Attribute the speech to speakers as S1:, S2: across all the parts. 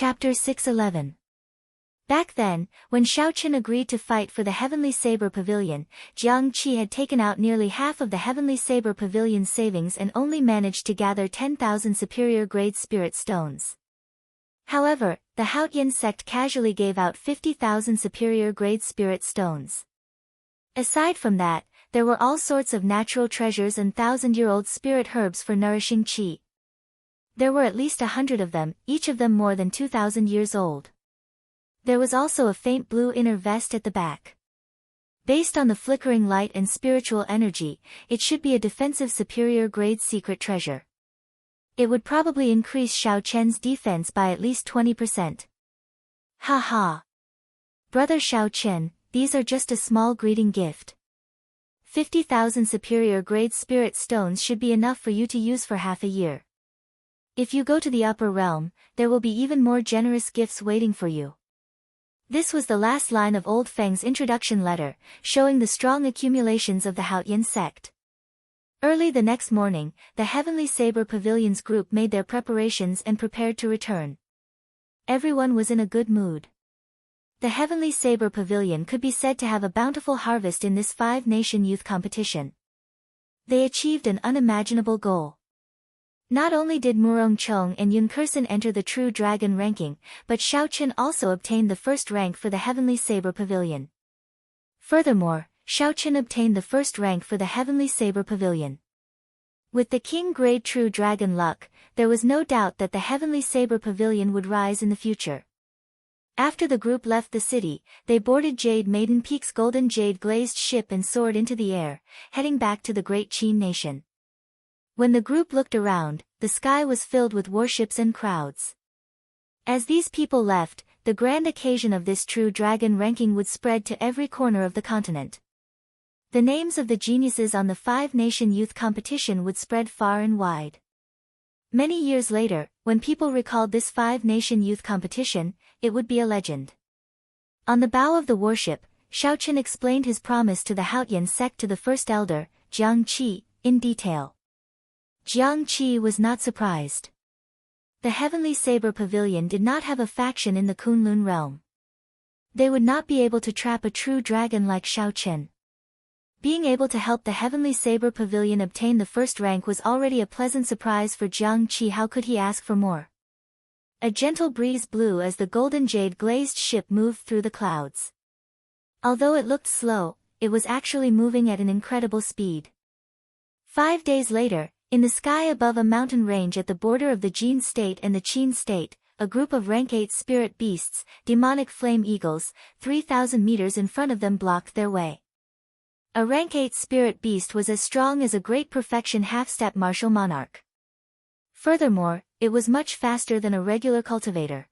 S1: Chapter 611. Back then, when Xiao Qian agreed to fight for the Heavenly Saber Pavilion, Jiang Qi had taken out nearly half of the Heavenly Saber Pavilion's savings and only managed to gather 10,000 superior-grade spirit stones. However, the Haotian sect casually gave out 50,000 superior-grade spirit stones. Aside from that, there were all sorts of natural treasures and thousand-year-old spirit herbs for nourishing qi. There were at least 100 of them, each of them more than 2,000 years old. There was also a faint blue inner vest at the back. Based on the flickering light and spiritual energy, it should be a defensive superior-grade secret treasure. It would probably increase Xiao Qian's defense by at least 20%. Ha ha! Brother Xiao Qian, these are just a small greeting gift. 50,000 superior-grade spirit stones should be enough for you to use for half a year. If you go to the upper realm, there will be even more generous gifts waiting for you. This was the last line of Old Feng's introduction letter, showing the strong accumulations of the Haotian sect. Early the next morning, the Heavenly Saber Pavilion's group made their preparations and prepared to return. Everyone was in a good mood. The Heavenly Saber Pavilion could be said to have a bountiful harvest in this 5-nation youth competition. They achieved an unimaginable goal. Not only did Murong Chong and Yun Kursen enter the True Dragon ranking, but Xiao Qian also obtained the first rank for the Heavenly Saber Pavilion. Furthermore, Xiao Qian obtained the first rank for the Heavenly Saber Pavilion. With the King-grade True Dragon luck, there was no doubt that the Heavenly Saber Pavilion would rise in the future. After the group left the city, they boarded Jade Maiden Peak's golden jade-glazed ship and soared into the air, heading back to the Great Qin Nation. When the group looked around, the sky was filled with warships and crowds. As these people left, the grand occasion of this True Dragon ranking would spread to every corner of the continent. The names of the geniuses on the 5-nation youth competition would spread far and wide. Many years later, when people recalled this 5-nation youth competition, it would be a legend. On the bow of the warship, Xiao Qian explained his promise to the Haotian sect to the first elder, Jiang Qi, in detail. Jiang Qi was not surprised. The Heavenly Saber Pavilion did not have a faction in the Kunlun realm. They would not be able to trap a true dragon like Xiao Qian. Being able to help the Heavenly Saber Pavilion obtain the first rank was already a pleasant surprise for Jiang Qi. How could he ask for more? A gentle breeze blew as the golden jade-glazed ship moved through the clouds. Although it looked slow, it was actually moving at an incredible speed. 5 days later, in the sky above a mountain range at the border of the Jin state and the Qin state, a group of rank 8 spirit beasts, demonic flame eagles, 3,000 meters in front of them blocked their way. A rank 8 spirit beast was as strong as a great perfection half-step martial monarch. Furthermore, it was much faster than a regular cultivator.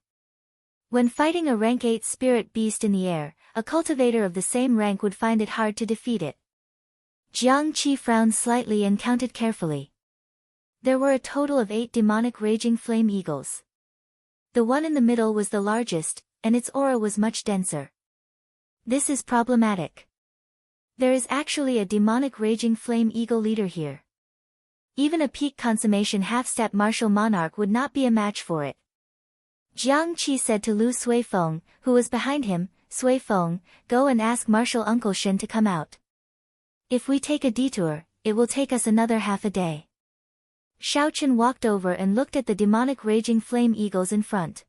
S1: When fighting a rank 8 spirit beast in the air, a cultivator of the same rank would find it hard to defeat it. Jiang Qi frowned slightly and counted carefully. There were a total of 8 demonic raging flame eagles. The one in the middle was the largest, and its aura was much denser. This is problematic. There is actually a demonic raging flame eagle leader here. Even a peak consummation half-step martial monarch would not be a match for it. Jiang Qi said to Lu Suifeng, who was behind him, Suifeng, go and ask Martial Uncle Shen to come out. If we take a detour, it will take us another half a day. Xiao Qian walked over and looked at the demonic raging flame eagles in front.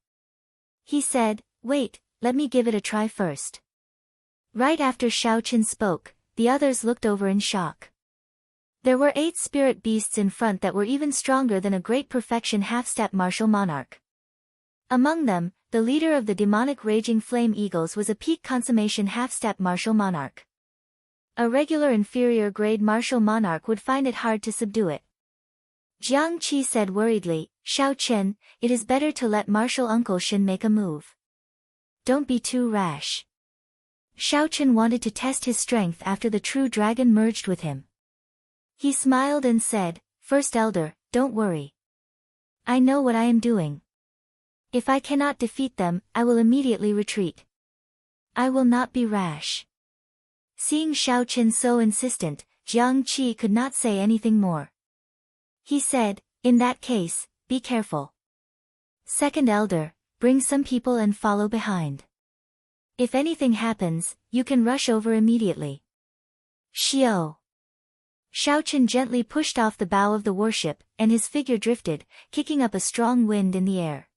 S1: He said, wait, let me give it a try first. Right after Xiao Qian spoke, the others looked over in shock. There were 8 spirit beasts in front that were even stronger than a great perfection half-step martial monarch. Among them, the leader of the demonic raging flame eagles was a peak consummation half-step martial monarch. A regular inferior grade martial monarch would find it hard to subdue it. Jiang Qi said worriedly, Xiao Qian, it is better to let Martial Uncle Shen make a move. Don't be too rash. Xiao Qian wanted to test his strength after the true dragon merged with him. He smiled and said, First Elder, don't worry. I know what I am doing. If I cannot defeat them, I will immediately retreat. I will not be rash. Seeing Xiao Qian so insistent, Jiang Qi could not say anything more. He said, in that case, be careful. Second Elder, bring some people and follow behind. If anything happens, you can rush over immediately. Xiao. Xiaochen gently pushed off the bow of the warship, and his figure drifted, kicking up a strong wind in the air.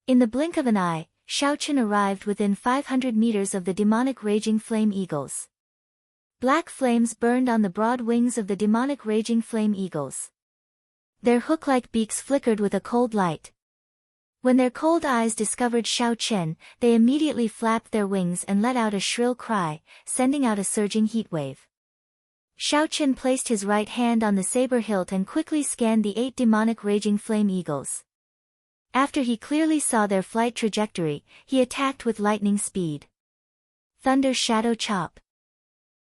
S1: In the blink of an eye, Xiaochen arrived within 500 meters of the demonic raging flame eagles. Black flames burned on the broad wings of the demonic raging flame eagles. Their hook-like beaks flickered with a cold light. When their cold eyes discovered Xiaochen, they immediately flapped their wings and let out a shrill cry, sending out a surging heat wave. Xiaochen placed his right hand on the saber hilt and quickly scanned the 8 demonic raging flame eagles. After he clearly saw their flight trajectory, he attacked with lightning speed. Thunder Shadow Chop.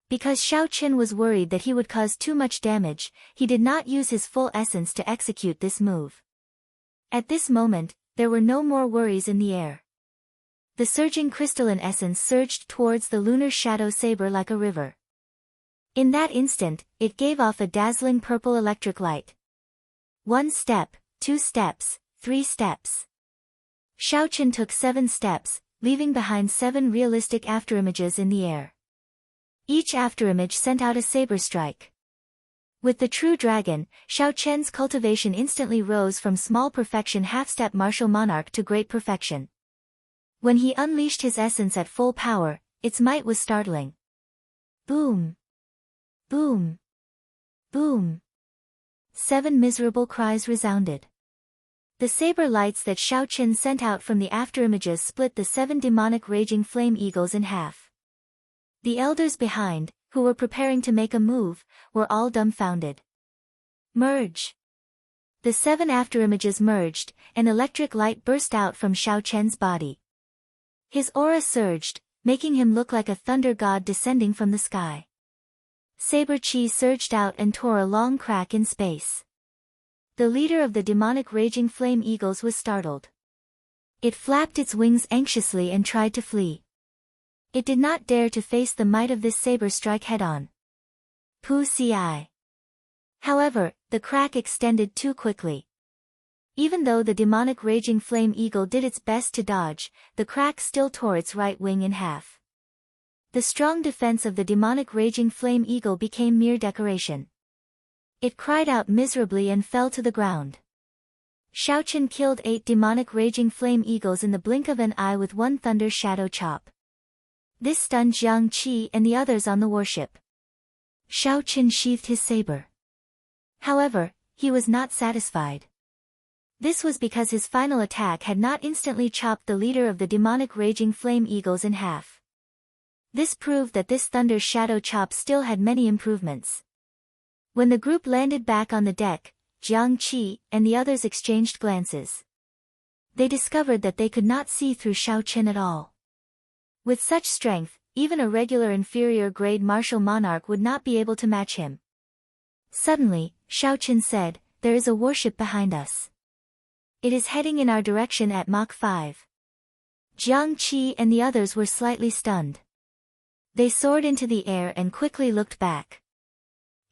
S1: Because Xiaochen was worried that he would cause too much damage, he did not use his full essence to execute this move. At this moment, there were no more worries in the air. The surging crystalline essence surged towards the lunar shadow saber like a river. In that instant, it gave off a dazzling purple electric light. 1 step, 2 steps, 3 steps. Xiaochen took 7 steps, leaving behind 7 realistic afterimages in the air. Each afterimage sent out a saber strike. With the true dragon, Xiaochen's cultivation instantly rose from small perfection half-step martial monarch to great perfection. When he unleashed his essence at full power, its might was startling. Boom! Boom! Boom! 7 miserable cries resounded. The saber lights that Xiaochen sent out from the afterimages split the 7 demonic raging flame eagles in half. The elders behind, who were preparing to make a move, were all dumbfounded. Merge! The 7 afterimages merged, and electric light burst out from Xiaochen's body. His aura surged, making him look like a thunder god descending from the sky. Saber chi surged out and tore a long crack in space. The leader of the demonic raging flame eagles was startled. It flapped its wings anxiously and tried to flee. It did not dare to face the might of this saber strike head-on. Pu ci. However, the crack extended too quickly. Even though the demonic raging flame eagle did its best to dodge, the crack still tore its right wing in half. The strong defense of the demonic raging flame eagle became mere decoration. It cried out miserably and fell to the ground. Xiaochen killed 8 demonic raging flame eagles in the blink of an eye with 1 thunder shadow chop. This stunned Jiang Qi and the others on the warship. Xiaochen sheathed his saber. However, he was not satisfied. This was because his final attack had not instantly chopped the leader of the demonic raging flame eagles in half. This proved that this thunder shadow chop still had many improvements. When the group landed back on the deck, Jiang Qi and the others exchanged glances. They discovered that they could not see through Xiaochen at all. With such strength, even a regular inferior-grade martial monarch would not be able to match him. Suddenly, Xiaochen said, "There is a warship behind us. It is heading in our direction at Mach 5. Jiang Qi and the others were slightly stunned. They soared into the air and quickly looked back.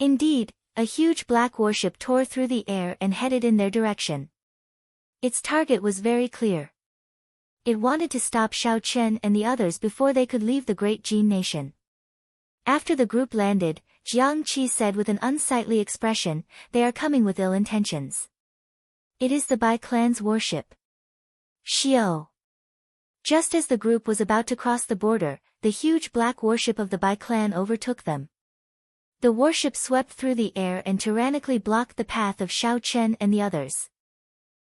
S1: Indeed, a huge black warship tore through the air and headed in their direction. Its target was very clear. It wanted to stop Xiaochen and the others before they could leave the great Jin nation. After the group landed, Jiang Qi said with an unsightly expression, "They are coming with ill intentions. It is the Bai clan's warship." Xiao. Just as the group was about to cross the border, the huge black warship of the Bai clan overtook them. The warship swept through the air and tyrannically blocked the path of Xiaochen and the others.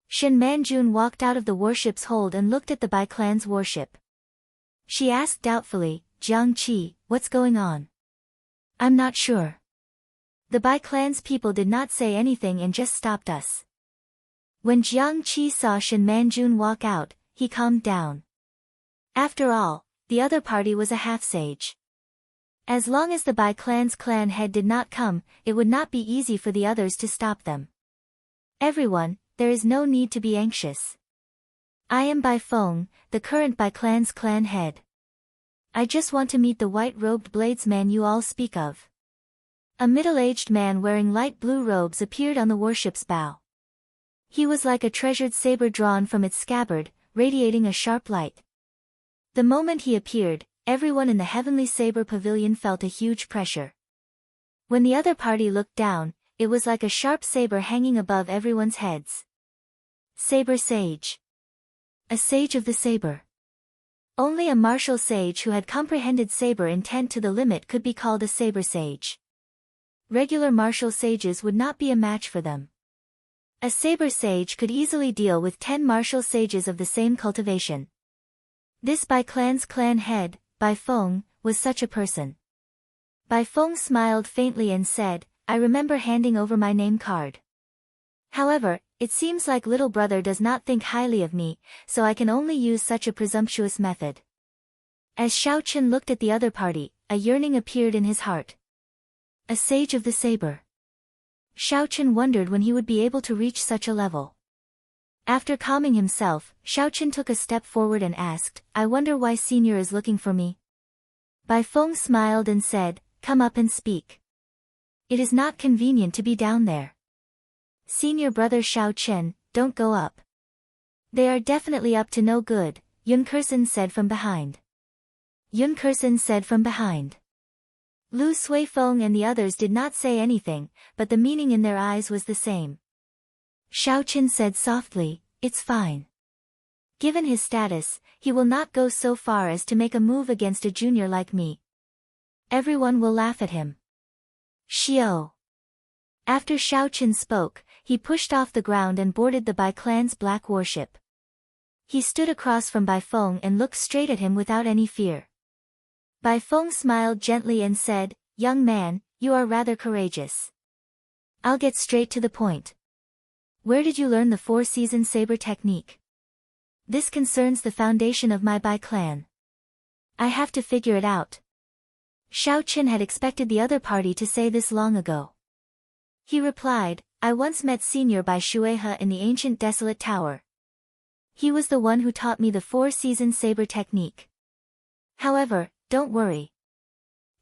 S1: Shen Manjun walked out of the warship's hold and looked at the Bai clan's warship. She asked doubtfully, "Jiang Qi, what's going on?" "I'm not sure. The Bai clan's people did not say anything and just stopped us." When Jiang Qi saw Shen Manjun walk out, he calmed down. After all, the other party was a half-sage. As long as the Bai clan's clan head did not come, it would not be easy for the others to stop them. "Everyone, there is no need to be anxious. I am Bai Feng, the current Bai clan's clan head. I just want to meet the white-robed bladesman you all speak of." A middle-aged man wearing light blue robes appeared on the warship's bow. He was like a treasured saber drawn from its scabbard, radiating a sharp light. The moment he appeared, everyone in the Heavenly Saber Pavilion felt a huge pressure. When the other party looked down, it was like a sharp saber hanging above everyone's heads. Saber Sage. A sage of the saber. Only a martial sage who had comprehended saber intent to the limit could be called a saber sage. Regular martial sages would not be a match for them. A saber sage could easily deal with 10 martial sages of the same cultivation. This Bai clan's clan head, Bai Feng, was such a person. Bai Feng smiled faintly and said, "I remember handing over my name card. However, it seems like little brother does not think highly of me, so I can only use such a presumptuous method." As Xiao Chen looked at the other party, a yearning appeared in his heart. A sage of the saber. Xiao Chen wondered when he would be able to reach such a level. After calming himself, Xiao Chen took a step forward and asked, "I wonder why Senior is looking for me?" Bai Feng smiled and said, "Come up and speak. It is not convenient to be down there." "Senior brother Xiao Chen, don't go up. They are definitely up to no good," Yun Kersen said from behind. Yun Kersen said from behind. Lu Suifeng and the others did not say anything, but the meaning in their eyes was the same. Xiao Chen said softly, "It's fine. Given his status, he will not go so far as to make a move against a junior like me. Everyone will laugh at him." Xiao. After Xiao Chen spoke, he pushed off the ground and boarded the Bai clan's black warship. He stood across from Bai Feng and looked straight at him without any fear. Bai Feng smiled gently and said, "Young man, you are rather courageous. I'll get straight to the point. Where did you learn the 4-season saber technique? This concerns the foundation of my Bai clan. I have to figure it out." Xiao Chen had expected the other party to say this long ago. He replied, "I once met Senior Bai Shuehe in the ancient desolate tower. He was the one who taught me the 4-season saber technique. However, don't worry.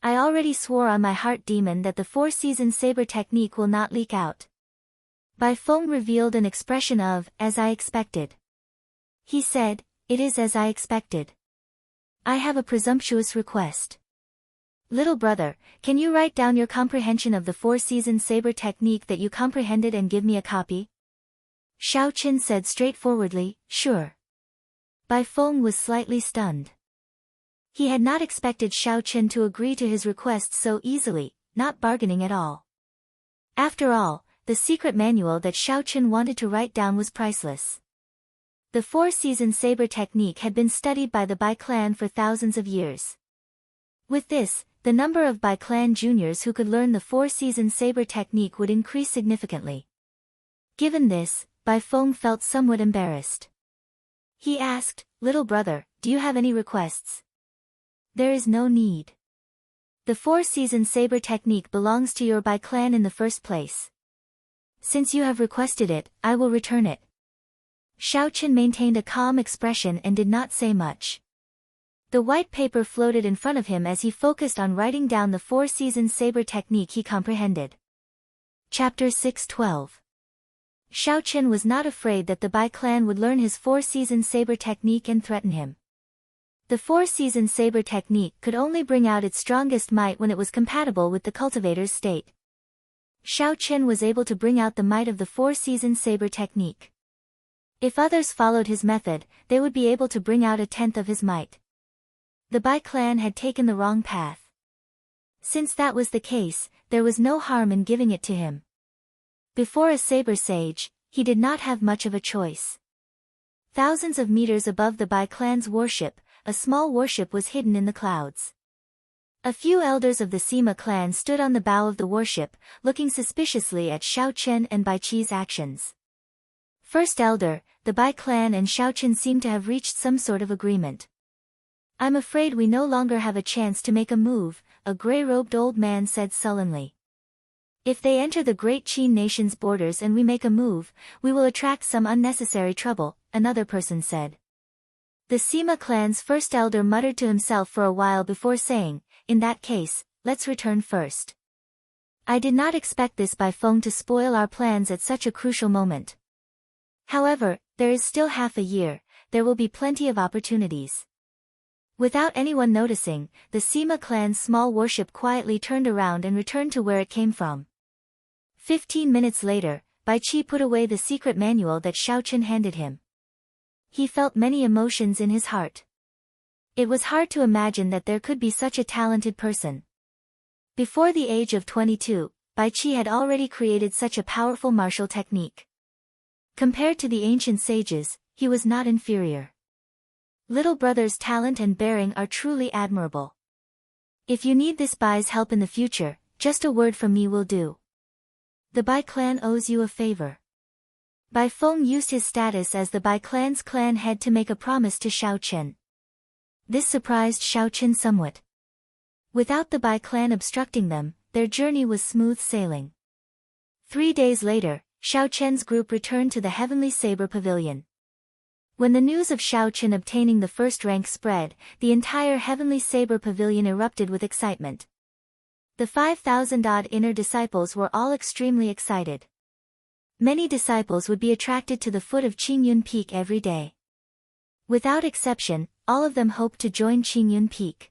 S1: I already swore on my heart demon that the 4-season saber technique will not leak out." Bai Feng revealed an expression of, "As I expected." He said, "It is as I expected. I have a presumptuous request. Little brother, can you write down your comprehension of the 4-season saber technique that you comprehended and give me a copy?" Xiao Chen said straightforwardly, "Sure." Bai Feng was slightly stunned. He had not expected Xiao Chen to agree to his request so easily, not bargaining at all. After all, the secret manual that Xiao Chen wanted to write down was priceless. The 4-season saber technique had been studied by the Bai clan for thousands of years. With this, the number of Bai clan juniors who could learn the 4-season saber technique would increase significantly. Given this, Bai Feng felt somewhat embarrassed. He asked, "Little brother, do you have any requests?" "There is no need. The 4-season saber technique belongs to your Bai clan in the first place. Since you have requested it, I will return it." Xiao Chen maintained a calm expression and did not say much. The white paper floated in front of him as he focused on writing down the 4-season saber technique he comprehended. Chapter 6:12. Xiao Chen was not afraid that the Bai clan would learn his 4-season saber technique and threaten him. The 4-season saber technique could only bring out its strongest might when it was compatible with the cultivator's state. Xiao Chen was able to bring out the might of the 4-season saber technique. If others followed his method, they would be able to bring out 1/10 of his might. The Bai clan had taken the wrong path. Since that was the case, there was no harm in giving it to him. Before a saber sage, he did not have much of a choice. Thousands of meters above the Bai clan's warship, a small warship was hidden in the clouds. A few elders of the Sima clan stood on the bow of the warship, looking suspiciously at Xiao Chen and Bai Qi's actions. First elder, the Bai clan and Xiao Chen seemed to have reached some sort of agreement. "I'm afraid we no longer have a chance to make a move," a gray-robed old man said sullenly. "If they enter the Great Qin nation's borders and we make a move, we will attract some unnecessary trouble," another person said. The Sima clan's first elder muttered to himself for a while before saying, "In that case, let's return first. I did not expect this Bai Feng to spoil our plans at such a crucial moment. However, there is still half a year, there will be plenty of opportunities. Without anyone noticing, the Sima clan's small warship quietly turned around and returned to where it came from. 15 minutes later, Bai Qi put away the secret manual that Xiao Chen handed him. He felt many emotions in his heart. It was hard to imagine that there could be such a talented person. Before the age of 22, Bai Qi had already created such a powerful martial technique. Compared to the ancient sages, he was not inferior. Little brother's talent and bearing are truly admirable. If you need this Bai's help in the future, just a word from me will do. The Bai clan owes you a favor. Bai Feng used his status as the Bai clan's clan head to make a promise to Xiao Chen. This surprised Xiao Chen somewhat. Without the Bai clan obstructing them, their journey was smooth sailing. 3 days later, Xiao Chen's group returned to the Heavenly Saber Pavilion. When the news of Xiao Chen obtaining the first rank spread, the entire Heavenly Saber Pavilion erupted with excitement. The 5,000-odd inner disciples were all extremely excited. Many disciples would be attracted to the foot of Qingyun Peak every day. Without exception, all of them hoped to join Qingyun Peak.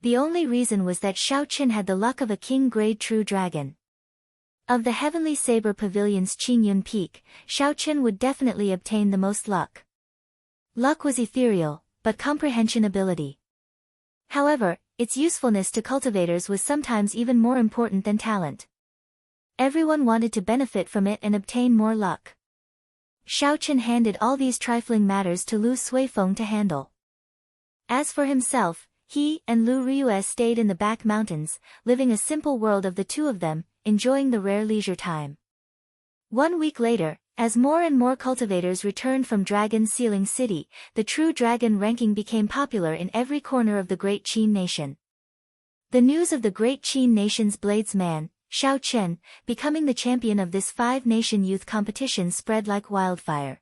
S1: The only reason was that Xiao Chen had the luck of a king-grade true dragon. Of the Heavenly Saber Pavilion's Qingyun Peak, Xiao Chen would definitely obtain the most luck. Luck was ethereal, but comprehension ability. However, its usefulness to cultivators was sometimes even more important than talent. Everyone wanted to benefit from it and obtain more luck. Xiao Chen handed all these trifling matters to Lu Suifeng to handle. As for himself, he and Lu Riyue stayed in the back mountains, living a simple world of the two of them, enjoying the rare leisure time. 1 week later, as more and more cultivators returned from Dragon Sealing City, the true dragon ranking became popular in every corner of the Great Qin Nation. The news of the Great Qin Nation's bladesman, Xiao Chen, becoming the champion of this 5-nation youth competition spread like wildfire.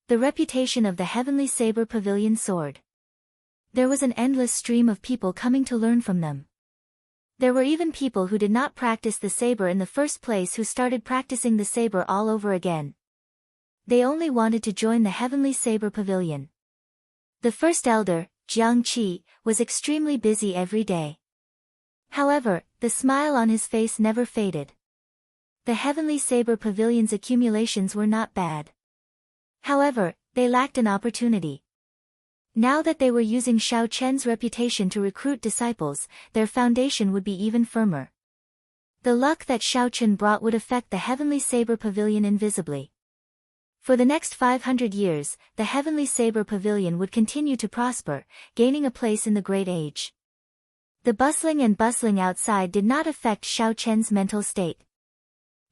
S1: The reputation of the Heavenly Saber Pavilion soared. There was an endless stream of people coming to learn from them. There were even people who did not practice the saber in the first place who started practicing the saber all over again. They only wanted to join the Heavenly Saber Pavilion. The first elder, Jiang Qi, was extremely busy every day. However, the smile on his face never faded. The Heavenly Saber Pavilion's accumulations were not bad. However, they lacked an opportunity. Now that they were using Xiao Chen's reputation to recruit disciples, their foundation would be even firmer. The luck that Xiao Chen brought would affect the Heavenly Saber Pavilion invisibly. For the next 500 years, the Heavenly Saber Pavilion would continue to prosper, gaining a place in the Great Age. The bustling outside did not affect Xiao Chen's mental state.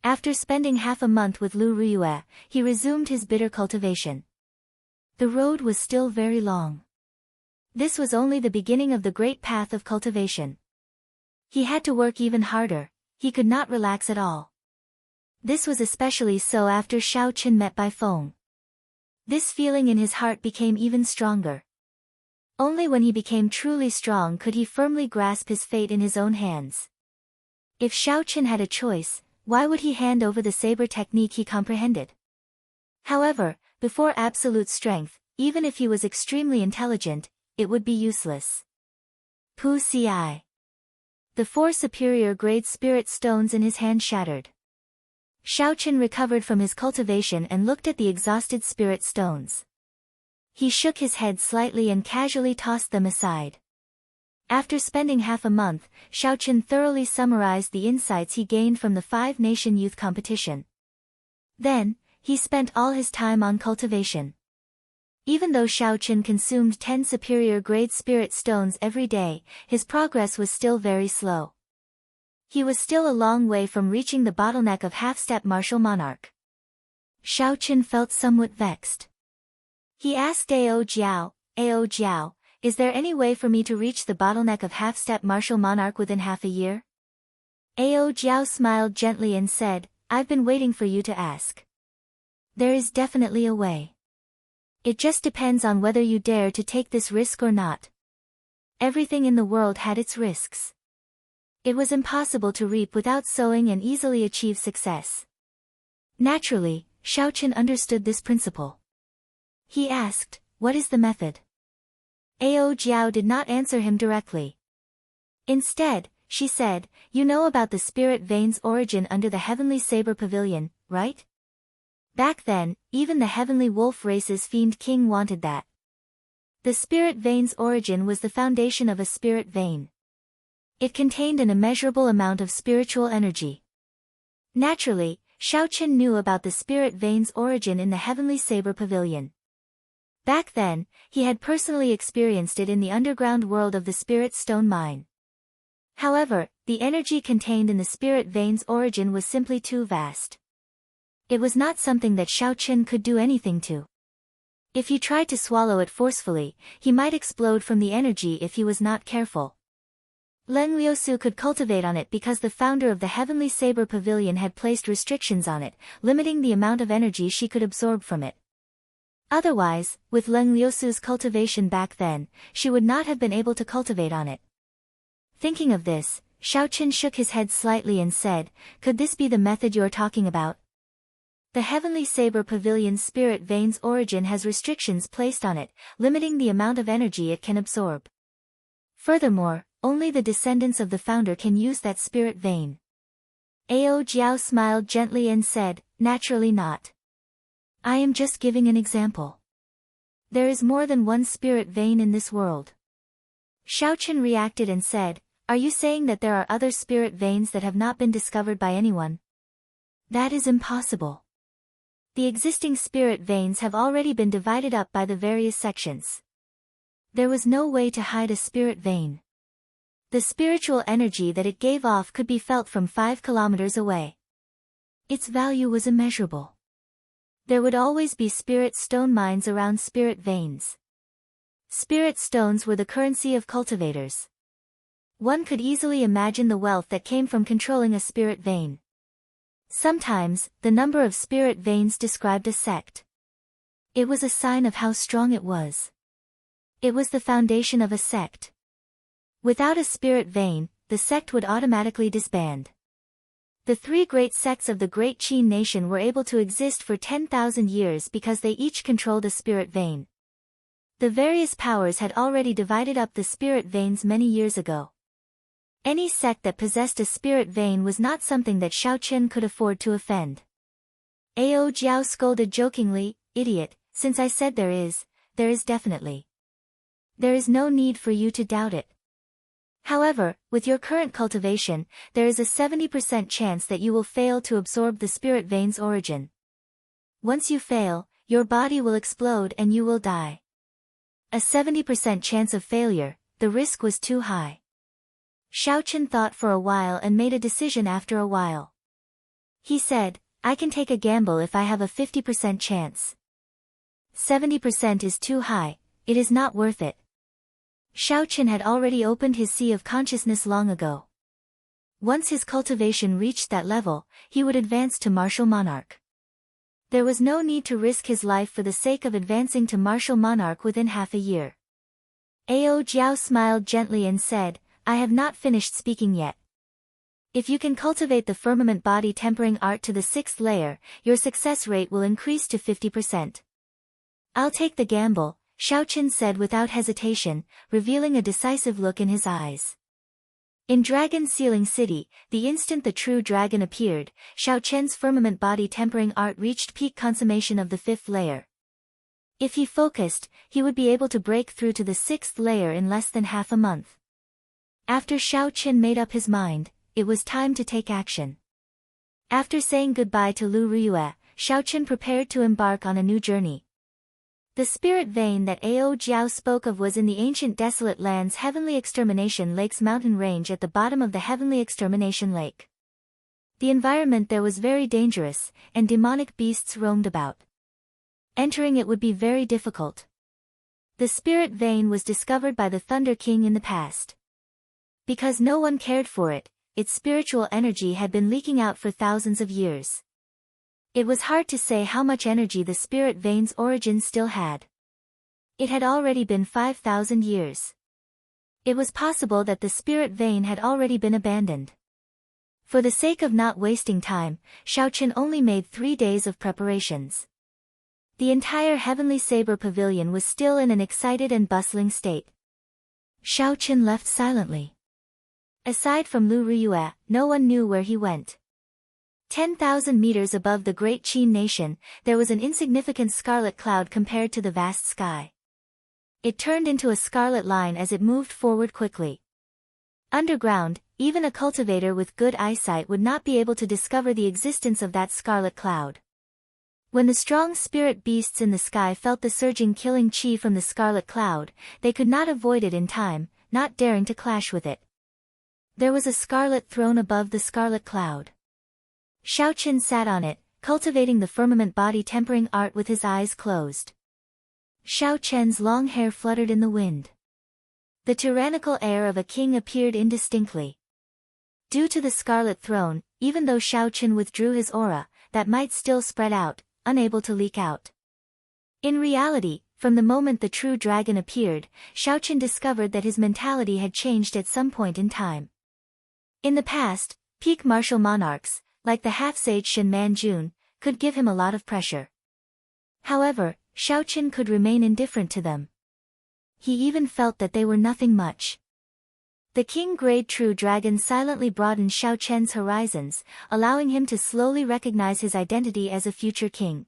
S1: After spending half a month with Lu Riyue, he resumed his bitter cultivation. The road was still very long. This was only the beginning of the great path of cultivation. He had to work even harder, he could not relax at all. This was especially so after Xiao Chen met Bai Feng. This feeling in his heart became even stronger. Only when he became truly strong could he firmly grasp his fate in his own hands. If Xiao Chen had a choice, why would he hand over the saber technique he comprehended? However, before absolute strength, even if he was extremely intelligent, it would be useless. Pu Ci. The 4 superior grade spirit stones in his hand shattered. Xiao Chen recovered from his cultivation and looked at the exhausted spirit stones. He shook his head slightly and casually tossed them aside. After spending half a month, Xiao Chen thoroughly summarized the insights he gained from the 5-nation youth competition. Then, he spent all his time on cultivation. Even though Xiao Chen consumed 10 superior grade spirit stones every day, his progress was still very slow. He was still a long way from reaching the bottleneck of half-step martial monarch. Xiao Chen felt somewhat vexed. He asked Ao Jiao, is there any way for me to reach the bottleneck of half-step martial monarch within half a year? Ao Jiao smiled gently and said, I've been waiting for you to ask. There is definitely a way. It just depends on whether you dare to take this risk or not. Everything in the world had its risks. It was impossible to reap without sowing and easily achieve success. Naturally, Xiao Chen understood this principle. He asked, "What is the method?" Ao Jiao did not answer him directly. Instead, she said, "You know about the spirit vein's origin under the heavenly saber pavilion, right? Back then, even the heavenly wolf race's fiend king wanted that. The spirit vein's origin was the foundation of a spirit vein. It contained an immeasurable amount of spiritual energy. Naturally, Xiaoqin knew about the spirit vein's origin in the heavenly saber pavilion. Back then, he had personally experienced it in the underground world of the spirit stone mine. However, the energy contained in the spirit vein's origin was simply too vast. It was not something that Xiaoqin could do anything to. If he tried to swallow it forcefully, he might explode from the energy if he was not careful. Leng Liusu could cultivate on it because the founder of the Heavenly Saber Pavilion had placed restrictions on it, limiting the amount of energy she could absorb from it. Otherwise, with Leng Liusu's cultivation back then, she would not have been able to cultivate on it. Thinking of this, Xiaoqin shook his head slightly and said, "Could this be the method you're talking about? The Heavenly Saber Pavilion's spirit vein's origin has restrictions placed on it, limiting the amount of energy it can absorb. Furthermore, only the descendants of the founder can use that spirit vein." Ao Jiao smiled gently and said, "Naturally not. I am just giving an example. There is more than one spirit vein in this world." Xiaoqin reacted and said, "Are you saying that there are other spirit veins that have not been discovered by anyone? That is impossible. The existing spirit veins have already been divided up by the various sections. There was no way to hide a spirit vein. The spiritual energy that it gave off could be felt from 5 kilometers away. Its value was immeasurable. There would always be spirit stone mines around spirit veins. Spirit stones were the currency of cultivators. One could easily imagine the wealth that came from controlling a spirit vein. Sometimes, the number of spirit veins described a sect. It was a sign of how strong it was. It was the foundation of a sect. Without a spirit vein, the sect would automatically disband. The 3 great sects of the Great Qin nation were able to exist for 10,000 years because they each controlled a spirit vein. The various powers had already divided up the spirit veins many years ago. Any sect that possessed a spirit vein was not something that Xiaoqin could afford to offend. Ao Jiao scolded jokingly, "Idiot, since I said there is definitely. There is no need for you to doubt it. However, with your current cultivation, there is a 70% chance that you will fail to absorb the spirit vein's origin. Once you fail, your body will explode and you will die. A 70% chance of failure, the risk was too high." Xiaoqin thought for a while and made a decision after a while. He said, "I can take a gamble if I have a 50% chance. 70% is too high, it is not worth it." Xiaoqin had already opened his sea of consciousness long ago. Once his cultivation reached that level, he would advance to martial monarch. There was no need to risk his life for the sake of advancing to martial monarch within half a year. Ao Jiao smiled gently and said, "I have not finished speaking yet. If you can cultivate the firmament body tempering art to the 6th layer, your success rate will increase to 50%. "I'll take the gamble," Xiaoqin said without hesitation, revealing a decisive look in his eyes. In Dragon Sealing City, the instant the true dragon appeared, Xiaoqin's firmament body tempering art reached peak consummation of the 5th layer. If he focused, he would be able to break through to the 6th layer in less than half a month. After Xiaoqin made up his mind, it was time to take action. After saying goodbye to Lu Riyue, Xiaoqin prepared to embark on a new journey. The spirit vein that Ao Jiao spoke of was in the ancient desolate land's Heavenly Extermination Lake's mountain range at the bottom of the Heavenly Extermination Lake. The environment there was very dangerous, and demonic beasts roamed about. Entering it would be very difficult. The spirit vein was discovered by the Thunder King in the past. Because no one cared for it, its spiritual energy had been leaking out for thousands of years. It was hard to say how much energy the spirit vein's origin still had. It had already been 5,000 years. It was possible that the spirit vein had already been abandoned. For the sake of not wasting time, Xiaoqin only made 3 days of preparations. The entire Heavenly Saber Pavilion was still in an excited and bustling state. Shao Chen left silently. Aside from Lu Riyue, no one knew where he went. 10,000 meters above the great Qin nation, there was an insignificant scarlet cloud compared to the vast sky. It turned into a scarlet line as it moved forward quickly. Underground, even a cultivator with good eyesight would not be able to discover the existence of that scarlet cloud. When the strong spirit beasts in the sky felt the surging killing chi from the scarlet cloud, they could not avoid it in time, not daring to clash with it. There was a scarlet throne above the scarlet cloud. Shao Chen sat on it, cultivating the firmament body tempering art with his eyes closed. Shao Chen's long hair fluttered in the wind. The tyrannical air of a king appeared indistinctly. Due to the scarlet throne, even though Shao Chen withdrew his aura, that might still spread out, unable to leak out. In reality, from the moment the true dragon appeared, Shao Chen discovered that his mentality had changed at some point in time. In the past, peak martial monarchs, like the half-sage Shen Manjun, could give him a lot of pressure. However, Shao Chen could remain indifferent to them. He even felt that they were nothing much. The king-grade true dragon silently broadened Shao Chen's horizons, allowing him to slowly recognize his identity as a future king.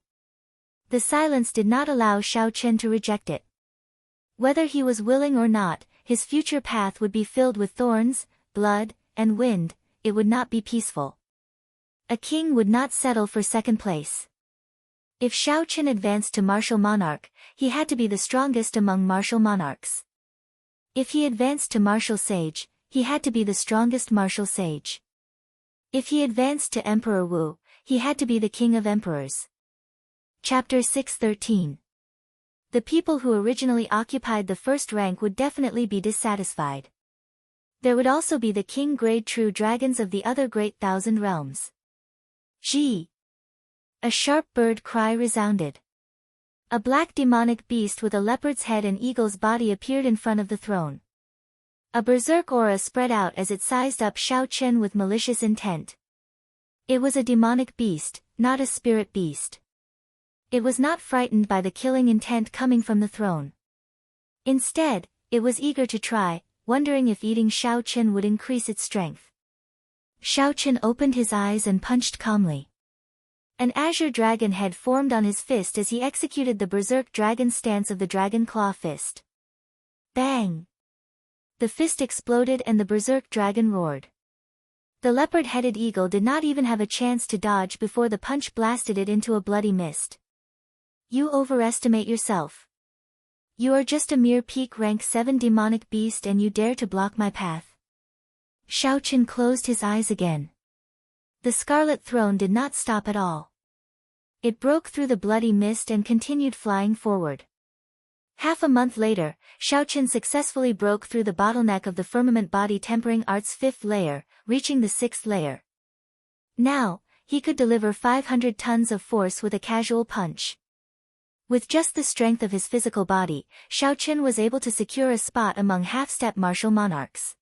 S1: The silence did not allow Shao Chen to reject it. Whether he was willing or not, his future path would be filled with thorns, blood, and wind. It would not be peaceful. A king would not settle for second place. If Shao Chen advanced to martial monarch, he had to be the strongest among martial monarchs. If he advanced to martial sage, he had to be the strongest martial sage. If he advanced to Emperor Wu, he had to be the king of emperors. Chapter 613. The people who originally occupied the first rank would definitely be dissatisfied. There would also be the king-grade true dragons of the other great thousand realms. Gee! A sharp bird cry resounded. A black demonic beast with a leopard's head and eagle's body appeared in front of the throne. A berserk aura spread out as it sized up Shao Chen with malicious intent. It was a demonic beast, not a spirit beast. It was not frightened by the killing intent coming from the throne. Instead, it was eager to try, wondering if eating Shao Chen would increase its strength. Shao Chen opened his eyes and punched calmly. An azure dragon head formed on his fist as he executed the berserk dragon stance of the dragon claw fist. Bang! The fist exploded and the berserk dragon roared. The leopard-headed eagle did not even have a chance to dodge before the punch blasted it into a bloody mist. You overestimate yourself. You are just a mere peak rank 7 demonic beast and you dare to block my path. Shao Chen closed his eyes again. The scarlet throne did not stop at all. It broke through the bloody mist and continued flying forward. Half a month later, Shao Chen successfully broke through the bottleneck of the firmament body tempering art's 5th layer, reaching the 6th layer. Now, he could deliver 500 tons of force with a casual punch. With just the strength of his physical body, Shao Chen was able to secure a spot among half-step martial monarchs.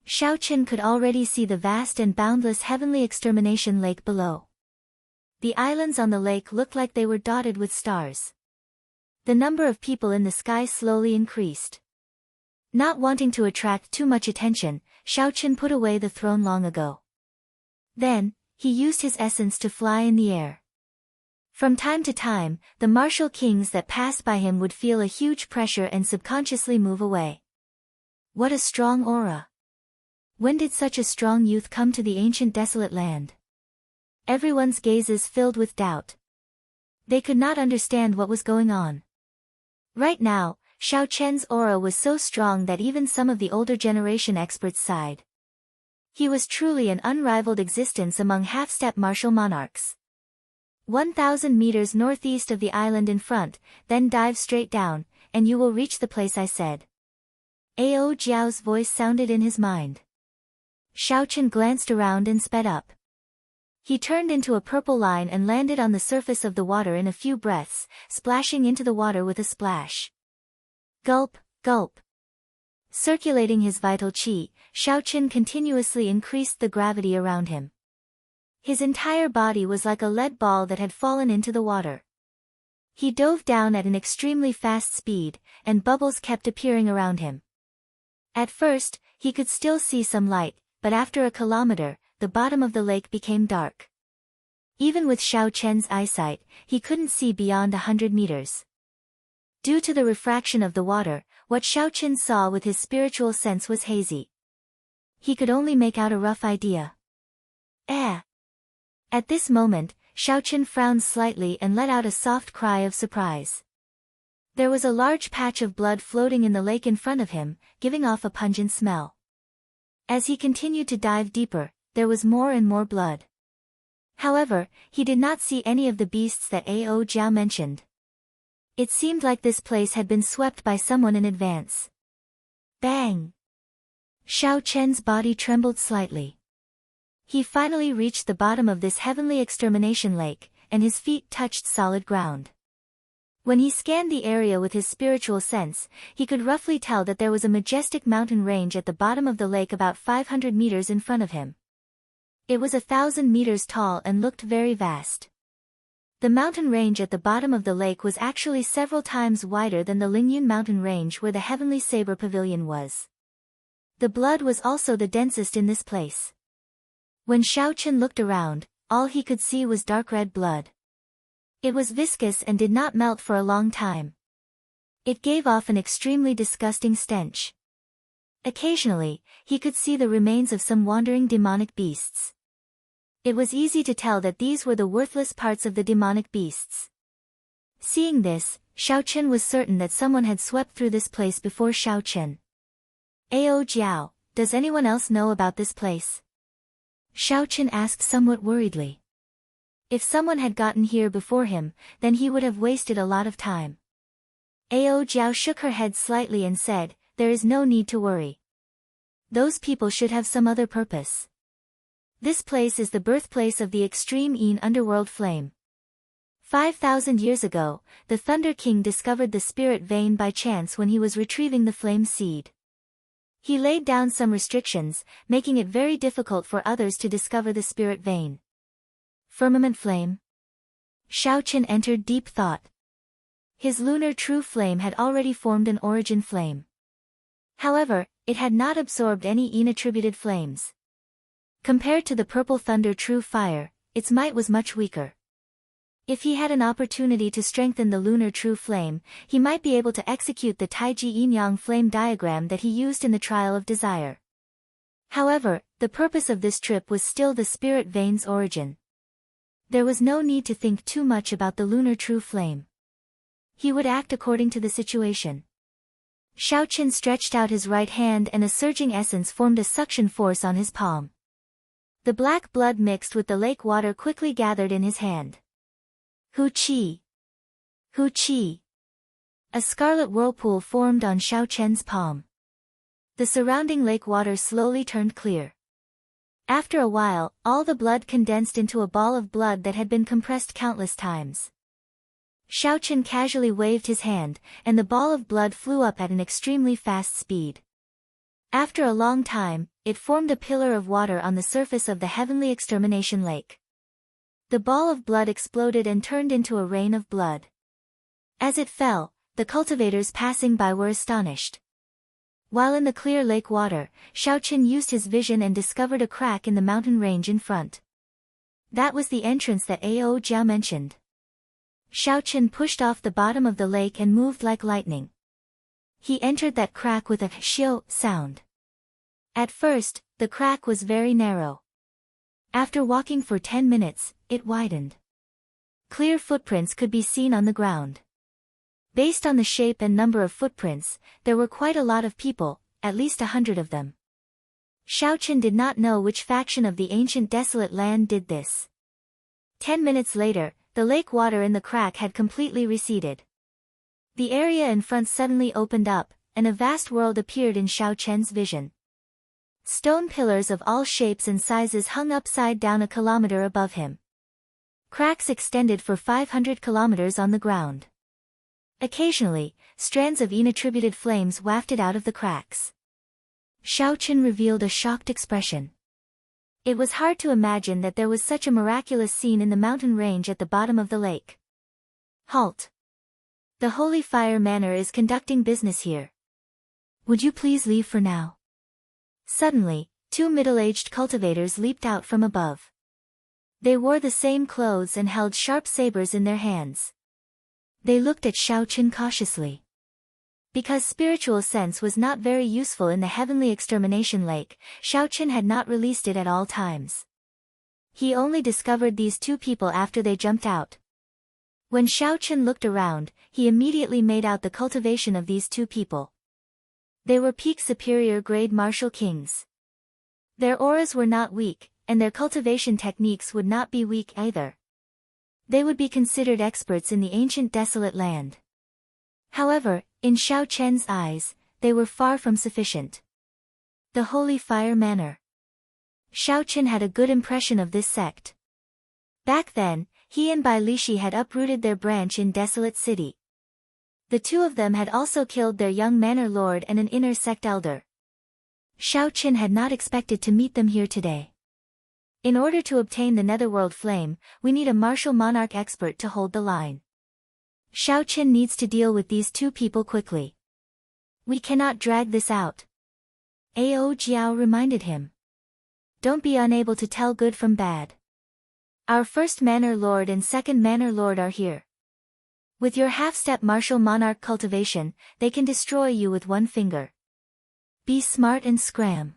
S1: Shao Chen could already see the vast and boundless heavenly extermination lake below. The islands on the lake looked like they were dotted with stars. The number of people in the sky slowly increased. Not wanting to attract too much attention, Shao Chen put away the throne long ago. Then, he used his essence to fly in the air. From time to time, the martial kings that passed by him would feel a huge pressure and subconsciously move away. What a strong aura! When did such a strong youth come to the ancient desolate land? Everyone's gazes filled with doubt. They could not understand what was going on. Right now, Shao Chen's aura was so strong that even some of the older generation experts sighed. He was truly an unrivaled existence among half-step martial monarchs. 1,000 meters northeast of the island in front, then dive straight down, and you will reach the place I said. Ao Jiao's voice sounded in his mind. Shao Chen glanced around and sped up. He turned into a purple line and landed on the surface of the water in a few breaths, splashing into the water with a splash. Gulp, gulp. Circulating his vital qi, Shao Chen continuously increased the gravity around him. His entire body was like a lead ball that had fallen into the water. He dove down at an extremely fast speed, and bubbles kept appearing around him. At first, he could still see some light, but after a kilometer, the bottom of the lake became dark. Even with Xiao Chen's eyesight, he couldn't see beyond 100 meters. Due to the refraction of the water, what Xiao Chen saw with his spiritual sense was hazy. He could only make out a rough idea. Eh! At this moment, Xiao Chen frowned slightly and let out a soft cry of surprise. There was a large patch of blood floating in the lake in front of him, giving off a pungent smell. As he continued to dive deeper, there was more and more blood. However, he did not see any of the beasts that Ao Jiao mentioned. It seemed like this place had been swept by someone in advance. Bang! Xiao Chen's body trembled slightly. He finally reached the bottom of this heavenly extermination lake, and his feet touched solid ground. When he scanned the area with his spiritual sense, he could roughly tell that there was a majestic mountain range at the bottom of the lake about 500 meters in front of him. It was 1,000 meters tall and looked very vast. The mountain range at the bottom of the lake was actually several times wider than the Lingyun mountain range where the Heavenly Saber Pavilion was. The blood was also the densest in this place. When Xiao Chen looked around, all he could see was dark red blood. It was viscous and did not melt for a long time. It gave off an extremely disgusting stench. Occasionally, he could see the remains of some wandering demonic beasts. It was easy to tell that these were the worthless parts of the demonic beasts. Seeing this, Xiao Chen was certain that someone had swept through this place before Xiao Chen. Ao Jiao, does anyone else know about this place? Xiao Chen asked somewhat worriedly. If someone had gotten here before him, then he would have wasted a lot of time. Ao Jiao shook her head slightly and said, there is no need to worry. Those people should have some other purpose. This place is the birthplace of the extreme Yin underworld flame. 5,000 years ago, the Thunder King discovered the spirit vein by chance when he was retrieving the flame seed. He laid down some restrictions, making it very difficult for others to discover the spirit vein. Firmament flame? Xiao Chen entered deep thought. His lunar true flame had already formed an origin flame. However, it had not absorbed any Yin-attributed flames. Compared to the purple thunder true fire, its might was much weaker. If he had an opportunity to strengthen the lunar true flame, he might be able to execute the Taiji Yin-Yang flame diagram that he used in the Trial of Desire. However, the purpose of this trip was still the spirit vein's origin. There was no need to think too much about the lunar true flame. He would act according to the situation. Xiao Chen stretched out his right hand and a surging essence formed a suction force on his palm. The black blood mixed with the lake water quickly gathered in his hand. Hu Qi! Hu Qi! A scarlet whirlpool formed on Xiao Chen's palm. The surrounding lake water slowly turned clear. After a while, all the blood condensed into a ball of blood that had been compressed countless times. Xiao Chen casually waved his hand, and the ball of blood flew up at an extremely fast speed. After a long time, it formed a pillar of water on the surface of the heavenly extermination lake. The ball of blood exploded and turned into a rain of blood. As it fell, the cultivators passing by were astonished. While in the clear lake water, Xiao Chen used his vision and discovered a crack in the mountain range in front. That was the entrance that Ao Jiao mentioned. Xiao Chen pushed off the bottom of the lake and moved like lightning. He entered that crack with a xiu sound. At first, the crack was very narrow. After walking for 10 minutes, it widened. Clear footprints could be seen on the ground. Based on the shape and number of footprints, there were quite a lot of people, at least 100 of them. Xiao Chen did not know which faction of the ancient desolate land did this. 10 minutes later, the lake water in the crack had completely receded. The area in front suddenly opened up, and a vast world appeared in Xiao Chen's vision. Stone pillars of all shapes and sizes hung upside down a kilometer above him. Cracks extended for 500 kilometers on the ground. Occasionally, strands of Yin-attributed flames wafted out of the cracks. Xiao Chen revealed a shocked expression. It was hard to imagine that there was such a miraculous scene in the mountain range at the bottom of the lake. Halt! The Holy Fire Manor is conducting business here. Would you please leave for now? Suddenly, two middle-aged cultivators leaped out from above. They wore the same clothes and held sharp sabers in their hands. They looked at Xiaochen cautiously. Because spiritual sense was not very useful in the heavenly extermination lake, Xiaochen had not released it at all times. He only discovered these two people after they jumped out. When Xiaochen looked around, he immediately made out the cultivation of these two people. They were peak superior grade martial kings. Their auras were not weak, and their cultivation techniques would not be weak either. They would be considered experts in the ancient desolate land. However, in Xiaochen's eyes, they were far from sufficient. The Holy Fire Manor. Xiaochen had a good impression of this sect. Back then, he and Bai Lishi had uprooted their branch in Desolate City. The two of them had also killed their young manor lord and an inner sect elder. Xiaochen had not expected to meet them here today. In order to obtain the Netherworld Flame, we need a martial monarch expert to hold the line. Xiaochen needs to deal with these two people quickly. We cannot drag this out. Ao Jiao reminded him. Don't be unable to tell good from bad. Our first manor lord and second manor lord are here. With your half-step martial monarch cultivation, they can destroy you with one finger. Be smart and scram.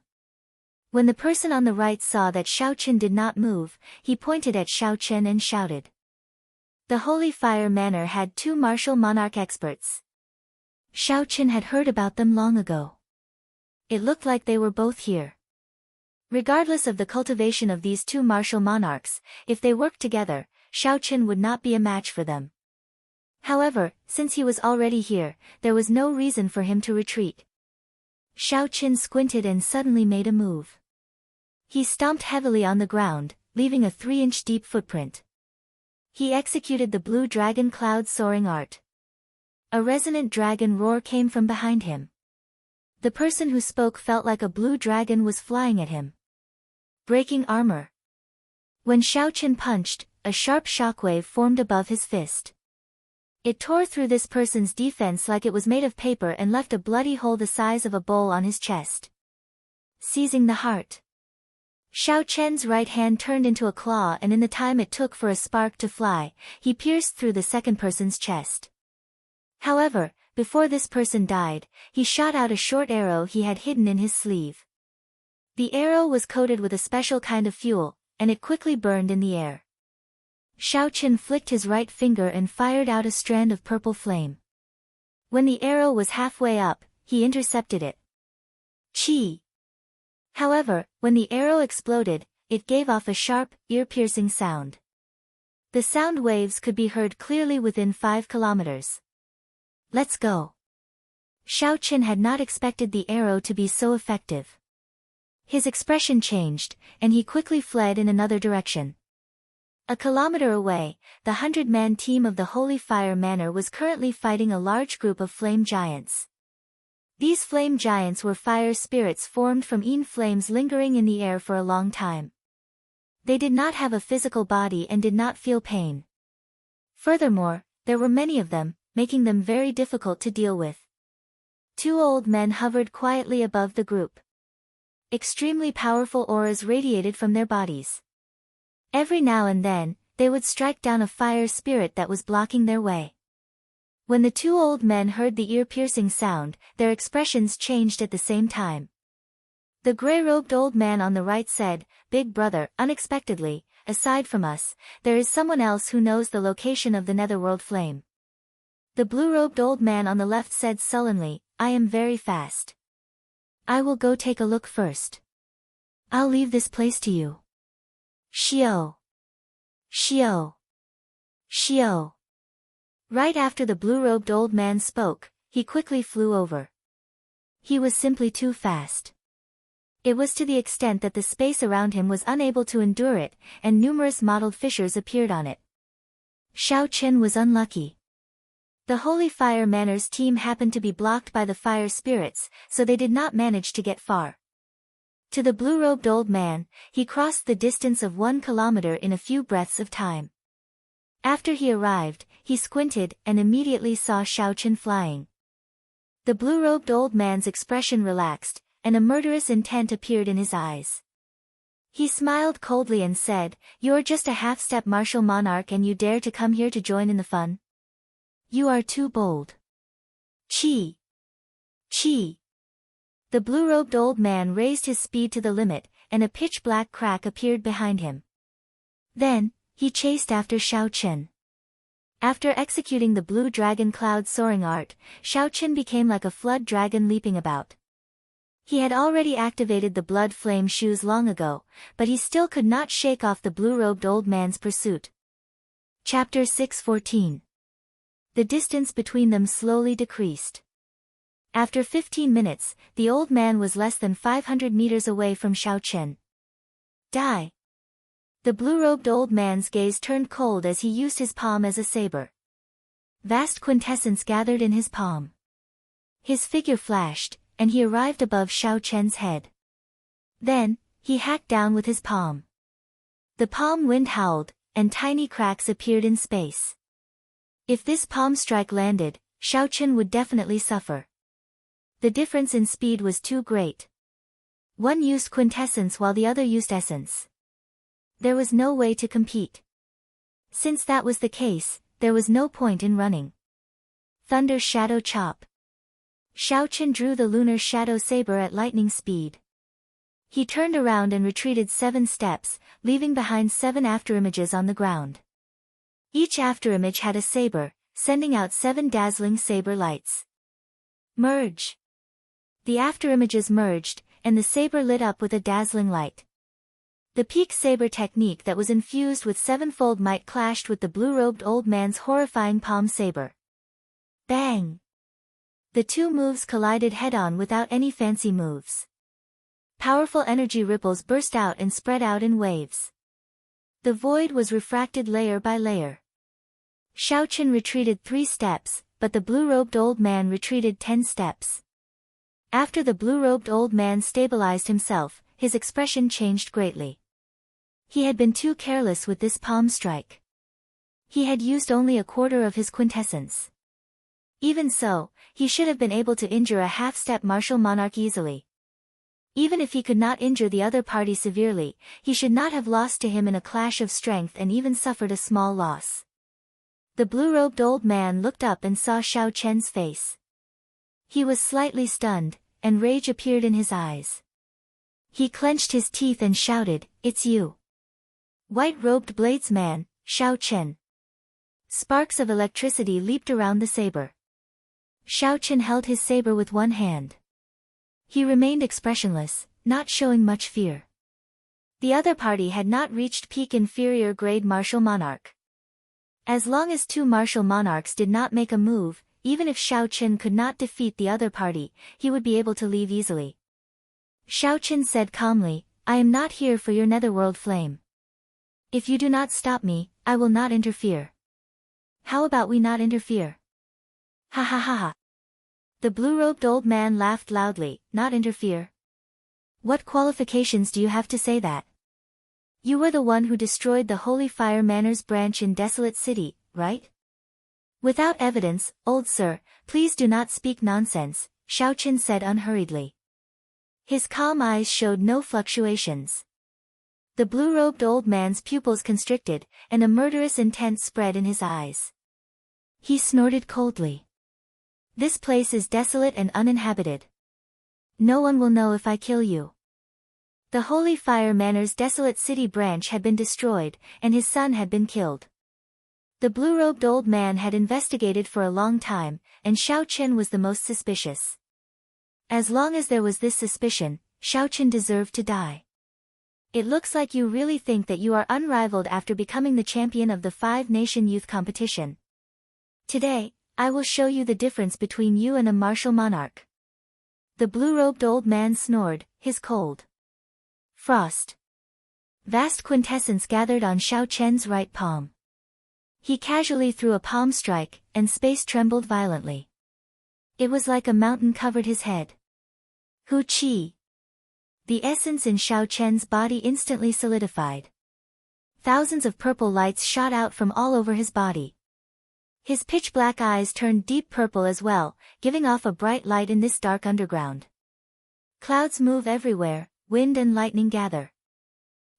S1: When the person on the right saw that Xiaochen did not move, he pointed at Xiaochen and shouted. The Holy Fire Manor had two martial monarch experts. Xiaochen had heard about them long ago. It looked like they were both here. Regardless of the cultivation of these two martial monarchs, if they worked together, Xiaochen would not be a match for them. However, since he was already here, there was no reason for him to retreat. Xiaochen squinted and suddenly made a move. He stomped heavily on the ground, leaving a 3-inch deep footprint. He executed the blue dragon cloud soaring art. A resonant dragon roar came from behind him. The person who spoke felt like a blue dragon was flying at him. Breaking armor. When Xiaochen punched, a sharp shockwave formed above his fist. It tore through this person's defense like it was made of paper and left a bloody hole the size of a bowl on his chest. Seizing the heart. Xiaochen's right hand turned into a claw, and in the time it took for a spark to fly, he pierced through the second person's chest. However, before this person died, he shot out a short arrow he had hidden in his sleeve. The arrow was coated with a special kind of fuel, and it quickly burned in the air. Xiaochen flicked his right finger and fired out a strand of purple flame. When the arrow was halfway up, he intercepted it. Chi! However, when the arrow exploded, it gave off a sharp, ear-piercing sound. The sound waves could be heard clearly within 5 kilometers. Let's go. Xiaochen had not expected the arrow to be so effective. His expression changed, and he quickly fled in another direction. A kilometer away, the 100-man team of the Holy Fire Manor was currently fighting a large group of flame giants. These flame giants were fire spirits formed from flames lingering in the air for a long time. They did not have a physical body and did not feel pain. Furthermore, there were many of them, making them very difficult to deal with. 2 old men hovered quietly above the group. Extremely powerful auras radiated from their bodies. Every now and then, they would strike down a fire spirit that was blocking their way. When the 2 old men heard the ear-piercing sound, their expressions changed at the same time. The gray-robed old man on the right said, "Big brother, unexpectedly, aside from us, there is someone else who knows the location of the Netherworld Flame." The blue-robed old man on the left said sullenly, "I am very fast. I will go take a look first. I'll leave this place to you." Xiao! Xiao! Xiao! Right after the blue-robed old man spoke, he quickly flew over. He was simply too fast. It was to the extent that the space around him was unable to endure it, and numerous mottled fissures appeared on it. Xiaochen was unlucky. The Holy Fire Manor's team happened to be blocked by the fire spirits, so they did not manage to get far. To the blue-robed old man, he crossed the distance of 1 kilometer in a few breaths of time. After he arrived, he squinted and immediately saw Xiao Chen flying. The blue-robed old man's expression relaxed, and a murderous intent appeared in his eyes. He smiled coldly and said, "You're just a half-step martial monarch and you dare to come here to join in the fun? You are too bold." Chi! Chi! The blue-robed old man raised his speed to the limit, and a pitch-black crack appeared behind him. Then, he chased after Xiao Chen. After executing the blue dragon cloud soaring art, Xiao Chen became like a flood dragon leaping about. He had already activated the blood flame shoes long ago, but he still could not shake off the blue-robed old man's pursuit. Chapter 6:14. The distance between them slowly decreased. After 15 minutes, the old man was less than 500 meters away from Xiao Chen. Die! The blue-robed old man's gaze turned cold as he used his palm as a saber. Vast quintessence gathered in his palm. His figure flashed, and he arrived above Xiao Chen's head. Then, he hacked down with his palm. The palm wind howled, and tiny cracks appeared in space. If this palm strike landed, Xiao Chen would definitely suffer. The difference in speed was too great. One used quintessence while the other used essence. There was no way to compete. Since that was the case, there was no point in running. Thunder Shadow Chop. Xiao Chen drew the lunar shadow saber at lightning speed. He turned around and retreated 7 steps, leaving behind 7 afterimages on the ground. Each afterimage had a saber, sending out 7 dazzling saber lights. Merge. The afterimages merged, and the saber lit up with a dazzling light. The peak saber technique that was infused with 7-fold might clashed with the blue-robed old man's horrifying palm saber. Bang! The two moves collided head-on without any fancy moves. Powerful energy ripples burst out and spread out in waves. The void was refracted layer by layer. Xiao Chen retreated 3 steps, but the blue-robed old man retreated 10 steps. After the blue-robed old man stabilized himself, his expression changed greatly. He had been too careless with this palm strike. He had used only a quarter of his quintessence. Even so, he should have been able to injure a half-step martial monarch easily. Even if he could not injure the other party severely, he should not have lost to him in a clash of strength and even suffered a small loss. The blue-robed old man looked up and saw Xiao Chen's face. He was slightly stunned, and rage appeared in his eyes. He clenched his teeth and shouted, "It's you! White-robed bladesman, Xiao Chen!" Sparks of electricity leaped around the saber. Xiao Chen held his saber with one hand. He remained expressionless, not showing much fear. The other party had not reached peak inferior grade martial monarch. As long as 2 martial monarchs did not make a move, even if Xiao Chen could not defeat the other party, he would be able to leave easily. Xiao Chen said calmly, "I am not here for your netherworld flame. If you do not stop me, I will not interfere. How about we not interfere?" Ha ha ha ha. The blue-robed old man laughed loudly. "Not interfere? What qualifications do you have to say that? You were the one who destroyed the Holy Fire Manor's branch in Desolate City, right? Without evidence, old sir, please do not speak nonsense," Xiao Chen said unhurriedly. His calm eyes showed no fluctuations. The blue-robed old man's pupils constricted, and a murderous intent spread in his eyes. He snorted coldly. "This place is desolate and uninhabited. No one will know if I kill you." The Holy Fire Manor's Desolate City branch had been destroyed, and his son had been killed. The blue-robed old man had investigated for a long time, and Xiao Chen was the most suspicious. As long as there was this suspicion, Xiao Chen deserved to die. "It looks like you really think that you are unrivaled after becoming the champion of the 5-nation youth competition. Today, I will show you the difference between you and a martial monarch." The blue-robed old man snored, his cold frost. Vast quintessence gathered on Xiao Chen's right palm. He casually threw a palm strike, and space trembled violently. It was like a mountain covered his head. Hu Qi. The essence in Xiao Chen's body instantly solidified. Thousands of purple lights shot out from all over his body. His pitch-black eyes turned deep purple as well, giving off a bright light in this dark underground. Clouds move everywhere, wind and lightning gather.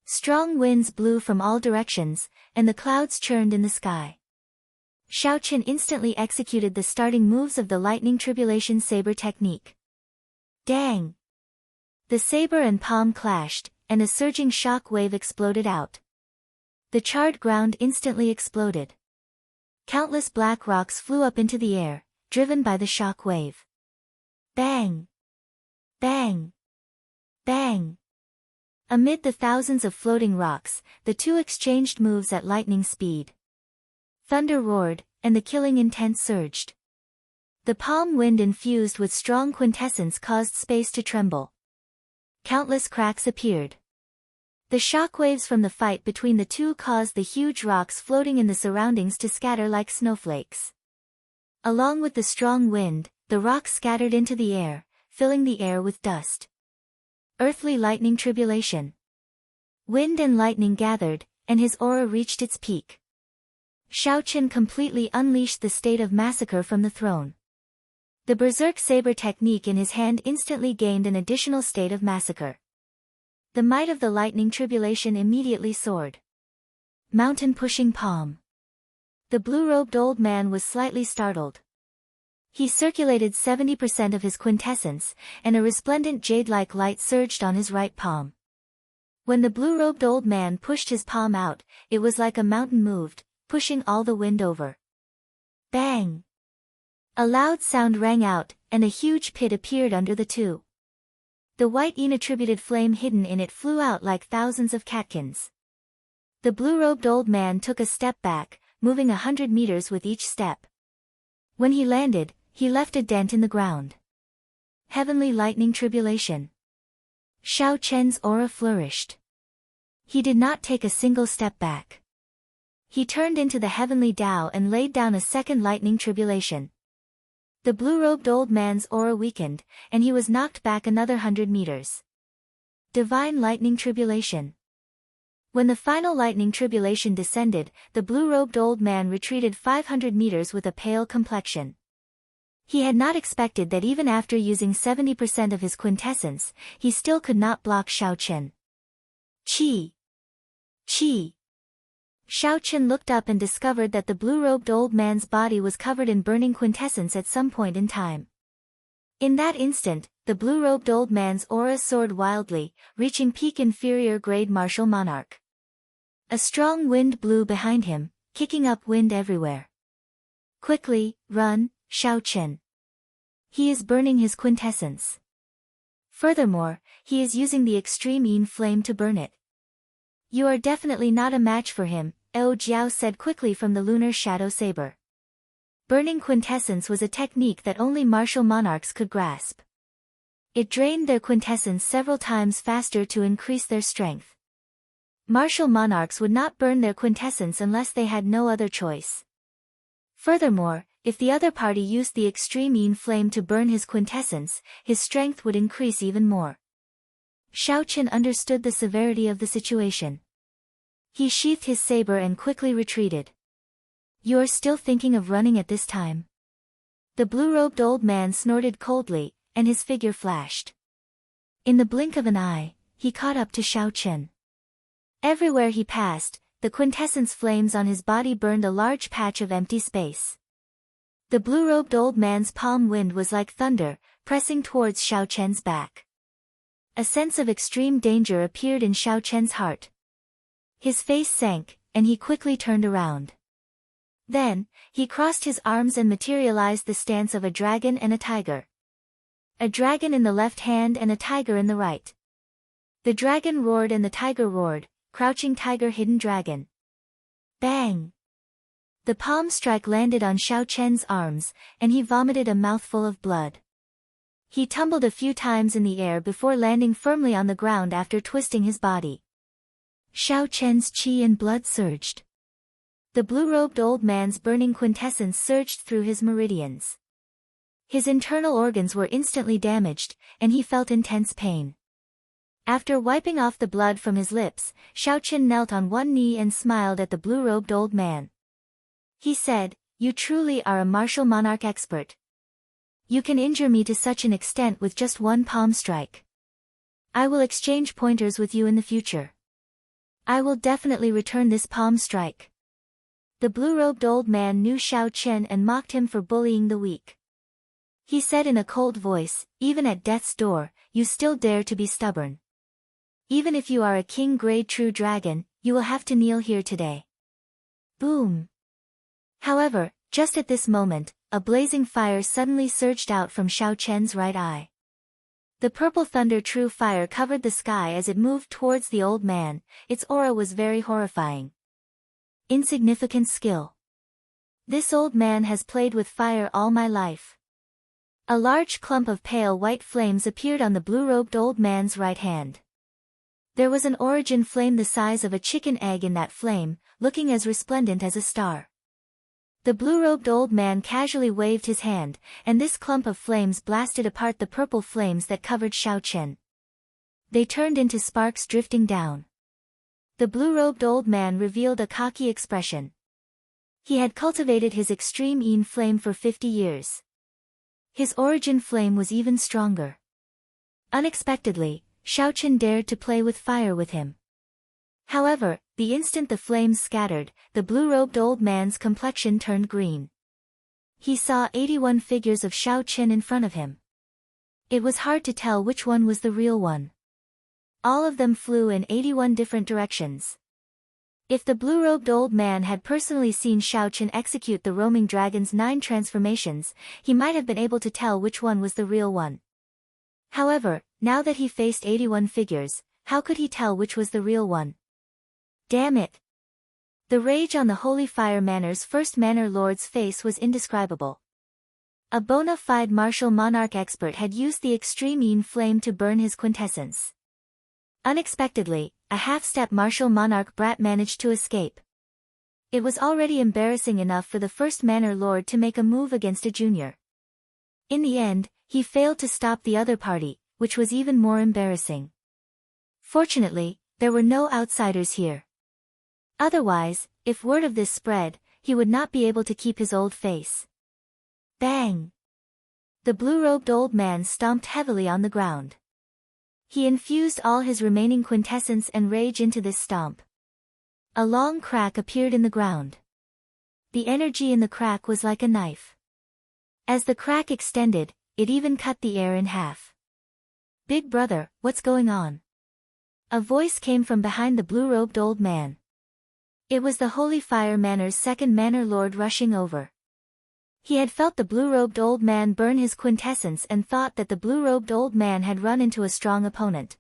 S1: Strong winds blew from all directions, and the clouds churned in the sky. Shao Chen instantly executed the starting moves of the lightning tribulation saber technique. Dang! The saber and palm clashed, and a surging shock wave exploded out. The charred ground instantly exploded. Countless black rocks flew up into the air, driven by the shock wave. Bang! Bang! Bang! Amid the thousands of floating rocks, the two exchanged moves at lightning speed. Thunder roared, and the killing intent surged. The palm wind infused with strong quintessence caused space to tremble. Countless cracks appeared. The shockwaves from the fight between the two caused the huge rocks floating in the surroundings to scatter like snowflakes. Along with the strong wind, the rocks scattered into the air, filling the air with dust. Earthly lightning tribulation. Wind and lightning gathered, and his aura reached its peak. Shao Chen completely unleashed the state of massacre from the throne. The berserk saber technique in his hand instantly gained an additional state of massacre. The might of the lightning tribulation immediately soared. Mountain pushing palm. The blue-robed old man was slightly startled. He circulated 70% of his quintessence, and a resplendent jade-like light surged on his right palm. When the blue-robed old man pushed his palm out, it was like a mountain moved, pushing all the wind over. Bang! A loud sound rang out, and a huge pit appeared under the two. The white inattributed flame hidden in it flew out like thousands of catkins. The blue-robed old man took a step back, moving 100 meters with each step. When he landed, he left a dent in the ground. Heavenly lightning tribulation. Shao Chen's aura flourished. He did not take a single step back. He turned into the heavenly Tao and laid down a second lightning tribulation. The blue-robed old man's aura weakened, and he was knocked back another 100 meters. Divine lightning tribulation. When the final lightning tribulation descended, the blue-robed old man retreated 500 meters with a pale complexion. He had not expected that even after using 70% of his quintessence, he still could not block Shao Chen. Qi! Qi! Shao Chen looked up and discovered that the blue-robed old man's body was covered in burning quintessence at some point in time. In that instant, the blue-robed old man's aura soared wildly, reaching peak inferior grade martial monarch. A strong wind blew behind him, kicking up wind everywhere. Quickly, run, Shao Chen. He is burning his quintessence. Furthermore, he is using the extreme Yin flame to burn it. You are definitely not a match for him, Eo Jiao said quickly from the lunar shadow saber. Burning quintessence was a technique that only martial monarchs could grasp. It drained their quintessence several times faster to increase their strength. Martial monarchs would not burn their quintessence unless they had no other choice. Furthermore, if the other party used the extreme Yin flame to burn his quintessence, his strength would increase even more. Shao Chen understood the severity of the situation. He sheathed his saber and quickly retreated. You are still thinking of running at this time? The blue-robed old man snorted coldly, and his figure flashed. In the blink of an eye, he caught up to Shao Chen. Everywhere he passed, the quintessence flames on his body burned a large patch of empty space. The blue-robed old man's palm wind was like thunder, pressing towards Shao Chen's back. A sense of extreme danger appeared in Shao Chen's heart. His face sank, and he quickly turned around. Then, he crossed his arms and materialized the stance of a dragon and a tiger. A dragon in the left hand and a tiger in the right. The dragon roared and the tiger roared, crouching tiger hidden dragon. Bang! The palm strike landed on Shao Chen's arms, and he vomited a mouthful of blood. He tumbled a few times in the air before landing firmly on the ground after twisting his body. Shao Chen's qi and blood surged. The blue-robed old man's burning quintessence surged through his meridians. His internal organs were instantly damaged, and he felt intense pain. After wiping off the blood from his lips, Xiaoqin knelt on one knee and smiled at the blue-robed old man. He said, "You truly are a martial monarch expert. You can injure me to such an extent with just one palm strike. I will exchange pointers with you in the future. I will definitely return this palm strike." The blue-robed old man knew Xiaoqin and mocked him for bullying the weak. He said in a cold voice, "Even at death's door, you still dare to be stubborn. Even if you are a king-grade true dragon, you will have to kneel here today." Boom! However, just at this moment, a blazing fire suddenly surged out from Xiaoqian's right eye. The purple thunder true fire covered the sky as it moved towards the old man. Its aura was very horrifying. Insignificant skill. This old man has played with fire all my life. A large clump of pale white flames appeared on the blue-robed old man's right hand. There was an origin flame the size of a chicken egg in that flame, looking as resplendent as a star. The blue-robed old man casually waved his hand, and this clump of flames blasted apart the purple flames that covered Xiaoqin. They turned into sparks drifting down. The blue-robed old man revealed a cocky expression. He had cultivated his extreme Yin flame for 50 years. His origin flame was even stronger. Unexpectedly, Xiaoqin dared to play with fire with him. However, the instant the flames scattered, the blue-robed old man's complexion turned green. He saw 81 figures of Xiaoqin in front of him. It was hard to tell which one was the real one. All of them flew in 81 different directions. If the blue-robed old man had personally seen Xiaoqin execute the roaming dragon's 9 transformations, he might have been able to tell which one was the real one. However, now that he faced 81 figures, how could he tell which was the real one? Damn it! The rage on the Holy Fire Manor's first Manor Lord's face was indescribable. A bona fide martial monarch expert had used the extreme Yin flame to burn his quintessence. Unexpectedly, a half-step martial monarch brat managed to escape. It was already embarrassing enough for the first Manor Lord to make a move against a junior. In the end, he failed to stop the other party, which was even more embarrassing. Fortunately, there were no outsiders here. Otherwise, if word of this spread, he would not be able to keep his old face. Bang! The blue-robed old man stomped heavily on the ground. He infused all his remaining quintessence and rage into this stomp. A long crack appeared in the ground. The energy in the crack was like a knife. As the crack extended, it even cut the air in half. "Big brother, what's going on?" A voice came from behind the blue-robed old man. It was the Holy Fire Manor's second Manor Lord rushing over. He had felt the blue-robed old man burn his quintessence and thought that the blue-robed old man had run into a strong opponent.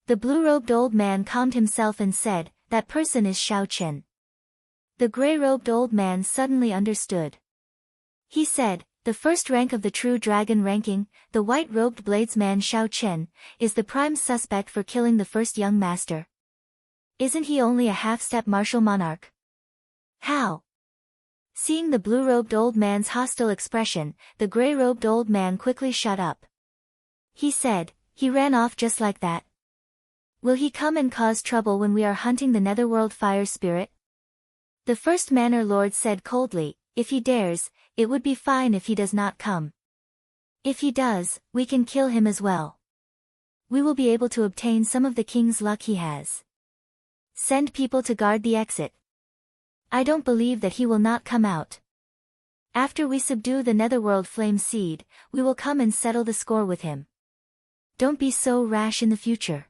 S1: The blue-robed old man calmed himself and said, "That person is Xiaoqin." The gray-robed old man suddenly understood. He said, "The first rank of the true dragon ranking, the white-robed bladesman Xiaoqin, is the prime suspect for killing the first young master. Isn't he only a half-step martial monarch? How?" Seeing the blue-robed old man's hostile expression, the gray-robed old man quickly shut up. He said, "He ran off just like that. Will he come and cause trouble when we are hunting the netherworld fire spirit?" The first Manor Lord said coldly, "If he dares, it would be fine if he does not come. If he does, we can kill him as well. We will be able to obtain some of the king's luck he has. Send people to guard the exit. I don't believe that he will not come out. After we subdue the netherworld flame seed, we will come and settle the score with him. Don't be so rash in the future.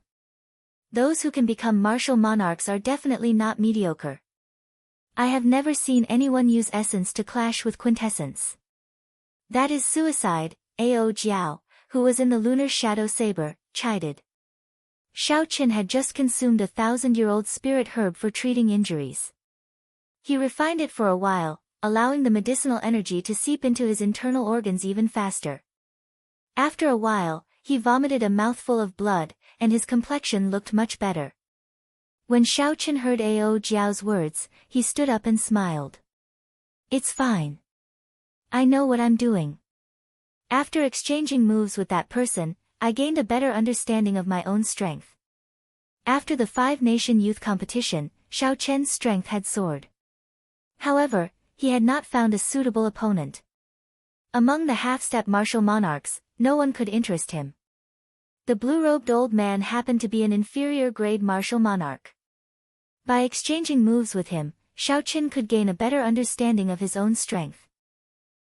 S1: Those who can become martial monarchs are definitely not mediocre. I have never seen anyone use essence to clash with quintessence. That is suicide," Ao Jiao, who was in the lunar shadow saber, chided. Xiaoqin had just consumed a 1,000-year-old spirit herb for treating injuries. He refined it for a while, allowing the medicinal energy to seep into his internal organs even faster. After a while, he vomited a mouthful of blood, and his complexion looked much better. When Xiaoqin heard Ao Jiao's words, he stood up and smiled. "It's fine. I know what I'm doing." After exchanging moves with that person, I gained a better understanding of my own strength. After the 5-nation youth competition, Xiao Chen's strength had soared. However, he had not found a suitable opponent. Among the half-step martial monarchs, no one could interest him. The blue-robed old man happened to be an inferior-grade martial monarch. By exchanging moves with him, Xiao Chen could gain a better understanding of his own strength.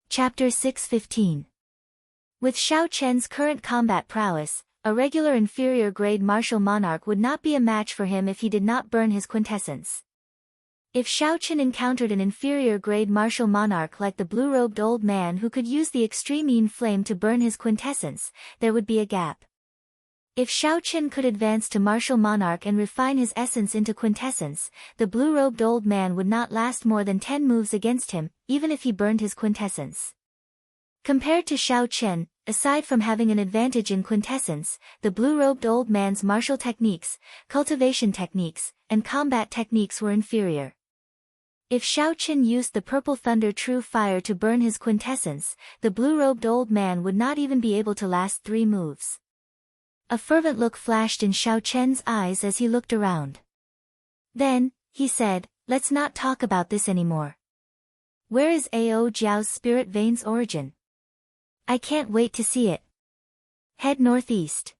S1: Chapter 6:15. With Xiao Chen's current combat prowess, a regular inferior-grade martial monarch would not be a match for him if he did not burn his quintessence. If Xiao Chen encountered an inferior-grade martial monarch like the blue-robed old man who could use the extreme Yin flame to burn his quintessence, there would be a gap. If Xiao Chen could advance to martial monarch and refine his essence into quintessence, the blue-robed old man would not last more than 10 moves against him, even if he burned his quintessence. Compared to Xiao Chen, aside from having an advantage in quintessence, the blue-robed old man's martial techniques, cultivation techniques, and combat techniques were inferior. If Xiao Chen used the purple thunder true fire to burn his quintessence, the blue-robed old man would not even be able to last 3 moves. A fervent look flashed in Xiao Chen's eyes as he looked around. Then, he said, "Let's not talk about this anymore. Where is Ao Jiao's spirit vein's origin? I can't wait to see it. Head northeast.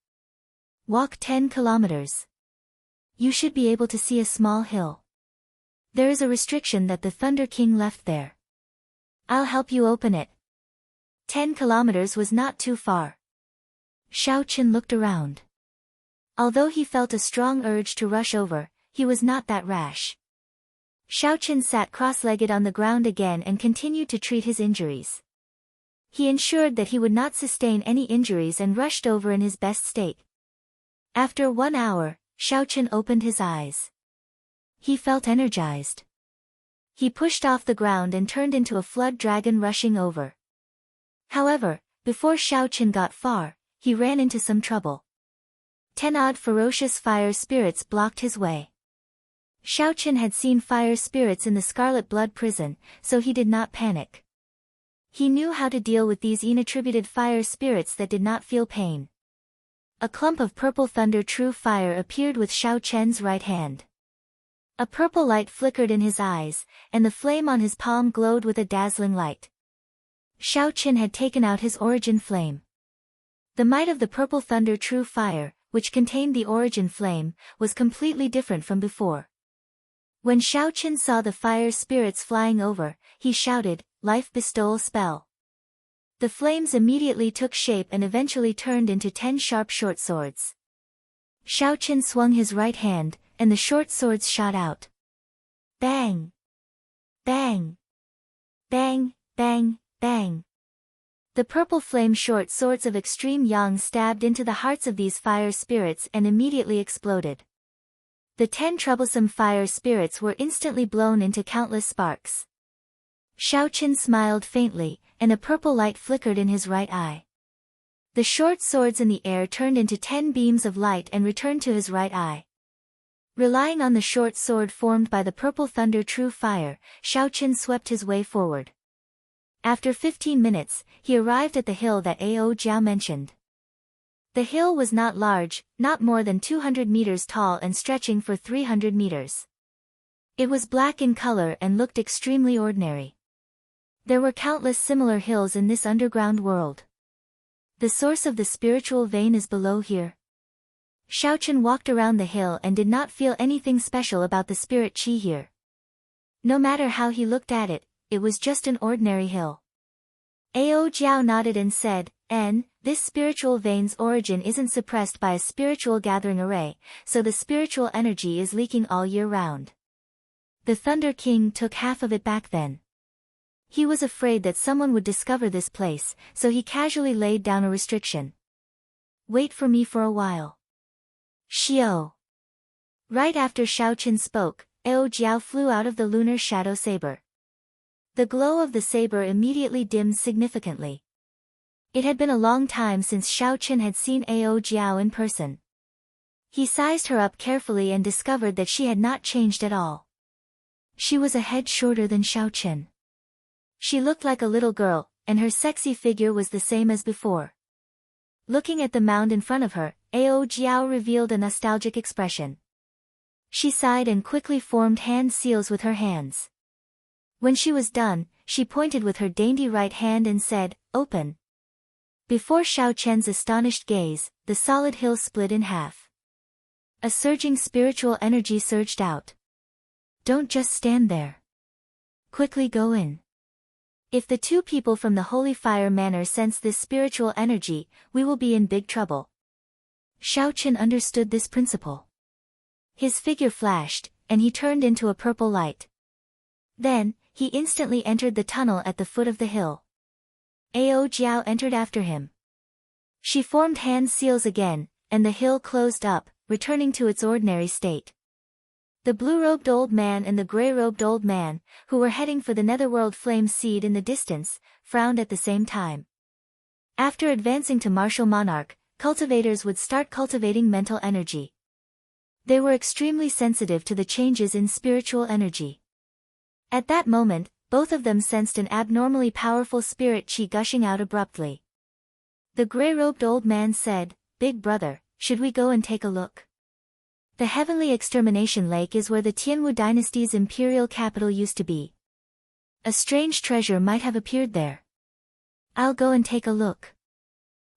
S1: Walk 10 kilometers. You should be able to see a small hill. There is a restriction that the Thunder King left there. I'll help you open it." 10 kilometers was not too far. Xiao Chen looked around. Although he felt a strong urge to rush over, he was not that rash. Xiao Chen sat cross-legged on the ground again and continued to treat his injuries. He ensured that he would not sustain any injuries and rushed over in his best state. After 1 hour, Xiao Chen opened his eyes. He felt energized. He pushed off the ground and turned into a flood dragon rushing over. However, before Xiao Chen got far, he ran into some trouble. 10 odd ferocious fire spirits blocked his way. Xiao Chen had seen fire spirits in the Scarlet Blood prison, so he did not panic. He knew how to deal with these inattributed fire spirits that did not feel pain. A clump of purple thunder true fire appeared with Xiao Chen's right hand. A purple light flickered in his eyes, and the flame on his palm glowed with a dazzling light. Xiao Chen had taken out his origin flame. The might of the purple thunder true fire, which contained the origin flame, was completely different from before. When Xiao Chen saw the fire spirits flying over, he shouted, "Life bestowal spell." The flames immediately took shape and eventually turned into 10 sharp short swords. Xiao Chen swung his right hand, and the short swords shot out. Bang! Bang! Bang, bang, bang. The purple flame short swords of extreme yang stabbed into the hearts of these fire spirits and immediately exploded. The 10 troublesome fire spirits were instantly blown into countless sparks. Xiao Chen smiled faintly, and a purple light flickered in his right eye. The short swords in the air turned into 10 beams of light and returned to his right eye. Relying on the short sword formed by the purple thunder true fire, Xiao Chen swept his way forward. After 15 minutes, he arrived at the hill that Ao Jiao mentioned. The hill was not large, not more than 200 meters tall and stretching for 300 meters. It was black in color and looked extremely ordinary. There were countless similar hills in this underground world. The source of the spiritual vein is below here. Xiao Chen walked around the hill and did not feel anything special about the spirit qi here. No matter how he looked at it, it was just an ordinary hill. Ao Jiao nodded and said, "This spiritual vein's origin isn't suppressed by a spiritual gathering array, so the spiritual energy is leaking all year round. The Thunder King took half of it back then. He was afraid that someone would discover this place, so he casually laid down a restriction. Wait for me for a while. Xiao." Right after Xiao Chen spoke, Ao Jiao flew out of the lunar shadow saber. The glow of the saber immediately dimmed significantly. It had been a long time since Xiao Chen had seen Ao Jiao in person. He sized her up carefully and discovered that she had not changed at all. She was a head shorter than Xiao Chen. She looked like a little girl, and her sexy figure was the same as before. Looking at the mound in front of her, Ao Jiao revealed a nostalgic expression. She sighed and quickly formed hand seals with her hands. When she was done, she pointed with her dainty right hand and said, "Open." Before Xiao Chen's astonished gaze, the solid hill split in half. A surging spiritual energy surged out. "Don't just stand there. Quickly go in. If the two people from the Holy Fire Manor sense this spiritual energy, we will be in big trouble." Xiao Chen understood this principle. His figure flashed, and he turned into a purple light. Then, he instantly entered the tunnel at the foot of the hill. Ao Jiao entered after him. She formed hand seals again, and the hill closed up, returning to its ordinary state. The blue-robed old man and the gray-robed old man, who were heading for the netherworld flame seed in the distance, frowned at the same time. After advancing to martial monarch, cultivators would start cultivating mental energy. They were extremely sensitive to the changes in spiritual energy. At that moment, both of them sensed an abnormally powerful spirit qi gushing out abruptly. The gray-robed old man said, "Big brother, should we go and take a look? The Heavenly Extermination Lake is where the Tianwu dynasty's imperial capital used to be. A strange treasure might have appeared there. I'll go and take a look.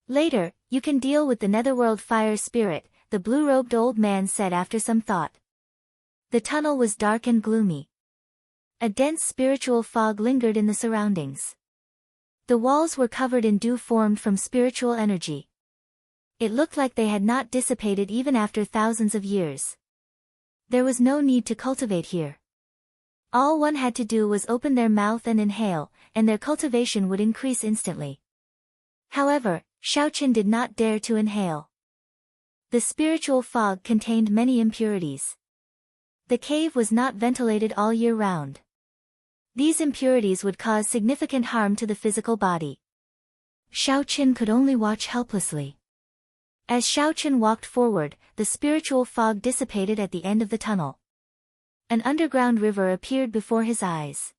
S1: Later, you can deal with the netherworld fire spirit," the blue-robed old man said after some thought. The tunnel was dark and gloomy. A dense spiritual fog lingered in the surroundings. The walls were covered in dew formed from spiritual energy. It looked like they had not dissipated even after thousands of years. There was no need to cultivate here. All one had to do was open their mouth and inhale, and their cultivation would increase instantly. However, Xiao Chen did not dare to inhale. The spiritual fog contained many impurities. The cave was not ventilated all year round. These impurities would cause significant harm to the physical body. Xiao Chen could only watch helplessly. As Xiao Chen walked forward, the spiritual fog dissipated at the end of the tunnel. An underground river appeared before his eyes.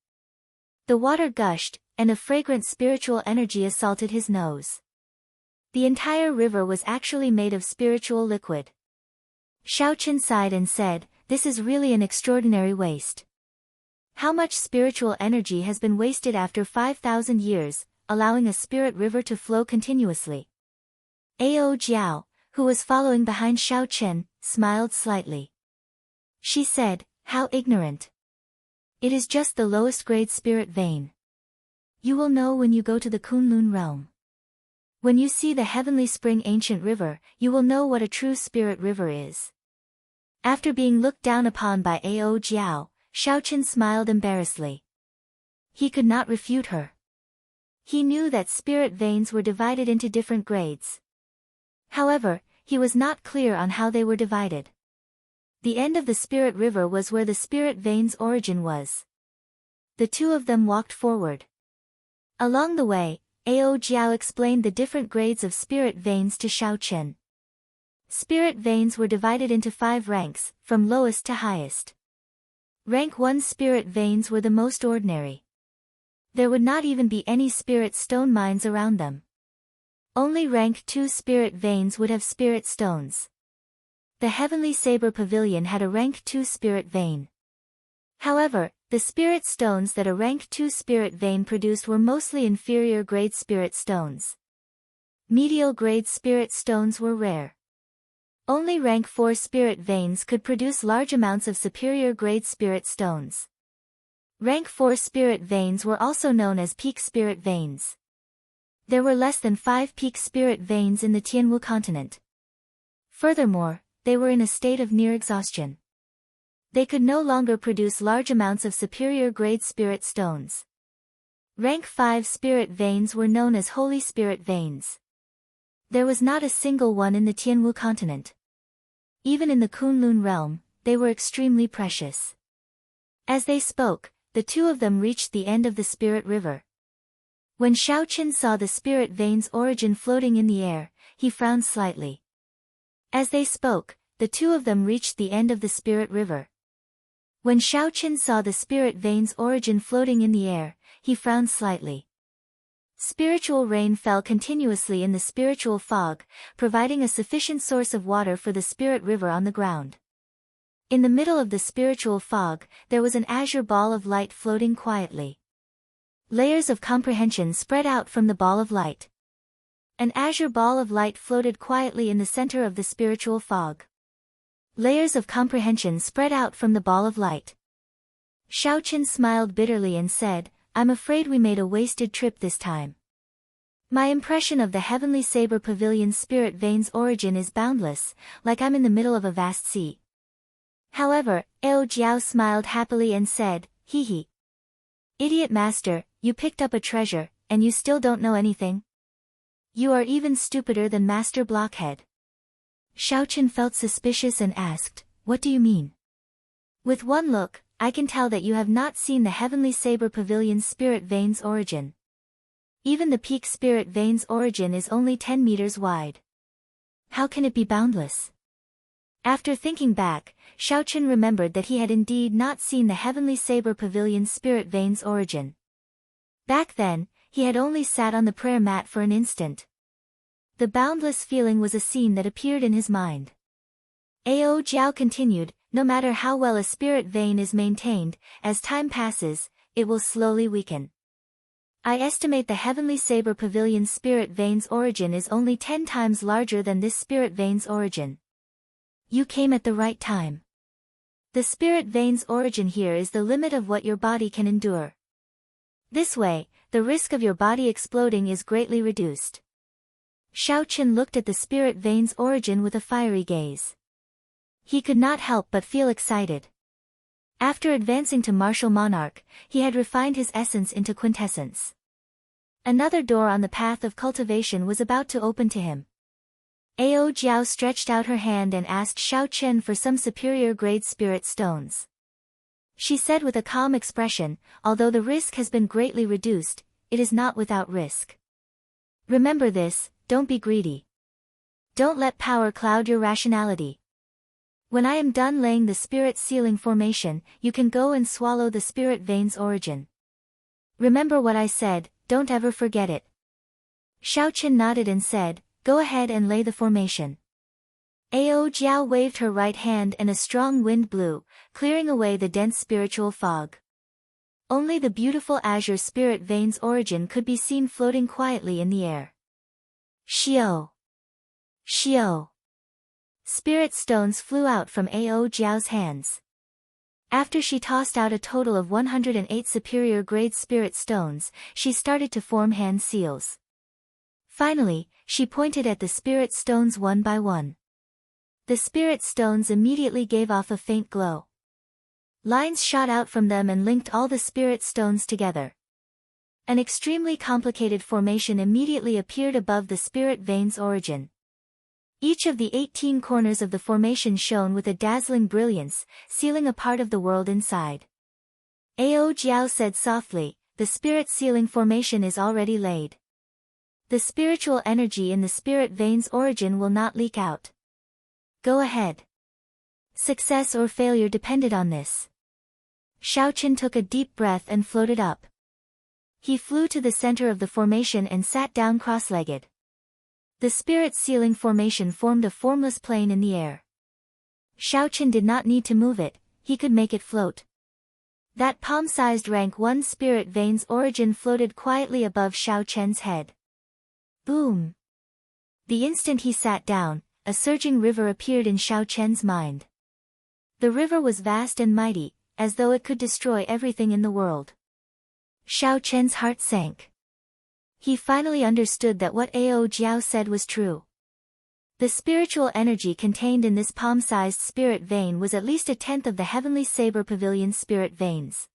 S1: The water gushed, and a fragrant spiritual energy assaulted his nose. The entire river was actually made of spiritual liquid. Xiao Chen sighed and said, "This is really an extraordinary waste. How much spiritual energy has been wasted after 5,000 years, allowing a spirit river to flow continuously?" Ao Jiao, who was following behind Xiao Chen, smiled slightly. She said, "How ignorant. It is just the lowest grade spirit vein. You will know when you go to the Kunlun realm. When you see the heavenly spring ancient river, you will know what a true spirit river is." After being looked down upon by Ao Jiao, Xiao Chen smiled embarrassedly. He could not refute her. He knew that spirit veins were divided into different grades. However, he was not clear on how they were divided. The end of the spirit river was where the spirit vein's origin was. The two of them walked forward. Along the way, Ao Jiao explained the different grades of spirit veins to Xiao Chen. Spirit veins were divided into 5 ranks, from lowest to highest. Rank 1 spirit veins were the most ordinary. There would not even be any spirit stone mines around them. Only rank 2 spirit veins would have spirit stones. The Heavenly Saber Pavilion had a rank 2 spirit vein. However, the spirit stones that a rank 2 spirit vein produced were mostly inferior grade spirit stones. Medial grade spirit stones were rare. Only rank 4 spirit veins could produce large amounts of superior grade spirit stones. Rank 4 spirit veins were also known as peak spirit veins. There were less than 5 peak spirit veins in the Tianwu continent. Furthermore, they were in a state of near exhaustion. They could no longer produce large amounts of superior grade spirit stones. Rank 5 spirit veins were known as holy spirit veins. There was not a single one in the Tianwu continent. Even in the Kunlun realm, they were extremely precious. As they spoke, the two of them reached the end of the spirit river. When Xiao Chen saw the spirit vein's origin floating in the air, he frowned slightly. As they spoke, the two of them reached the end of the spirit river. When Xiao Chen saw the spirit vein's origin floating in the air, he frowned slightly. Spiritual rain fell continuously in the spiritual fog, providing a sufficient source of water for the spirit river on the ground. In the middle of the spiritual fog, there was an azure ball of light floating quietly. Layers of comprehension spread out from the ball of light. An azure ball of light floated quietly in the center of the spiritual fog. Layers of comprehension spread out from the ball of light. Xiaochen smiled bitterly and said, "I'm afraid we made a wasted trip this time. My impression of the Heavenly Saber Pavilion's spirit vein's origin is boundless, like I'm in the middle of a vast sea." However, Ao Jiao smiled happily and said, "Hee hee. Idiot master, you picked up a treasure, and you still don't know anything? You are even stupider than Master Blockhead." Xiaochen felt suspicious and asked, "What do you mean?" "With one look, I can tell that you have not seen the Heavenly Saber Pavilion's spirit vein's origin. Even the peak spirit vein's origin is only 10 meters wide. How can it be boundless?" After thinking back, Xiaochen remembered that he had indeed not seen the Heavenly Saber Pavilion's spirit vein's origin. Back then, he had only sat on the prayer mat for an instant. The boundless feeling was a scene that appeared in his mind. Ao Jiao continued, "No matter how well a spirit vein is maintained, as time passes, it will slowly weaken. I estimate the Heavenly Saber Pavilion's spirit vein's origin is only 10 times larger than this spirit vein's origin. You came at the right time. The spirit vein's origin here is the limit of what your body can endure. This way, the risk of your body exploding is greatly reduced." Xiaochen looked at the spirit vein's origin with a fiery gaze. He could not help but feel excited. After advancing to martial monarch, he had refined his essence into quintessence. Another door on the path of cultivation was about to open to him. Ao Jiao stretched out her hand and asked Xiaochen for some superior grade spirit stones. She said with a calm expression, "Although the risk has been greatly reduced, it is not without risk. Remember this, don't be greedy. Don't let power cloud your rationality. When I am done laying the spirit sealing formation, you can go and swallow the spirit vein's origin. Remember what I said, don't ever forget it." Xiaochen nodded and said, "Go ahead and lay the formation." Ao Jiao waved her right hand and a strong wind blew, clearing away the dense spiritual fog. Only the beautiful azure spirit vein's origin could be seen floating quietly in the air. Xiao! Xiao! Spirit stones flew out from Ao Jiao's hands. After she tossed out a total of 108 superior grade spirit stones, she started to form hand seals. Finally, she pointed at the spirit stones one by one. The spirit stones immediately gave off a faint glow. Lines shot out from them and linked all the spirit stones together. An extremely complicated formation immediately appeared above the spirit vein's origin. Each of the 18 corners of the formation shone with a dazzling brilliance, sealing a part of the world inside. Ao Jiao said softly, "The spirit sealing formation is already laid. The spiritual energy in the spirit vein's origin will not leak out. Go ahead. Success or failure depended on this." Xiaochen took a deep breath and floated up. He flew to the center of the formation and sat down cross-legged. The spirit sealing formation formed a formless plane in the air. Xiaochen did not need to move it, he could make it float. That palm-sized rank 1 spirit vein's origin floated quietly above Xiaochen's head. Boom! The instant he sat down, a surging river appeared in Xiaochen's mind. The river was vast and mighty, as though it could destroy everything in the world. Xiaochen's heart sank. He finally understood that what Ao Jiao said was true. The spiritual energy contained in this palm-sized spirit vein was at least a tenth of the Heavenly Saber Pavilion's spirit veins.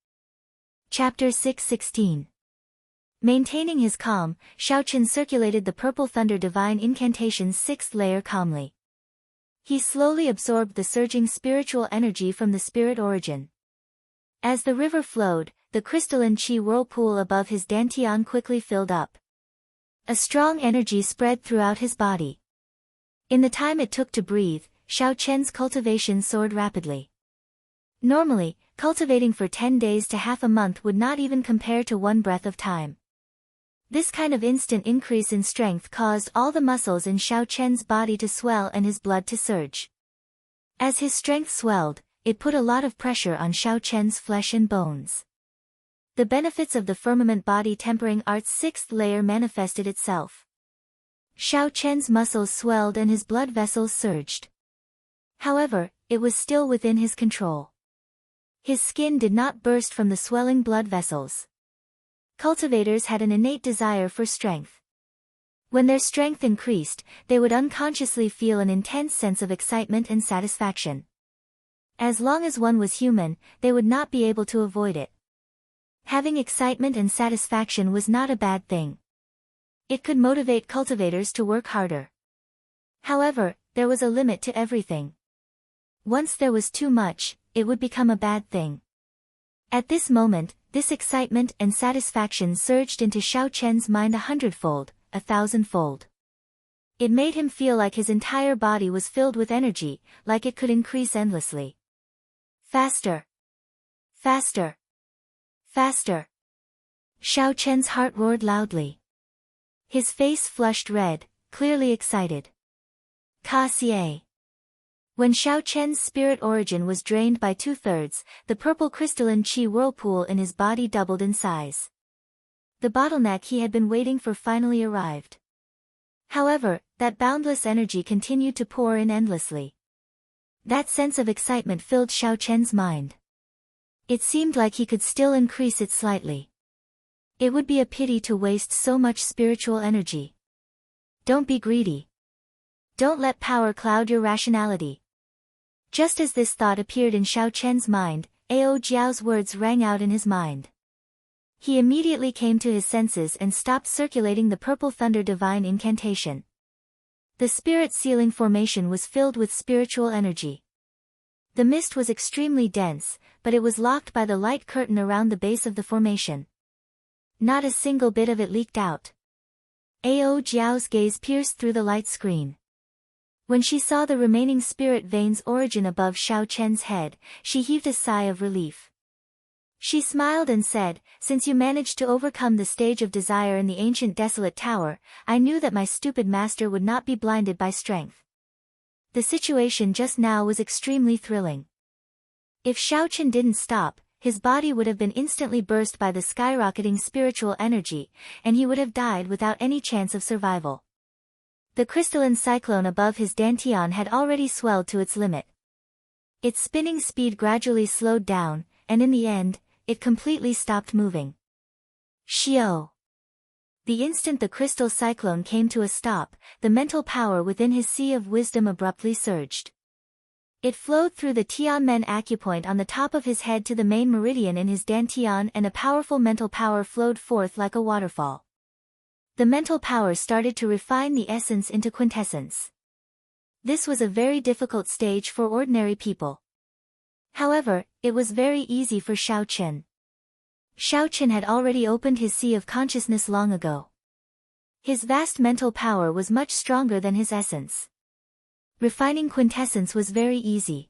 S1: Chapter 6:16. Maintaining his calm, Xiaochen circulated the Purple Thunder Divine Incantation's 6th layer calmly. He slowly absorbed the surging spiritual energy from the spirit origin. As the river flowed, the crystalline qi whirlpool above his dantian quickly filled up. A strong energy spread throughout his body. In the time it took to breathe, Xiaochen's cultivation soared rapidly. Normally, cultivating for 10 days to half a month would not even compare to one breath of time. This kind of instant increase in strength caused all the muscles in Xiao Chen's body to swell and his blood to surge. As his strength swelled, it put a lot of pressure on Xiao Chen's flesh and bones. The benefits of the firmament body tempering art's sixth layer manifested itself. Xiao Chen's muscles swelled and his blood vessels surged. However, it was still within his control. His skin did not burst from the swelling blood vessels. Cultivators had an innate desire for strength. When their strength increased, they would unconsciously feel an intense sense of excitement and satisfaction. As long as one was human, they would not be able to avoid it. Having excitement and satisfaction was not a bad thing. It could motivate cultivators to work harder. However, there was a limit to everything. Once there was too much, it would become a bad thing. At this moment, this excitement and satisfaction surged into Xiao Chen's mind 100-fold, 1,000-fold. It made him feel like his entire body was filled with energy, like it could increase endlessly. Faster! Faster! Faster! Xiao Chen's heart roared loudly. His face flushed red, clearly excited. Ka-xie. When Xiao Chen's spirit origin was drained by 2/3, the purple crystalline qi whirlpool in his body doubled in size. The bottleneck he had been waiting for finally arrived. However, that boundless energy continued to pour in endlessly. That sense of excitement filled Xiao Chen's mind. It seemed like he could still increase it slightly. It would be a pity to waste so much spiritual energy. Don't be greedy. Don't let power cloud your rationality. Just as this thought appeared in Xiao Chen's mind, Ao Jiao's words rang out in his mind. He immediately came to his senses and stopped circulating the purple thunder divine incantation. The spirit ceiling formation was filled with spiritual energy. The mist was extremely dense, but it was locked by the light curtain around the base of the formation. Not a single bit of it leaked out. Ao Jiao's gaze pierced through the light screen. When she saw the remaining spirit veins origin above Xiao Chen's head, she heaved a sigh of relief. She smiled and said, "Since you managed to overcome the stage of desire in the ancient desolate tower, I knew that my stupid master would not be blinded by strength." The situation just now was extremely thrilling. If Xiao Chen didn't stop, his body would have been instantly burst by the skyrocketing spiritual energy, and he would have died without any chance of survival. The crystalline cyclone above his dantian had already swelled to its limit. Its spinning speed gradually slowed down, and in the end, it completely stopped moving. Xiao! The instant the crystal cyclone came to a stop, the mental power within his sea of wisdom abruptly surged. It flowed through the Tianmen acupoint on the top of his head to the main meridian in his dantian, and a powerful mental power flowed forth like a waterfall. The mental power started to refine the essence into quintessence. This was a very difficult stage for ordinary people. However, it was very easy for Xiao Chen. Xiao Chen had already opened his sea of consciousness long ago. His vast mental power was much stronger than his essence. Refining quintessence was very easy.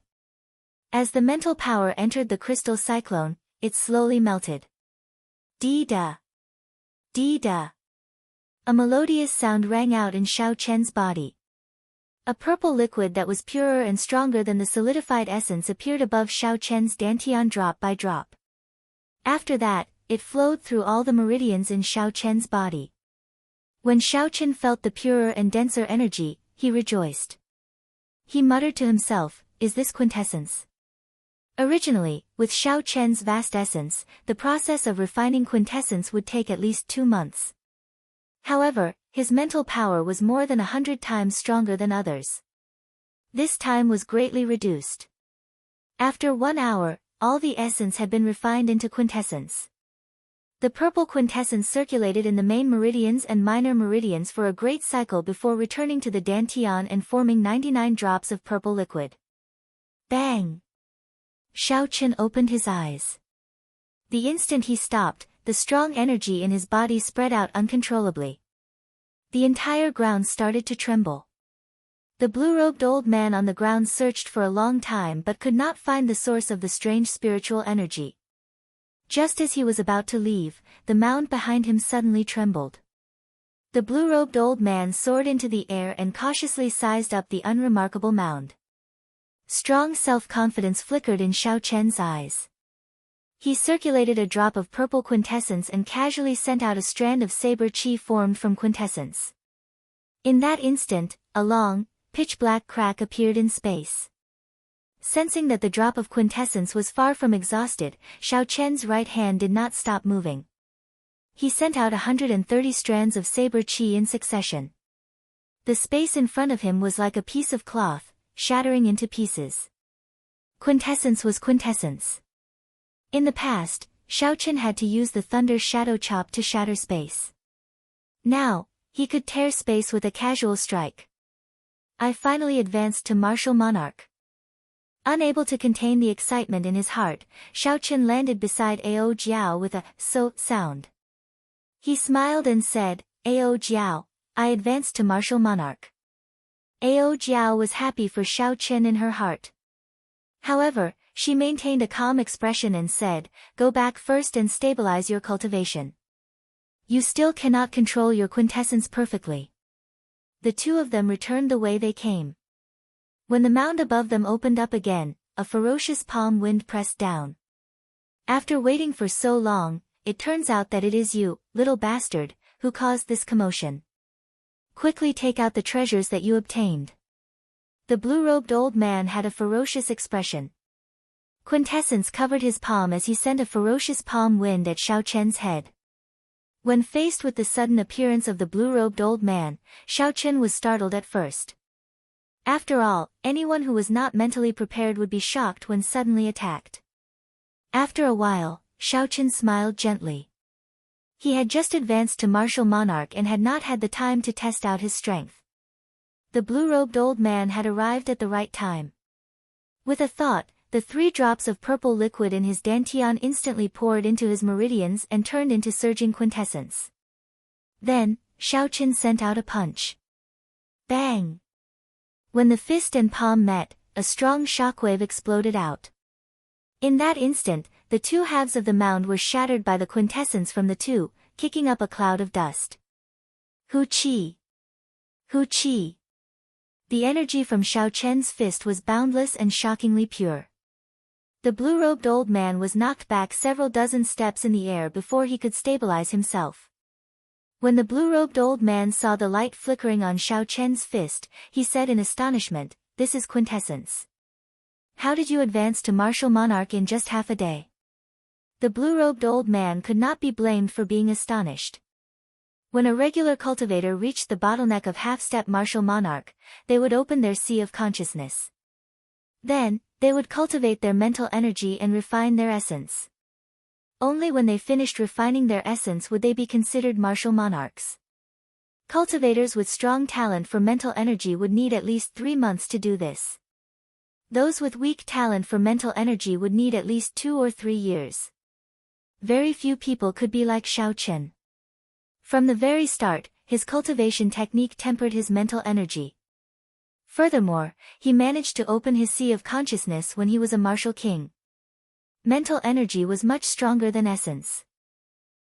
S1: As the mental power entered the crystal cyclone, it slowly melted. Dee-da! Dee-da! A melodious sound rang out in Xiao Chen's body. A purple liquid that was purer and stronger than the solidified essence appeared above Xiao Chen's dantian drop by drop. After that, it flowed through all the meridians in Xiao Chen's body. When Xiao Chen felt the purer and denser energy, he rejoiced. He muttered to himself, "Is this quintessence?" Originally, with Xiao Chen's vast essence, the process of refining quintessence would take at least 2 months. However, his mental power was more than 100 times stronger than others. This time was greatly reduced. After 1 hour, all the essence had been refined into quintessence. The purple quintessence circulated in the main meridians and minor meridians for a great cycle before returning to the dantian and forming 99 drops of purple liquid. Bang! Xiao Chen opened his eyes. The instant he stopped, the strong energy in his body spread out uncontrollably. The entire ground started to tremble. The blue-robed old man on the ground searched for a long time but could not find the source of the strange spiritual energy. Just as he was about to leave, the mound behind him suddenly trembled. The blue-robed old man soared into the air and cautiously sized up the unremarkable mound. Strong self-confidence flickered in Xiao Chen's eyes. He circulated a drop of purple quintessence and casually sent out a strand of saber chi formed from quintessence. In that instant, a long, pitch-black crack appeared in space. Sensing that the drop of quintessence was far from exhausted, Xiao Chen's right hand did not stop moving. He sent out 130 strands of saber chi in succession. The space in front of him was like a piece of cloth, shattering into pieces. Quintessence was quintessence. In the past, Xiao Chen had to use the Thunder Shadow Chop to shatter space. Now, he could tear space with a casual strike. I finally advanced to Martial Monarch. Unable to contain the excitement in his heart, Xiao Chen landed beside Ao Jiao with a so sound. He smiled and said, Ao Jiao, I advanced to Martial Monarch. Ao Jiao was happy for Xiao Chen in her heart. However, she maintained a calm expression and said, go back first and stabilize your cultivation. You still cannot control your quintessence perfectly. The two of them returned the way they came. When the mound above them opened up again, a ferocious palm wind pressed down. After waiting for so long, it turns out that it is you, little bastard, who caused this commotion. Quickly take out the treasures that you obtained. The blue-robed old man had a ferocious expression. Quintessence covered his palm as he sent a ferocious palm wind at Xiao Chen's head. When faced with the sudden appearance of the blue-robed old man, Xiao Chen was startled at first. After all, anyone who was not mentally prepared would be shocked when suddenly attacked. After a while, Xiao Chen smiled gently. He had just advanced to Martial Monarch and had not had the time to test out his strength. The blue-robed old man had arrived at the right time. With a thought, the 3 drops of purple liquid in his dantian instantly poured into his meridians and turned into surging quintessence. Then, Xiao Chen sent out a punch. Bang! When the fist and palm met, a strong shockwave exploded out. In that instant, the 2 halves of the mound were shattered by the quintessence from the 2, kicking up a cloud of dust. Hu Qi! Hu Qi! The energy from Xiao Chen's fist was boundless and shockingly pure. The blue-robed old man was knocked back several dozen steps in the air before he could stabilize himself. When the blue-robed old man saw the light flickering on Xiao Chen's fist, he said in astonishment, "This is quintessence. How did you advance to Martial Monarch in just half a day?" The blue-robed old man could not be blamed for being astonished. When a regular cultivator reached the bottleneck of half-step Martial Monarch, they would open their sea of consciousness. Then, they would cultivate their mental energy and refine their essence. Only when they finished refining their essence would they be considered Martial Monarchs. Cultivators with strong talent for mental energy would need at least 3 months to do this. Those with weak talent for mental energy would need at least 2 or 3 years. Very few people could be like Xiao Chen. From the very start, his cultivation technique tempered his mental energy. Furthermore, he managed to open his sea of consciousness when he was a martial king. Mental energy was much stronger than essence.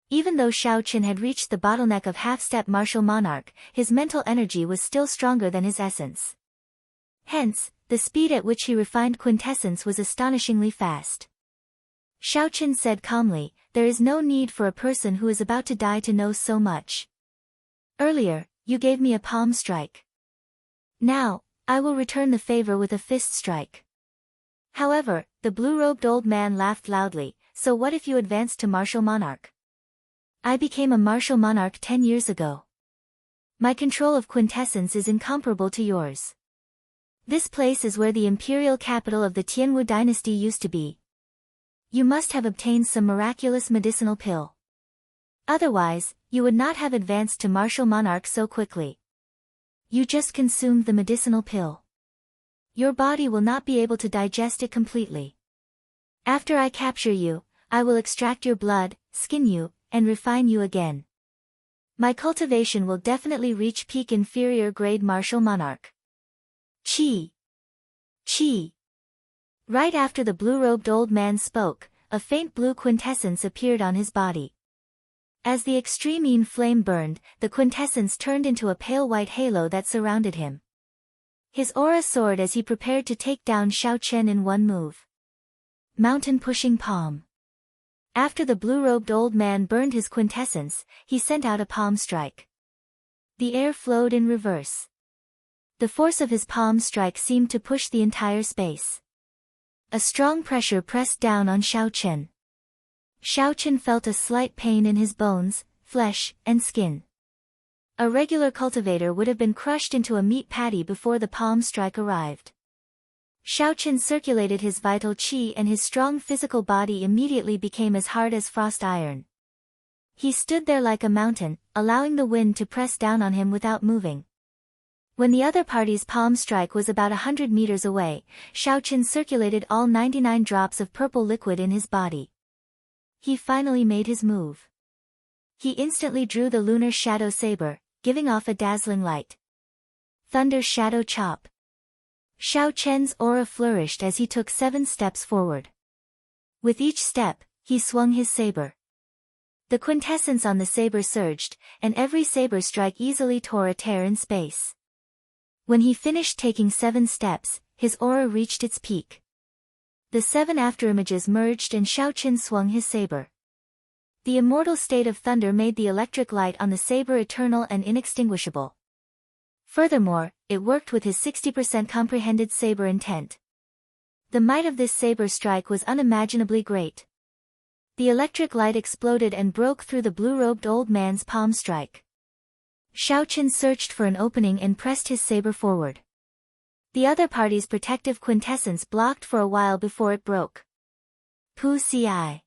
S1: Even though Xiao Chen had reached the bottleneck of half-step Martial Monarch, his mental energy was still stronger than his essence. Hence, the speed at which he refined quintessence was astonishingly fast. Xiao Chen said calmly, "There is no need for a person who is about to die to know so much. Earlier, you gave me a palm strike. Now, I will return the favor with a fist strike." However, the blue-robed old man laughed loudly, "So what if you advanced to Martial Monarch? I became a Martial Monarch 10 years ago. My control of quintessence is incomparable to yours. This place is where the imperial capital of the Tianwu dynasty used to be. You must have obtained some miraculous medicinal pill. Otherwise, you would not have advanced to Martial Monarch so quickly. You just consumed the medicinal pill. Your body will not be able to digest it completely. After I capture you, I will extract your blood, skin you, and refine you again. My cultivation will definitely reach peak inferior grade Martial Monarch. Chi! Chi!" Right after the blue-robed old man spoke, a faint blue quintessence appeared on his body. As the extreme flame burned, the quintessence turned into a pale white halo that surrounded him. His aura soared as he prepared to take down Xiao Chen in one move. Mountain pushing palm. After the blue-robed old man burned his quintessence, he sent out a palm strike. The air flowed in reverse. The force of his palm strike seemed to push the entire space. A strong pressure pressed down on Xiao Chen. Xiao Chen felt a slight pain in his bones, flesh, and skin. A regular cultivator would have been crushed into a meat patty before the palm strike arrived. Xiao Chen circulated his vital qi and his strong physical body immediately became as hard as frost iron. He stood there like a mountain, allowing the wind to press down on him without moving. When the other party's palm strike was about 100 meters away, Xiao Chen circulated all 99 drops of purple liquid in his body. He finally made his move. He instantly drew the lunar shadow saber, giving off a dazzling light. Thunder shadow chop. Xiao Chen's aura flourished as he took 7 steps forward. With each step, he swung his saber. The quintessence on the saber surged, and every saber strike easily tore a tear in space. When he finished taking 7 steps, his aura reached its peak. The 7 afterimages merged and Xiao Chen swung his saber. The immortal state of thunder made the electric light on the saber eternal and inextinguishable. Furthermore, it worked with his 60% comprehended saber intent. The might of this saber strike was unimaginably great. The electric light exploded and broke through the blue-robed old man's palm strike. Xiao Chen searched for an opening and pressed his saber forward. The other party's protective quintessence blocked for a while before it broke. Pu Ci.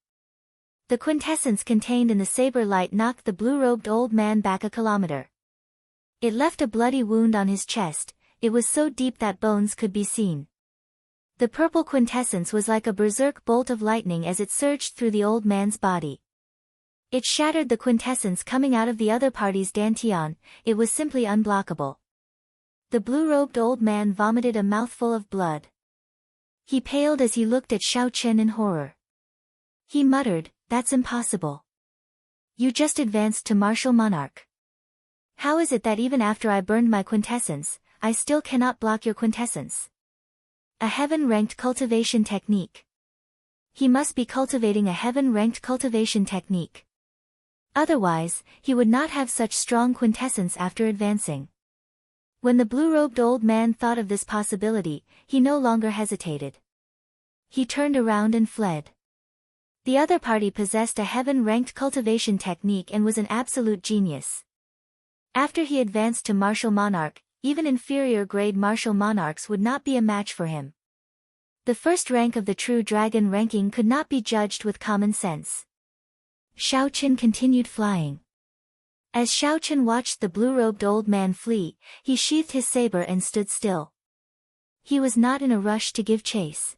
S1: The quintessence contained in the saber light knocked the blue-robed old man back a kilometer. It left a bloody wound on his chest, it was so deep that bones could be seen. The purple quintessence was like a berserk bolt of lightning as it surged through the old man's body. It shattered the quintessence coming out of the other party's dantian, it was simply unblockable. The blue-robed old man vomited a mouthful of blood. He paled as he looked at Xiao Chen in horror. He muttered, "That's impossible. You just advanced to martial monarch. How is it that even after I burned my quintessence, I still cannot block your quintessence?" A heaven-ranked cultivation technique. He must be cultivating a heaven-ranked cultivation technique. Otherwise, he would not have such strong quintessence after advancing. When the blue-robed old man thought of this possibility, he no longer hesitated. He turned around and fled. The other party possessed a heaven-ranked cultivation technique and was an absolute genius. After he advanced to martial monarch, even inferior-grade martial monarchs would not be a match for him. The first rank of the true dragon ranking could not be judged with common sense. Xiao Chen continued flying. As Xiao Chen watched the blue-robed old man flee, he sheathed his saber and stood still. He was not in a rush to give chase.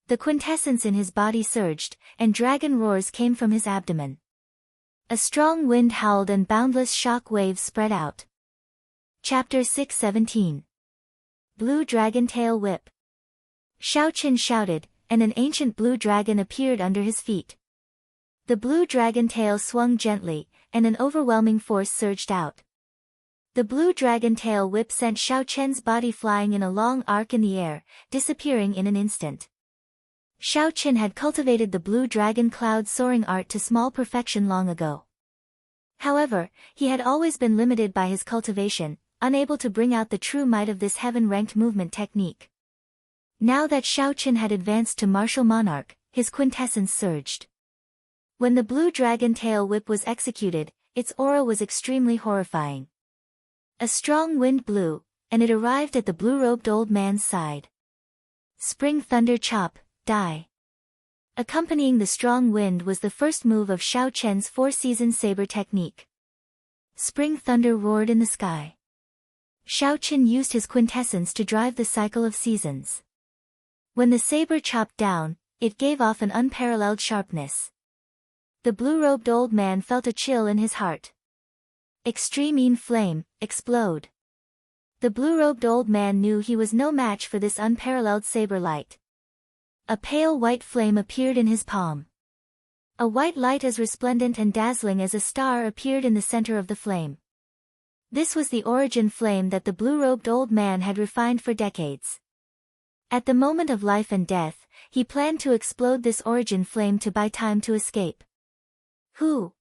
S1: The quintessence in his body surged, and dragon roars came from his abdomen. A strong wind howled and boundless shock waves spread out. Chapter 617. Blue Dragon Tail Whip. Xiao Chen shouted, and an ancient blue dragon appeared under his feet. The blue dragon tail swung gently, and an overwhelming force surged out. The blue dragon tail whip sent Xiao Chen's body flying in a long arc in the air, disappearing in an instant. Xiao Chen had cultivated the blue dragon cloud soaring art to small perfection long ago. However, he had always been limited by his cultivation, unable to bring out the true might of this heaven-ranked movement technique. Now that Xiao Chen had advanced to martial monarch, his quintessence surged. When the blue dragon tail whip was executed, its aura was extremely horrifying. A strong wind blew, and it arrived at the blue-robed old man's side. Spring Thunder Chop, Die. Accompanying the strong wind was the first move of Xiao Chen's four-season saber technique. Spring thunder roared in the sky. Xiao Chen used his quintessence to drive the cycle of seasons. When the saber chopped down, it gave off an unparalleled sharpness. The blue-robed old man felt a chill in his heart. Extreme flame, explode. The blue-robed old man knew he was no match for this unparalleled saber light. A pale white flame appeared in his palm. A white light as resplendent and dazzling as a star appeared in the center of the flame. This was the origin flame that the blue-robed old man had refined for decades. At the moment of life and death, he planned to explode this origin flame to buy time to escape. Who?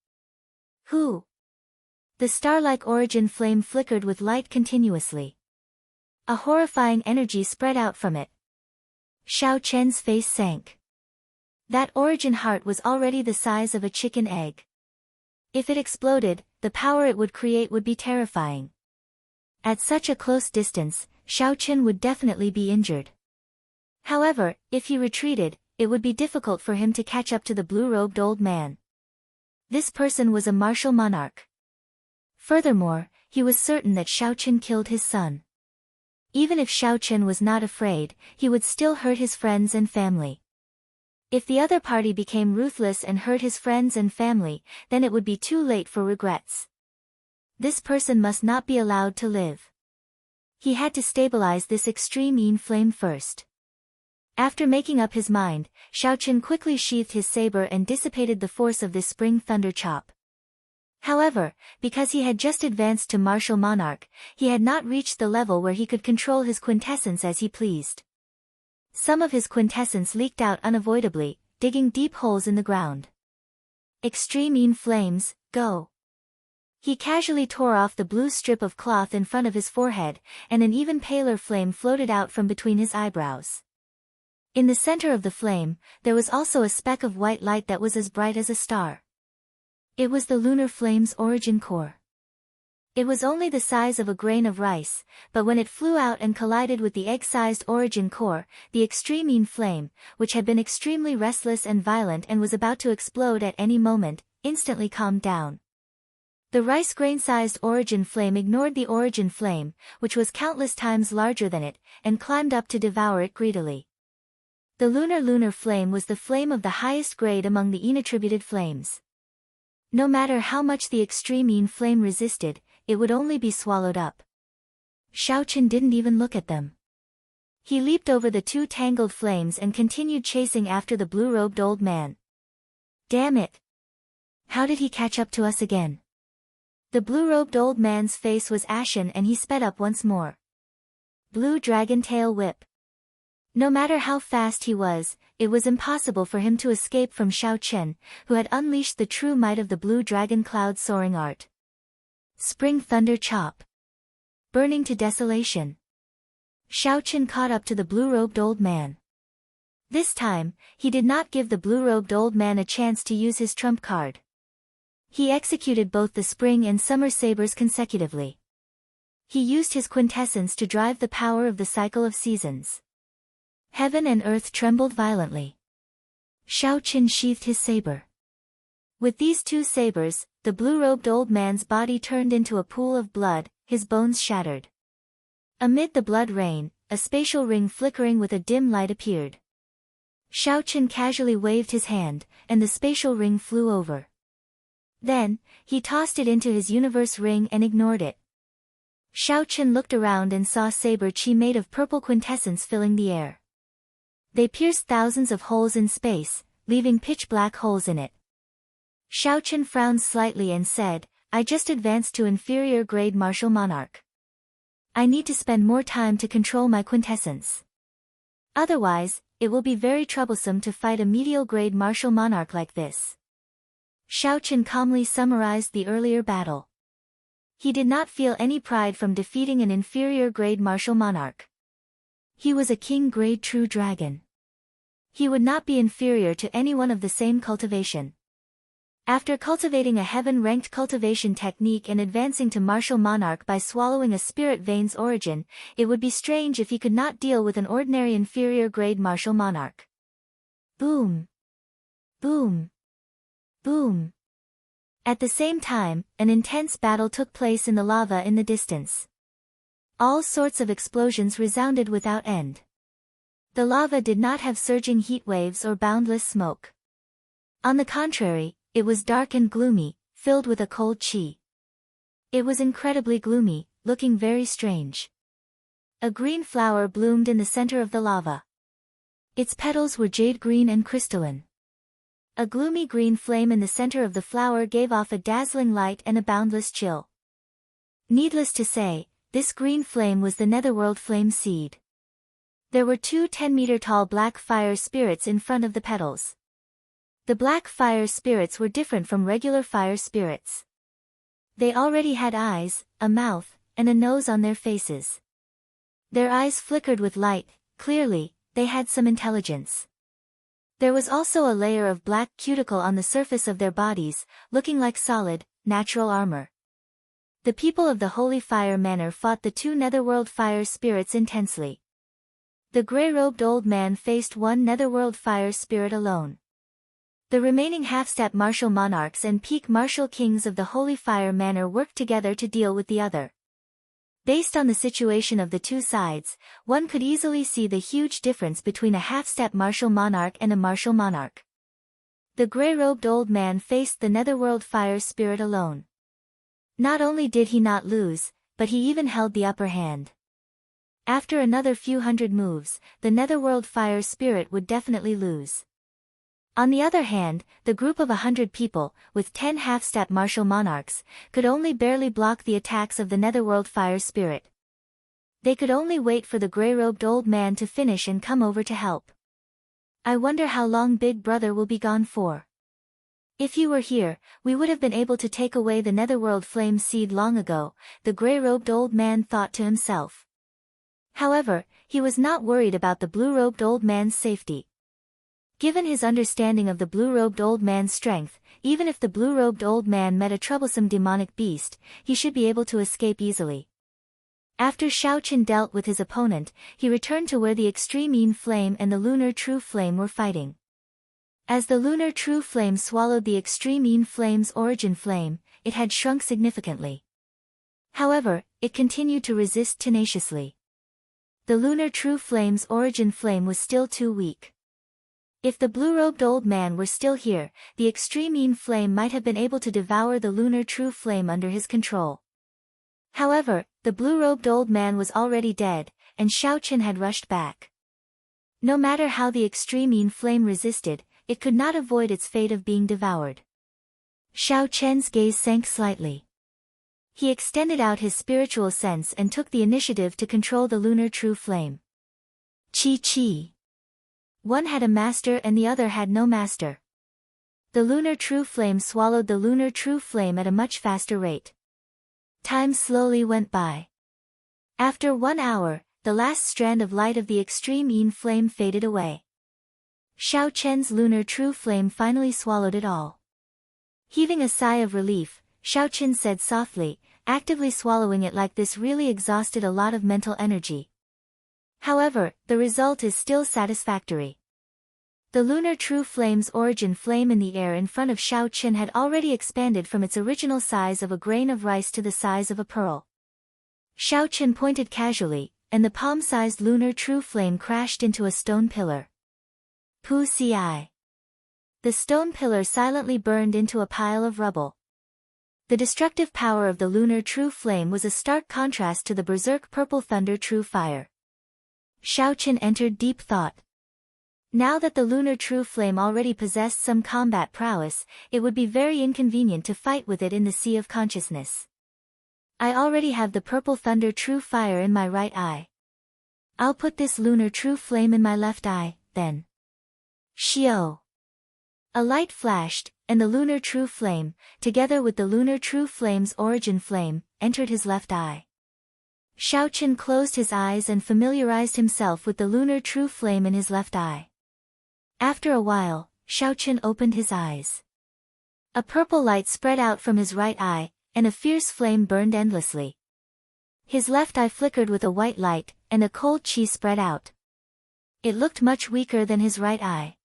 S1: The star-like origin flame flickered with light continuously. A horrifying energy spread out from it. Xiao Chen's face sank. That origin heart was already the size of a chicken egg. If it exploded, the power it would create would be terrifying. At such a close distance, Xiao Chen would definitely be injured. However, if he retreated, it would be difficult for him to catch up to the blue-robed old man. This person was a martial monarch. Furthermore, he was certain that Xiao Chen killed his son. Even if Xiao Chen was not afraid, he would still hurt his friends and family. If the other party became ruthless and hurt his friends and family, then it would be too late for regrets. This person must not be allowed to live. He had to stabilize this extreme Yin flame first. After making up his mind, Xiao Chen quickly sheathed his saber and dissipated the force of this spring thunder chop. However, because he had just advanced to martial monarch, he had not reached the level where he could control his quintessence as he pleased. Some of his quintessence leaked out unavoidably, digging deep holes in the ground. Extreme Yin flames, go! He casually tore off the blue strip of cloth in front of his forehead, and an even paler flame floated out from between his eyebrows. In the center of the flame, there was also a speck of white light that was as bright as a star. It was the lunar flame's origin core. It was only the size of a grain of rice, but when it flew out and collided with the egg-sized origin core, the extreme Yin flame, which had been extremely restless and violent and was about to explode at any moment, instantly calmed down. The rice grain-sized origin flame ignored the origin flame, which was countless times larger than it, and climbed up to devour it greedily. The lunar flame was the flame of the highest grade among the Yin-attributed flames. No matter how much the extreme Yin flame resisted, it would only be swallowed up. Xiao Chen didn't even look at them. He leaped over the two tangled flames and continued chasing after the blue-robed old man. Damn it! How did he catch up to us again? The blue-robed old man's face was ashen and he sped up once more. Blue dragon tail whip. No matter how fast he was, it was impossible for him to escape from Xiao Chen, who had unleashed the true might of the blue dragon cloud soaring art. Spring thunder chop. Burning to desolation. Xiao Chen caught up to the blue-robed old man. This time, he did not give the blue-robed old man a chance to use his trump card. He executed both the spring and summer sabers consecutively. He used his quintessence to drive the power of the cycle of seasons. Heaven and earth trembled violently. Xiao Chen sheathed his saber. With these two sabers, the blue-robed old man's body turned into a pool of blood, his bones shattered. Amid the blood rain, a spatial ring flickering with a dim light appeared. Xiao Chen casually waved his hand, and the spatial ring flew over. Then, he tossed it into his universe ring and ignored it. Xiao Chen looked around and saw saber chi made of purple quintessence filling the air. They pierced thousands of holes in space, leaving pitch-black holes in it. Xiao Chen frowned slightly and said, I just advanced to inferior grade martial monarch. I need to spend more time to control my quintessence. Otherwise, it will be very troublesome to fight a medial grade martial monarch like this. Xiao Chen calmly summarized the earlier battle. He did not feel any pride from defeating an inferior grade martial monarch. He was a king grade true dragon. He would not be inferior to anyone of the same cultivation. After cultivating a heaven-ranked cultivation technique and advancing to martial monarch by swallowing a spirit vein's origin, it would be strange if he could not deal with an ordinary inferior grade martial monarch. Boom! Boom! Boom! At the same time, an intense battle took place in the lava in the distance. All sorts of explosions resounded without end. The lava did not have surging heat waves or boundless smoke. On the contrary, it was dark and gloomy, filled with a cold chi. It was incredibly gloomy, looking very strange. A green flower bloomed in the center of the lava. Its petals were jade green and crystalline. A gloomy green flame in the center of the flower gave off a dazzling light and a boundless chill. Needless to say, this green flame was the netherworld flame seed. There were two 10-meter-tall black fire spirits in front of the petals. The black fire spirits were different from regular fire spirits. They already had eyes, a mouth, and a nose on their faces. Their eyes flickered with light, clearly, they had some intelligence. There was also a layer of black cuticle on the surface of their bodies, looking like solid, natural armor. The people of the Holy Fire Manor fought the two netherworld fire spirits intensely. The gray-robed old man faced one netherworld fire spirit alone. The remaining half-step martial monarchs and peak martial kings of the Holy Fire Manor worked together to deal with the other. Based on the situation of the two sides, one could easily see the huge difference between a half-step martial monarch and a martial monarch. The gray-robed old man faced the netherworld fire spirit alone. Not only did he not lose, but he even held the upper hand. After another few hundred moves, the netherworld fire spirit would definitely lose. On the other hand, the group of 100 people, with 10 half-step martial monarchs, could only barely block the attacks of the netherworld fire spirit. They could only wait for the gray-robed old man to finish and come over to help. I wonder how long Big Brother will be gone for. If you were here, we would have been able to take away the netherworld flame seed long ago, the gray-robed old man thought to himself. However, he was not worried about the blue-robed old man's safety. Given his understanding of the blue-robed old man's strength, even if the blue-robed old man met a troublesome demonic beast, he should be able to escape easily. After Shao Chen dealt with his opponent, he returned to where the extreme Yin flame and the lunar true flame were fighting. As the lunar true flame swallowed the extreme Yin flame's origin flame, it had shrunk significantly. However, it continued to resist tenaciously. The lunar true flame's origin flame was still too weak. If the blue-robed old man were still here, the extreme Yin flame might have been able to devour the lunar true flame under his control. However, the blue-robed old man was already dead, and Shao Chen had rushed back. No matter how the extreme Yin flame resisted, it could not avoid its fate of being devoured. Shao Chen's gaze sank slightly. He extended out his spiritual sense and took the initiative to control the lunar true flame. Chi. One had a master and the other had no master. The lunar true flame swallowed the lunar true flame at a much faster rate. Time slowly went by. After 1 hour, the last strand of light of the extreme Yin flame faded away. Shao Chen's lunar true flame finally swallowed it all. Heaving a sigh of relief, Shao Chen said softly, actively swallowing it like this really exhausted a lot of mental energy. However, the result is still satisfactory. The lunar true flame's origin flame in the air in front of Shao Chen had already expanded from its original size of a grain of rice to the size of a pearl. Shao Chen pointed casually, and the palm-sized lunar true flame crashed into a stone pillar. Pu Ci. The stone pillar silently burned into a pile of rubble. The destructive power of the lunar true flame was a stark contrast to the berserk purple thunder true fire. Shao Chen entered deep thought. Now that the lunar true flame already possessed some combat prowess, it would be very inconvenient to fight with it in the sea of consciousness. I already have the purple thunder true fire in my right eye. I'll put this lunar true flame in my left eye, then. Shio. A light flashed, and the lunar true flame, together with the lunar true flame's origin flame, entered his left eye. Shao Chen closed his eyes and familiarized himself with the lunar true flame in his left eye. After a while, Shao Chen opened his eyes. A purple light spread out from his right eye, and a fierce flame burned endlessly. His left eye flickered with a white light, and a cold chi spread out. It looked much weaker than his right eye.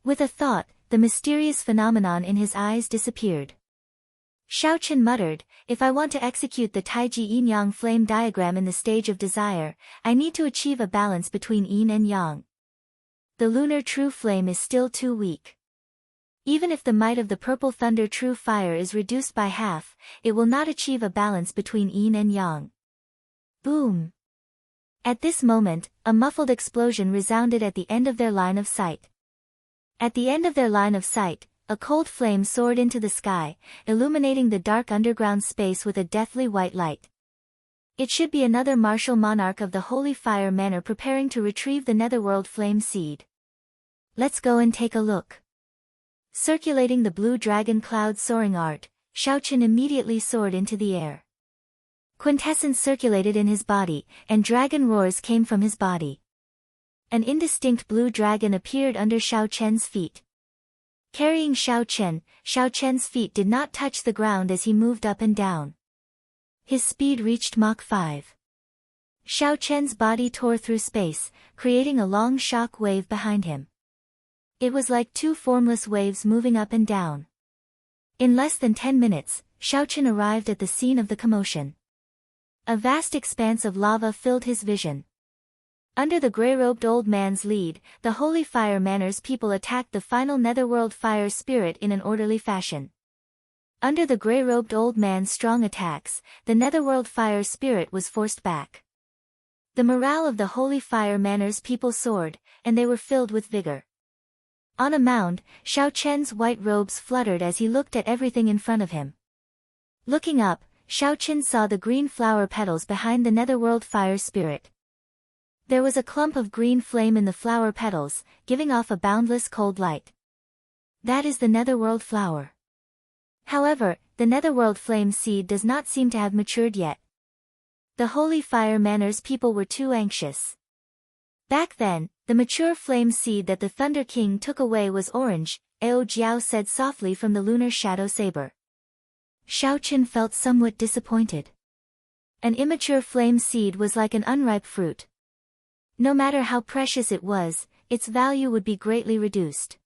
S1: With a thought, the mysterious phenomenon in his eyes disappeared. Shao Chen muttered, if I want to execute the Taiji Yin-Yang flame diagram in the stage of desire, I need to achieve a balance between Yin and Yang. The lunar true flame is still too weak. Even if the might of the purple thunder true fire is reduced by half, it will not achieve a balance between Yin and Yang. Boom! At this moment, a muffled explosion resounded at the end of their line of sight. At the end of their line of sight, a cold flame soared into the sky, illuminating the dark underground space with a deathly white light. It should be another martial monarch of the Holy Fire Manor preparing to retrieve the Netherworld Flame Seed. Let's go and take a look. Circulating the blue dragon cloud soaring art, Xiaochen immediately soared into the air. Quintessence circulated in his body, and dragon roars came from his body. An indistinct blue dragon appeared under Xiaochen's feet. Carrying Xiaochen's feet did not touch the ground as he moved up and down. His speed reached Mach 5. Xiaochen's body tore through space, creating a long shock wave behind him. It was like two formless waves moving up and down. In less than 10 minutes, Xiaochen arrived at the scene of the commotion. A vast expanse of lava filled his vision. Under the grey-robed old man's lead, the Holy Fire Manor's people attacked the final Netherworld Fire Spirit in an orderly fashion. Under the grey-robed old man's strong attacks, the Netherworld Fire Spirit was forced back. The morale of the Holy Fire Manor's people soared, and they were filled with vigor. On a mound, Xiaochen's white robes fluttered as he looked at everything in front of him. Looking up, Xiaochen saw the green flower petals behind the Netherworld Fire Spirit. There was a clump of green flame in the flower petals, giving off a boundless cold light. That is the Netherworld flower. However, the Netherworld Flame Seed does not seem to have matured yet. The Holy Fire Manor's people were too anxious. Back then, the mature flame seed that the Thunder King took away was orange, Ao Jiao said softly from the lunar shadow saber. Xiaochen felt somewhat disappointed. An immature flame seed was like an unripe fruit. No matter how precious it was, its value would be greatly reduced.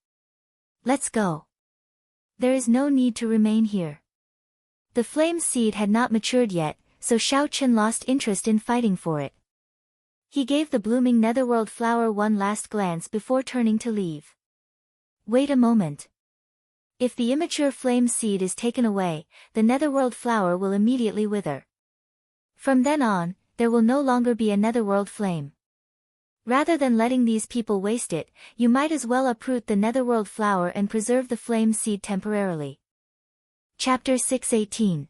S1: Let's go. There is no need to remain here. The flame seed had not matured yet, so Xiaochen lost interest in fighting for it. He gave the blooming Netherworld flower one last glance before turning to leave. Wait a moment. If the immature flame seed is taken away, the Netherworld flower will immediately wither. From then on, there will no longer be a Netherworld flame. Rather than letting these people waste it, you might as well uproot the Netherworld flower and preserve the flame seed temporarily. Chapter 618.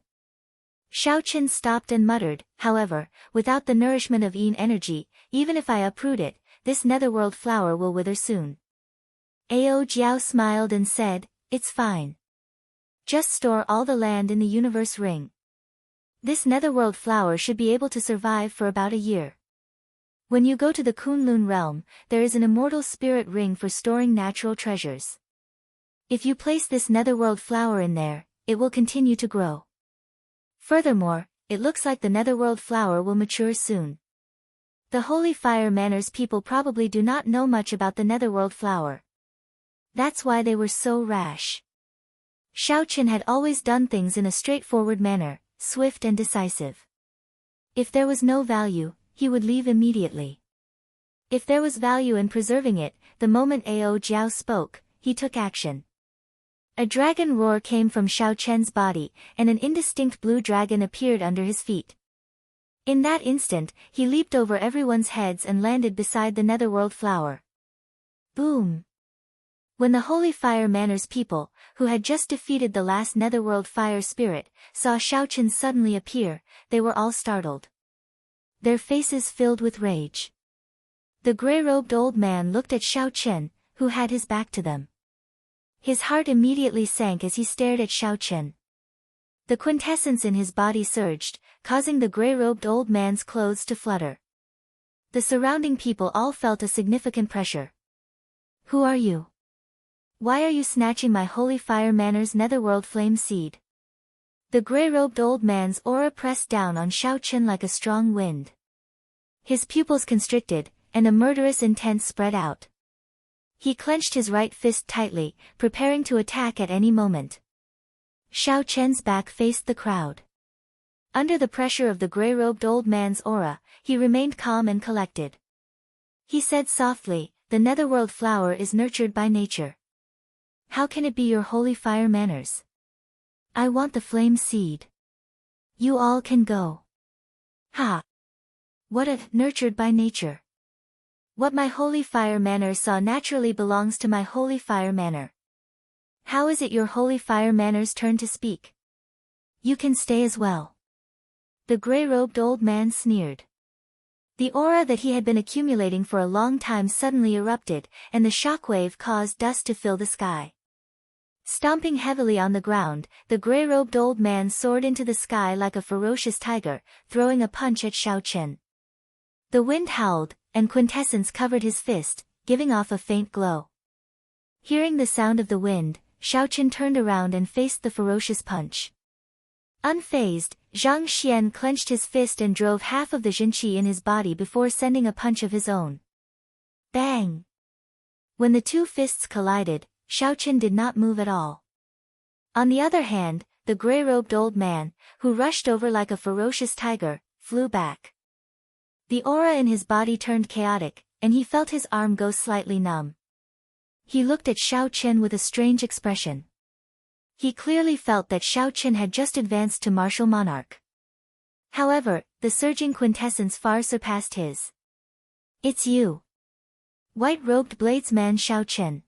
S1: Xiaochen stopped and muttered, however, without the nourishment of Yin energy, even if I uproot it, this Netherworld flower will wither soon. Ao Jiao smiled and said, it's fine. Just store all the land in the universe ring. This Netherworld flower should be able to survive for about a year. When you go to the Kunlun realm, there is an immortal spirit ring for storing natural treasures. If you place this Netherworld flower in there, it will continue to grow. Furthermore, it looks like the Netherworld flower will mature soon. The Holy Fire Manor's people probably do not know much about the Netherworld flower. That's why they were so rash. Xiaochen had always done things in a straightforward manner, swift and decisive. If there was no value, he would leave immediately. If there was value in preserving it, the moment Ao Jiao spoke, he took action. A dragon roar came from Xiaochen's body, and an indistinct blue dragon appeared under his feet. In that instant, he leaped over everyone's heads and landed beside the Netherworld flower. Boom! When the Holy Fire Manor's people, who had just defeated the last Netherworld fire spirit, saw Xiaochen suddenly appear, they were all startled. Their faces filled with rage. The grey-robed old man looked at Xiaochen, who had his back to them. His heart immediately sank as he stared at Xiaochen. The quintessence in his body surged, causing the grey-robed old man's clothes to flutter. The surrounding people all felt a significant pressure. Who are you? Why are you snatching my Holy Fire Manor's Netherworld flame seed? The grey-robed old man's aura pressed down on Xiaochen like a strong wind. His pupils constricted, and a murderous intent spread out. He clenched his right fist tightly, preparing to attack at any moment. Xiaochen's back faced the crowd. Under the pressure of the grey-robed old man's aura, he remained calm and collected. He said softly, the Netherworld flower is nurtured by nature. How can it be your Holy Fire Manor's? I want the flame seed. You all can go. Ha! What if nurtured by nature? What my holy fire manor saw naturally belongs to my holy fire manor. How is it your holy fire manor's turn to speak? You can stay as well. The gray-robed old man sneered. The aura that he had been accumulating for a long time suddenly erupted, and the shockwave caused dust to fill the sky. Stomping heavily on the ground, the gray-robed old man soared into the sky like a ferocious tiger, throwing a punch at Xiao Chen. The wind howled, and quintessence covered his fist, giving off a faint glow. Hearing the sound of the wind, Xiao Chen turned around and faced the ferocious punch. Unfazed, Zhang Xian clenched his fist and drove half of the Jinqi in his body before sending a punch of his own. Bang! When the two fists collided, Xiao Chen did not move at all. On the other hand, the gray-robed old man, who rushed over like a ferocious tiger, flew back. The aura in his body turned chaotic, and he felt his arm go slightly numb. He looked at Xiao Chen with a strange expression. He clearly felt that Xiao Chen had just advanced to martial monarch. However, the surging quintessence far surpassed his. It's you. White-robed bladesman Xiao Chen.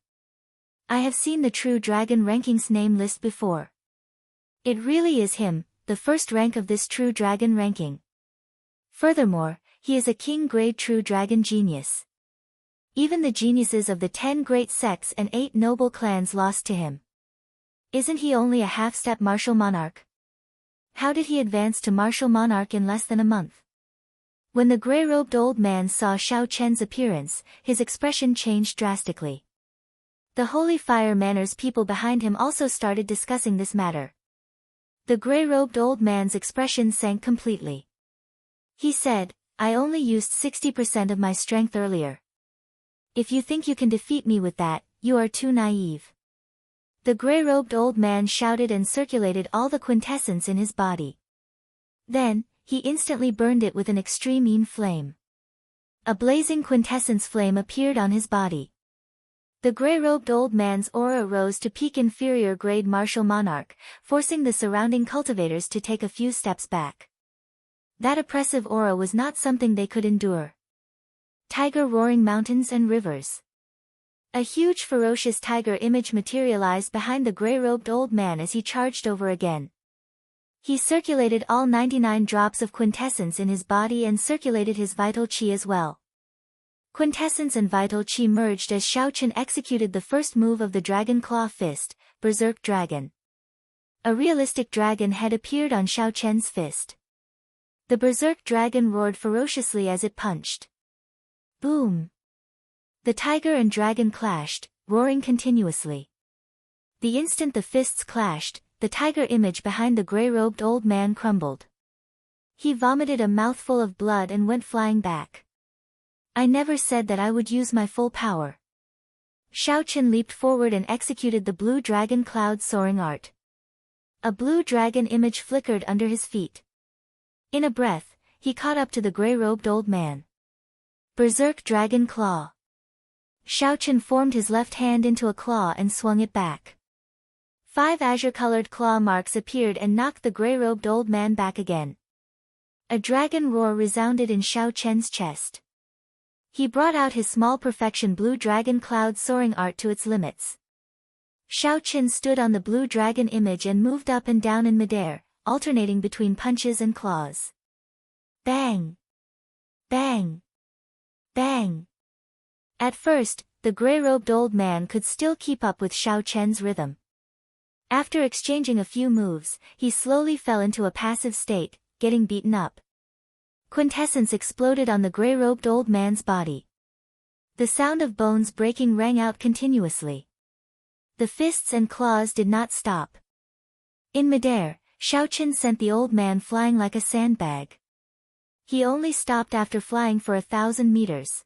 S1: I have seen the true dragon rankings name list before. It really is him, the first rank of this true dragon ranking. Furthermore, he is a king-grade true dragon genius. Even the geniuses of the 10 great sects and 8 noble clans lost to him. Isn't he only a half-step martial monarch? How did he advance to martial monarch in less than a month? When the gray-robed old man saw Xiao Chen's appearance, his expression changed drastically. The Holy Fire Manor's people behind him also started discussing this matter. The gray-robed old man's expression sank completely. He said, I only used 60% of my strength earlier. If you think you can defeat me with that, you are too naive. The gray-robed old man shouted and circulated all the quintessence in his body. Then, he instantly burned it with an extreme flame. A blazing quintessence flame appeared on his body. The gray-robed old man's aura rose to peak inferior grade martial monarch, forcing the surrounding cultivators to take a few steps back. That oppressive aura was not something they could endure. Tiger roaring mountains and rivers. A huge ferocious tiger image materialized behind the gray-robed old man as he charged over again. He circulated all 99 drops of quintessence in his body and circulated his vital qi as well. Quintessence and vital qi merged as Xiao Chen executed the first move of the Dragon Claw Fist, Berserk Dragon. A realistic dragon head appeared on Xiao Chen's fist. The Berserk Dragon roared ferociously as it punched. Boom! The tiger and dragon clashed, roaring continuously. The instant the fists clashed, the tiger image behind the gray-robed old man crumbled. He vomited a mouthful of blood and went flying back. I never said that I would use my full power. Xiao Chen leaped forward and executed the blue dragon cloud soaring art. A blue dragon image flickered under his feet. In a breath, he caught up to the gray-robed old man. Berserk Dragon Claw. Xiao Chen formed his left hand into a claw and swung it back. 5 azure-colored claw marks appeared and knocked the gray-robed old man back again. A dragon roar resounded in Xiao Chen's chest. He brought out his small perfection blue dragon cloud soaring art to its limits. Xiao Chen stood on the blue dragon image and moved up and down in midair, alternating between punches and claws. Bang! Bang! Bang! At first, the gray-robed old man could still keep up with Xiao Chen's rhythm. After exchanging a few moves, he slowly fell into a passive state, getting beaten up. Quintessence exploded on the gray-robed old man's body. The sound of bones breaking rang out continuously. The fists and claws did not stop. In midair, Xiao Chen sent the old man flying like a sandbag. He only stopped after flying for 1,000 meters.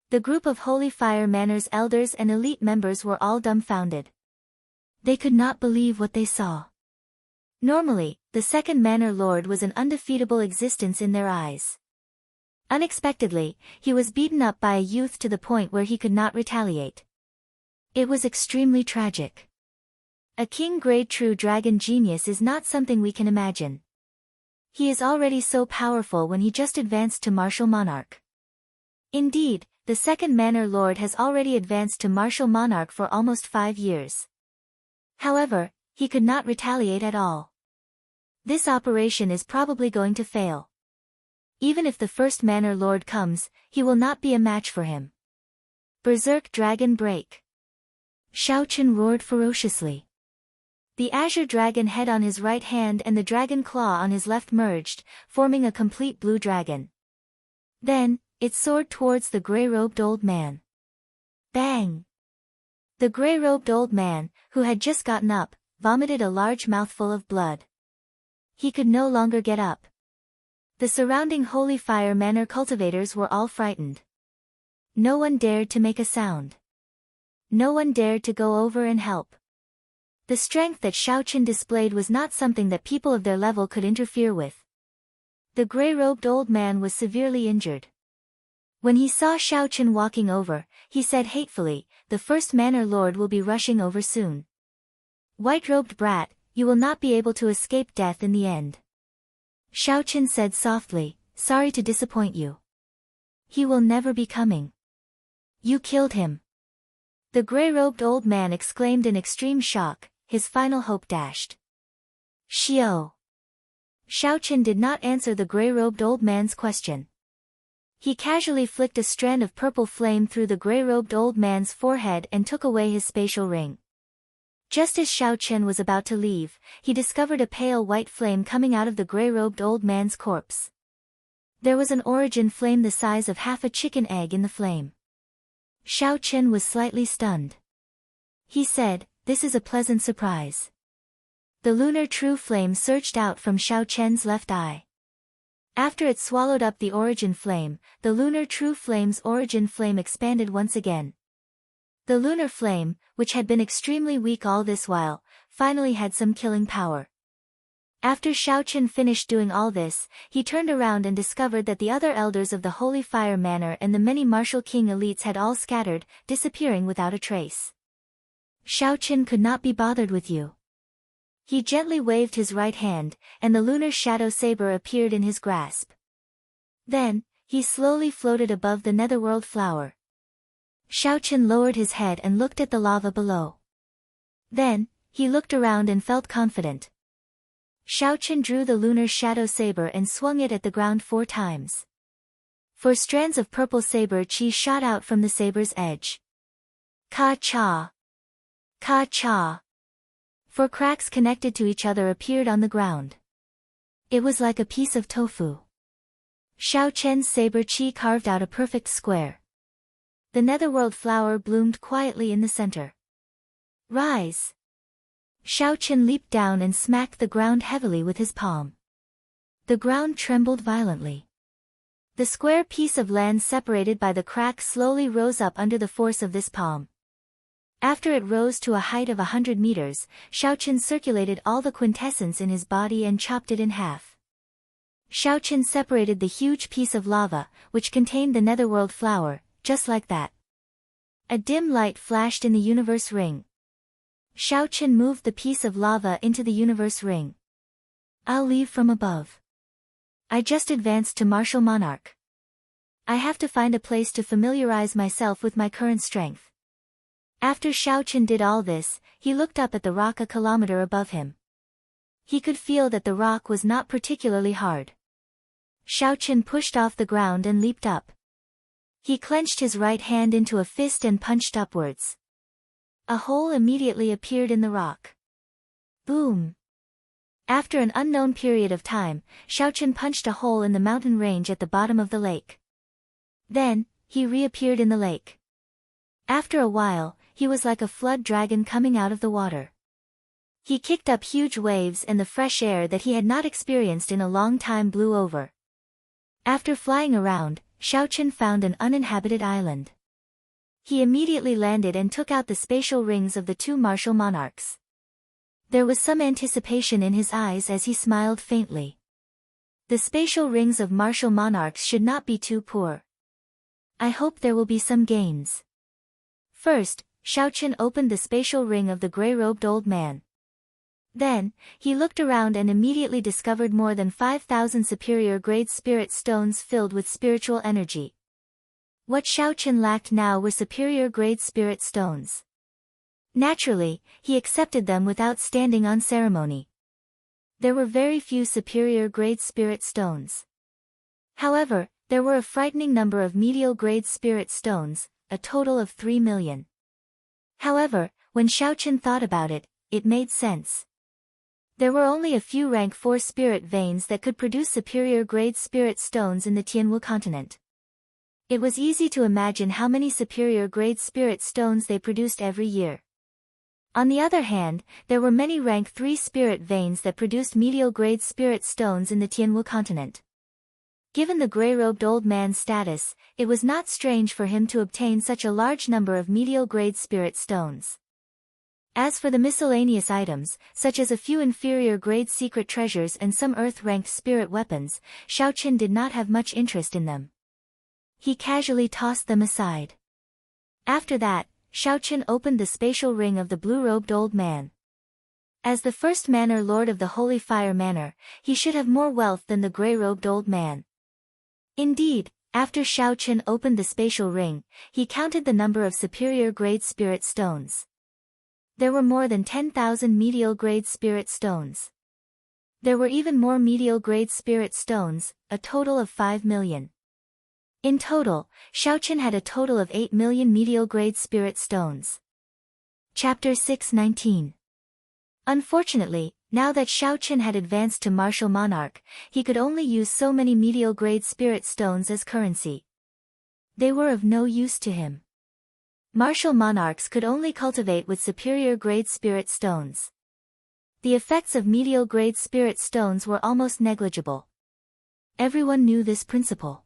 S1: The group of Holy Fire Manor's elders and elite members were all dumbfounded. They could not believe what they saw. Normally, the second Manor Lord was an undefeatable existence in their eyes. Unexpectedly, he was beaten up by a youth to the point where he could not retaliate. It was extremely tragic. A king-grade true dragon genius is not something we can imagine. He is already so powerful when he just advanced to martial monarch. Indeed, the second Manor Lord has already advanced to martial monarch for almost 5 years. However, he could not retaliate at all. This operation is probably going to fail. Even if the first Manor Lord comes, he will not be a match for him. Berserk Dragon Break. Shao Chen roared ferociously. The azure dragon head on his right hand and the dragon claw on his left merged, forming a complete blue dragon. Then, it soared towards the grey-robed old man. Bang! The grey-robed old man, who had just gotten up, vomited a large mouthful of blood. He could no longer get up. The surrounding Holy Fire Manor cultivators were all frightened. No one dared to make a sound. No one dared to go over and help. The strength that Shao Chen displayed was not something that people of their level could interfere with. The grey-robed old man was severely injured. When he saw Shao Chen walking over, he said hatefully, "The first Manor Lord will be rushing over soon. White-robed brat, you will not be able to escape death in the end." Shao Chen said softly, "Sorry to disappoint you. He will never be coming." "You killed him." The grey-robed old man exclaimed in extreme shock, his final hope dashed. "Xiao." Shao Chen did not answer the grey-robed old man's question. He casually flicked a strand of purple flame through the grey-robed old man's forehead and took away his spatial ring. Just as Shao Chen was about to leave, he discovered a pale white flame coming out of the grey-robed old man's corpse. There was an origin flame the size of half a chicken egg in the flame. Shao Chen was slightly stunned. He said, "This is a pleasant surprise." The lunar true flame surged out from Shao Chen's left eye. After it swallowed up the origin flame, the lunar true flame's origin flame expanded once again. The lunar flame, which had been extremely weak all this while, finally had some killing power. After Shao Chen finished doing all this, he turned around and discovered that the other elders of the Holy Fire Manor and the many martial king elites had all scattered, disappearing without a trace. Shao Chen could not be bothered with you. He gently waved his right hand, and the lunar shadow saber appeared in his grasp. Then, he slowly floated above the netherworld flower. Shao Chen lowered his head and looked at the lava below. Then, he looked around and felt confident. Shao Chen drew the lunar shadow saber and swung it at the ground 4 times. 4 strands of purple saber chi shot out from the saber's edge. Ka-cha! Ka-cha! 4 cracks connected to each other appeared on the ground. It was like a piece of tofu. Shao Chen's saber chi carved out a perfect square. The netherworld flower bloomed quietly in the center. "Rise!" Shao Chen leaped down and smacked the ground heavily with his palm. The ground trembled violently. The square piece of land separated by the crack slowly rose up under the force of this palm. After it rose to a height of 100 meters, Shao Chen circulated all the quintessence in his body and chopped it in half. Shao Chen separated the huge piece of lava, which contained the netherworld flower, just like that. A dim light flashed in the universe ring. Shao Chen moved the piece of lava into the universe ring. "I'll leave from above. I just advanced to martial monarch. I have to find a place to familiarize myself with my current strength." After Shao Chen did all this, he looked up at the rock a kilometer above him. He could feel that the rock was not particularly hard. Shao Chen pushed off the ground and leaped up. He clenched his right hand into a fist and punched upwards. A hole immediately appeared in the rock. Boom! After an unknown period of time, Shao Chen punched a hole in the mountain range at the bottom of the lake. Then, he reappeared in the lake. After a while, he was like a flood dragon coming out of the water. He kicked up huge waves and the fresh air that he had not experienced in a long time blew over. After flying around, Shao Chen found an uninhabited island. He immediately landed and took out the spatial rings of the 2 martial monarchs. There was some anticipation in his eyes as he smiled faintly. The spatial rings of martial monarchs should not be too poor. I hope there will be some gains. First, Shao Chen opened the spatial ring of the grey-robed old man. Then, he looked around and immediately discovered more than 5,000 superior-grade spirit stones filled with spiritual energy. What Xiaochen lacked now were superior-grade spirit stones. Naturally, he accepted them without standing on ceremony. There were very few superior-grade spirit stones. However, there were a frightening number of medial-grade spirit stones, a total of 3 million. However, when Xiaochen thought about it, it made sense. There were only a few rank 4 spirit veins that could produce superior-grade spirit stones in the Tianwu continent. It was easy to imagine how many superior-grade spirit stones they produced every year. On the other hand, there were many rank 3 spirit veins that produced medial-grade spirit stones in the Tianwu continent. Given the gray-robed old man's status, it was not strange for him to obtain such a large number of medial-grade spirit stones. As for the miscellaneous items, such as a few inferior-grade secret treasures and some earth-ranked spirit weapons, Xiaochen did not have much interest in them. He casually tossed them aside. After that, Xiaochen opened the spatial ring of the blue-robed old man. As the first manor lord of the Holy Fire Manor, he should have more wealth than the gray-robed old man. Indeed, after Xiaochen opened the spatial ring, he counted the number of superior-grade spirit stones. There were more than 10,000 medial-grade spirit stones. There were even more medial-grade spirit stones, a total of 5 million. In total, Xiaochen had a total of 8 million medial-grade spirit stones. Chapter 619. Unfortunately, now that Xiaochen had advanced to martial monarch, he could only use so many medial-grade spirit stones as currency. They were of no use to him. Martial monarchs could only cultivate with superior-grade spirit stones. The effects of medial-grade spirit stones were almost negligible. Everyone knew this principle.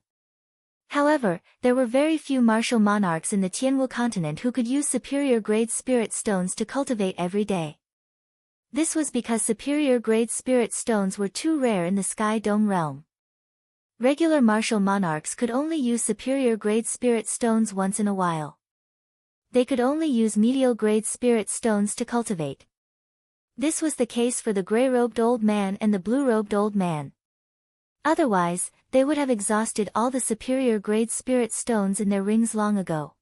S1: However, there were very few martial monarchs in the Tianwu continent who could use superior-grade spirit stones to cultivate every day. This was because superior-grade spirit stones were too rare in the Sky Dome realm. Regular martial monarchs could only use superior-grade spirit stones once in a while. They could only use medial-grade spirit stones to cultivate. This was the case for the gray-robed old man and the blue-robed old man. Otherwise, they would have exhausted all the superior-grade spirit stones in their rings long ago.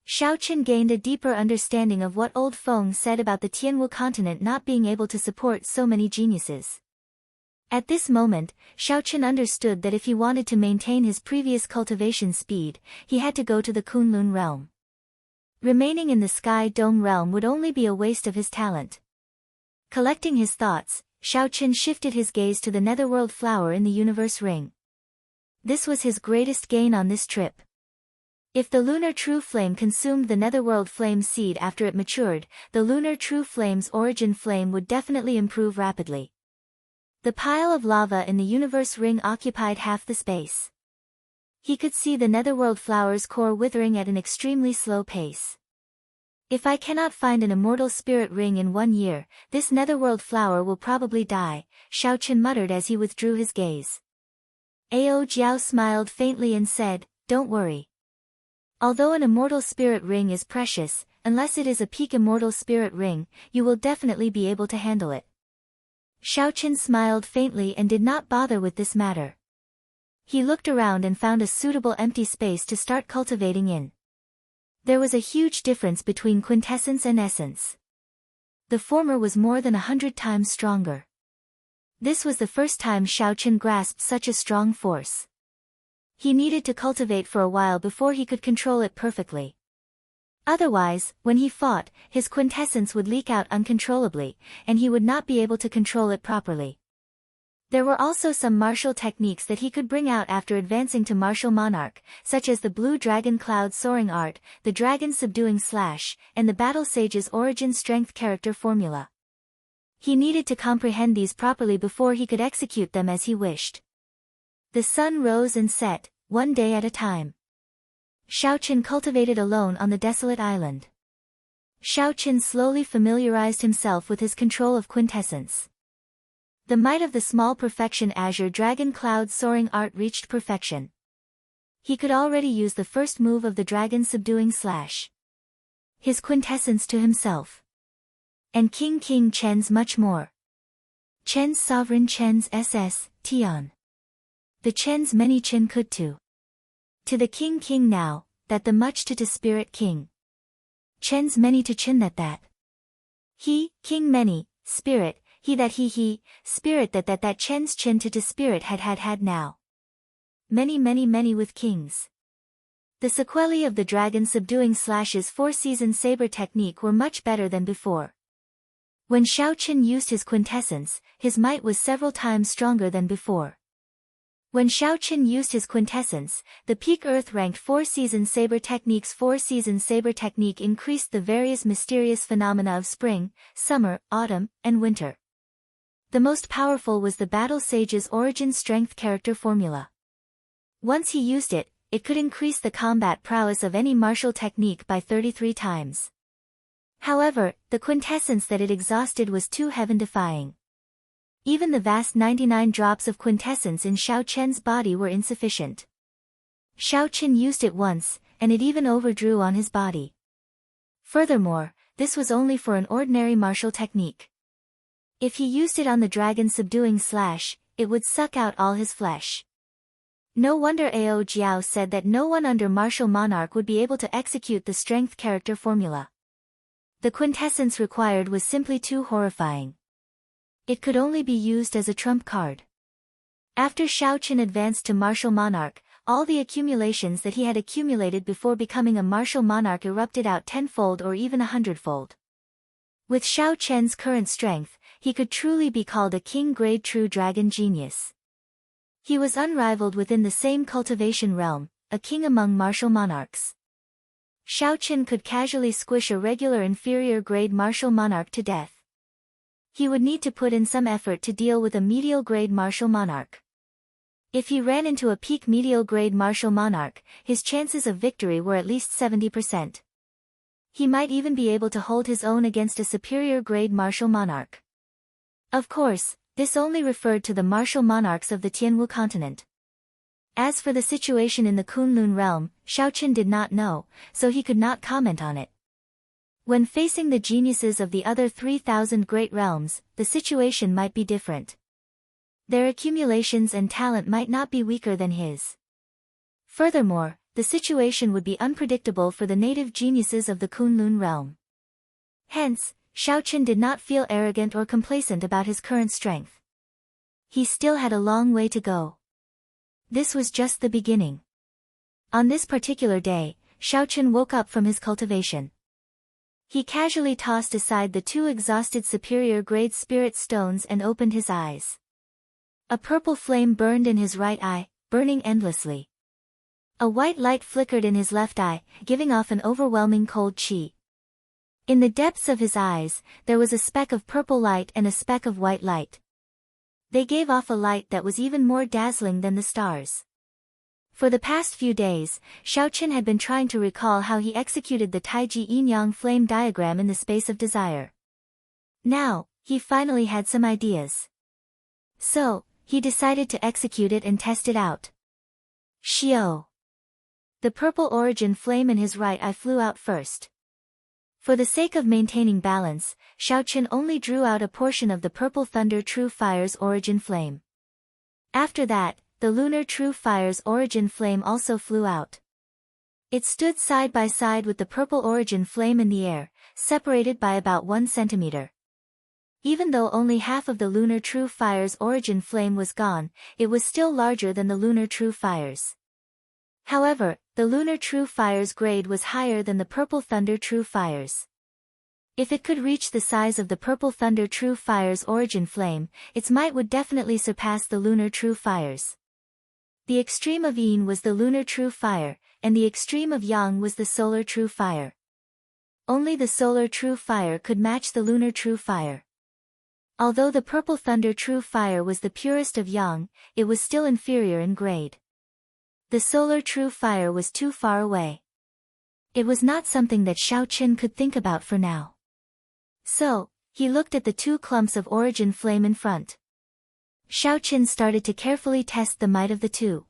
S1: Xiaochen gained a deeper understanding of what old Feng said about the Tianwu continent not being able to support so many geniuses. At this moment, Xiaochen understood that if he wanted to maintain his previous cultivation speed, he had to go to the Kunlun realm. Remaining in the Sky Dome realm would only be a waste of his talent. Collecting his thoughts, Xiaochen shifted his gaze to the netherworld flower in the universe ring. This was his greatest gain on this trip. If the lunar true flame consumed the netherworld flame seed after it matured, the lunar true flame's origin flame would definitely improve rapidly. The pile of lava in the universe ring occupied half the space. He could see the netherworld flower's core withering at an extremely slow pace. If I cannot find an immortal spirit ring in 1 year, this netherworld flower will probably die, Xiaochen muttered as he withdrew his gaze. Ao Jiao smiled faintly and said, "Don't worry. Although an immortal spirit ring is precious, unless it is a peak immortal spirit ring, you will definitely be able to handle it." Xiaochen smiled faintly and did not bother with this matter. He looked around and found a suitable empty space to start cultivating in. There was a huge difference between quintessence and essence. The former was more than 100 times stronger. This was the first time Xiaochen grasped such a strong force. He needed to cultivate for a while before he could control it perfectly. Otherwise, when he fought, his quintessence would leak out uncontrollably, and he would not be able to control it properly. There were also some martial techniques that he could bring out after advancing to martial monarch, such as the blue dragon cloud soaring art, the dragon subduing slash, and the battle sage's origin strength character formula. He needed to comprehend these properly before he could execute them as he wished. The sun rose and set, one day at a time. Xiaochen cultivated alone on the desolate island. Xiaochen slowly familiarized himself with his control of quintessence. The might of the small perfection azure dragon cloud soaring art reached perfection. He could already use the first move of the dragon subduing slash. His quintessence to himself. And King Chen's much more. Chen's sovereign Chen's SS, Tian. The Chen's many Chen could too. To the king now, that the much to spirit king. Chen's many to chin that. He, king many, spirit, he that he, spirit that Chen's chin to spirit had now. Many with kings. The sequelae of the dragon subduing Slash's 4-season saber technique were much better than before. When Xiao Qin used his quintessence, his might was several times stronger than before. When Xiao Qin used his quintessence, the peak Earth-ranked 4-season saber technique's 4-season saber technique increased the various mysterious phenomena of spring, summer, autumn, and winter. The most powerful was the Battle Sage's origin strength character formula. Once he used it, it could increase the combat prowess of any martial technique by 33 times. However, the quintessence that it exhausted was too heaven-defying. Even the vast 99 drops of quintessence in Xiao Chen's body were insufficient. Xiao Qin used it once, and it even overdrew on his body. Furthermore, this was only for an ordinary martial technique. If he used it on the dragon subduing Slash, it would suck out all his flesh. No wonder Ao Jiao said that no one under martial monarch would be able to execute the strength character formula. The quintessence required was simply too horrifying. It could only be used as a trump card. After Xiao Qin advanced to martial monarch, all the accumulations that he had accumulated before becoming a martial monarch erupted out tenfold or even 100-fold. With Xiao Chen's current strength, he could truly be called a king-grade true dragon genius. He was unrivaled within the same cultivation realm, a king among martial monarchs. Xiao Qin could casually squish a regular inferior-grade martial monarch to death. He would need to put in some effort to deal with a medial-grade martial monarch. If he ran into a peak medial-grade martial monarch, his chances of victory were at least 70%. He might even be able to hold his own against a superior-grade martial monarch. Of course, this only referred to the martial monarchs of the Tianwu continent. As for the situation in the Kunlun realm, Xiao Qin did not know, so he could not comment on it. When facing the geniuses of the other 3,000 great realms, the situation might be different. Their accumulations and talent might not be weaker than his. Furthermore, the situation would be unpredictable for the native geniuses of the Kunlun realm. Hence, Xiao Qin did not feel arrogant or complacent about his current strength. He still had a long way to go. This was just the beginning. On this particular day, Xiao Qin woke up from his cultivation. He casually tossed aside the 2 exhausted superior-grade spirit stones and opened his eyes. A purple flame burned in his right eye, burning endlessly. A white light flickered in his left eye, giving off an overwhelming cold qi. In the depths of his eyes, there was a speck of purple light and a speck of white light. They gave off a light that was even more dazzling than the stars. For the past few days, Xiao Qin had been trying to recall how he executed the Taiji Yin-Yang flame diagram in the space of desire. Now, he finally had some ideas. So, he decided to execute it and test it out. Xiao. The purple origin flame in his right eye flew out first. For the sake of maintaining balance, Xiao Qin only drew out a portion of the purple thunder true fire's origin flame. After that, the lunar true fire's origin flame also flew out. It stood side by side with the purple origin flame in the air, separated by about 1 centimeter. Even though only half of the lunar true fire's origin flame was gone, it was still larger than the lunar true fire's. However, the lunar true fire's grade was higher than the purple thunder true fire's. If it could reach the size of the purple thunder true fire's origin flame, its might would definitely surpass the lunar true fire's. The extreme of yin was the lunar true fire, and the extreme of yang was the solar true fire. Only the solar true fire could match the lunar true fire. Although the purple thunder true fire was the purest of yang, it was still inferior in grade. The solar true fire was too far away. It was not something that Xiao Qin could think about for now. So, he looked at the 2 clumps of origin flame in front. Xiao Qin started to carefully test the might of the 2.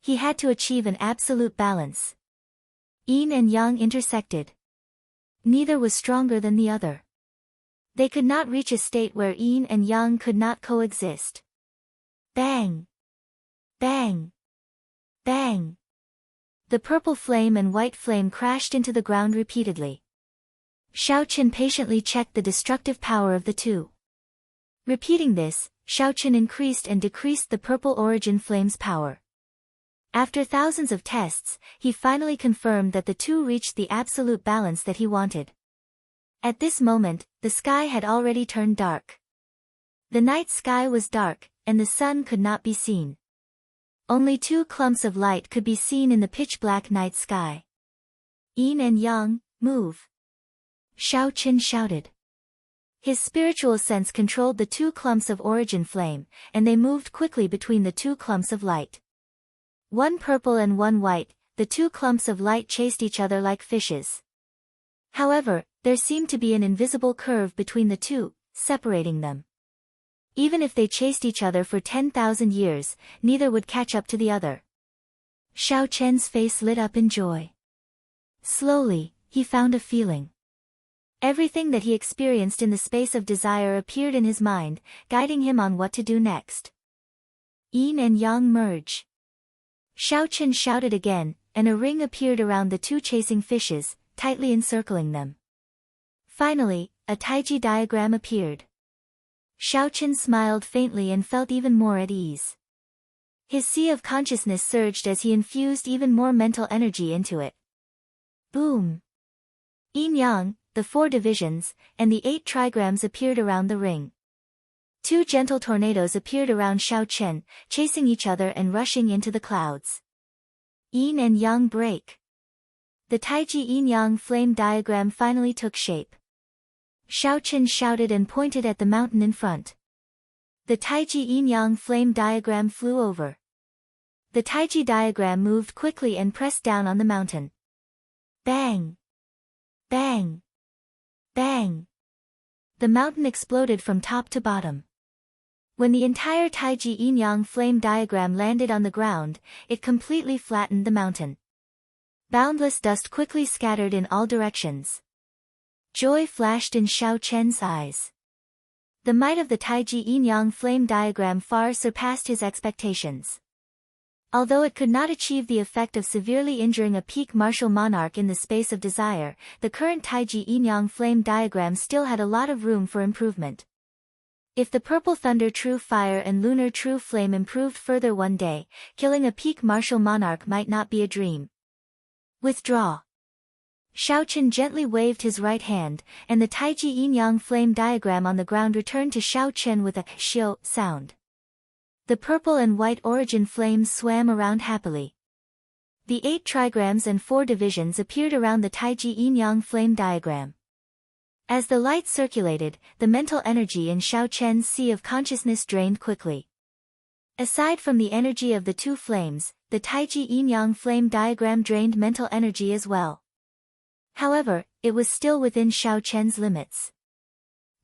S1: He had to achieve an absolute balance. Yin and yang intersected. Neither was stronger than the other. They could not reach a state where yin and yang could not coexist. Bang! Bang! Bang! The purple flame and white flame crashed into the ground repeatedly. Xiaochen patiently checked the destructive power of the two. Repeating this, Xiaochen increased and decreased the purple origin flame's power. After thousands of tests, he finally confirmed that the two reached the absolute balance that he wanted. At this moment, the sky had already turned dark. The night sky was dark, and the sun could not be seen. Only two clumps of light could be seen in the pitch-black night sky. Yin and Yang, move! Xiaochen shouted. His spiritual sense controlled the two clumps of origin flame, and they moved quickly between the two clumps of light. One purple and one white, the two clumps of light chased each other like fishes. However, there seemed to be an invisible curve between the two, separating them. Even if they chased each other for 10,000 years, neither would catch up to the other. Xiaochen's face lit up in joy. Slowly, he found a feeling. Everything that he experienced in the space of desire appeared in his mind, guiding him on what to do next. Yin and Yang merge. Xiaochen shouted again, and a ring appeared around the two chasing fishes, tightly encircling them. Finally, a taiji diagram appeared. Xiaochen smiled faintly and felt even more at ease. His sea of consciousness surged as he infused even more mental energy into it. Boom! Yin-yang, the 4 divisions, and the 8 trigrams appeared around the ring. 2 gentle tornadoes appeared around Xiaochen, chasing each other and rushing into the clouds. Yin and Yang break. The taiji yin-yang flame diagram finally took shape. Xiaochen shouted and pointed at the mountain in front. The taiji yin-yang flame diagram flew over. The taiji diagram moved quickly and pressed down on the mountain. Bang! Bang! Bang! The mountain exploded from top to bottom. When the entire taiji yin-yang flame diagram landed on the ground, it completely flattened the mountain. Boundless dust quickly scattered in all directions. Joy flashed in Xiaochen's eyes. The might of the taiji yin-yang flame diagram far surpassed his expectations. Although it could not achieve the effect of severely injuring a peak martial monarch in the space of desire, the current taiji yin-yang flame diagram still had a lot of room for improvement. If the purple thunder true fire and lunar true flame improved further one day, killing a peak martial monarch might not be a dream. Withdraw. Xiaochen gently waved his right hand, and the taiji yin-yang flame diagram on the ground returned to Xiaochen with a xiu sound. The purple and white origin flames swam around happily. The 8 trigrams and 4 divisions appeared around the taiji yin-yang flame diagram. As the light circulated, the mental energy in Xiaochen's sea of consciousness drained quickly. Aside from the energy of the 2 flames, the taiji yin-yang flame diagram drained mental energy as well. However, it was still within Xiaochen's limits.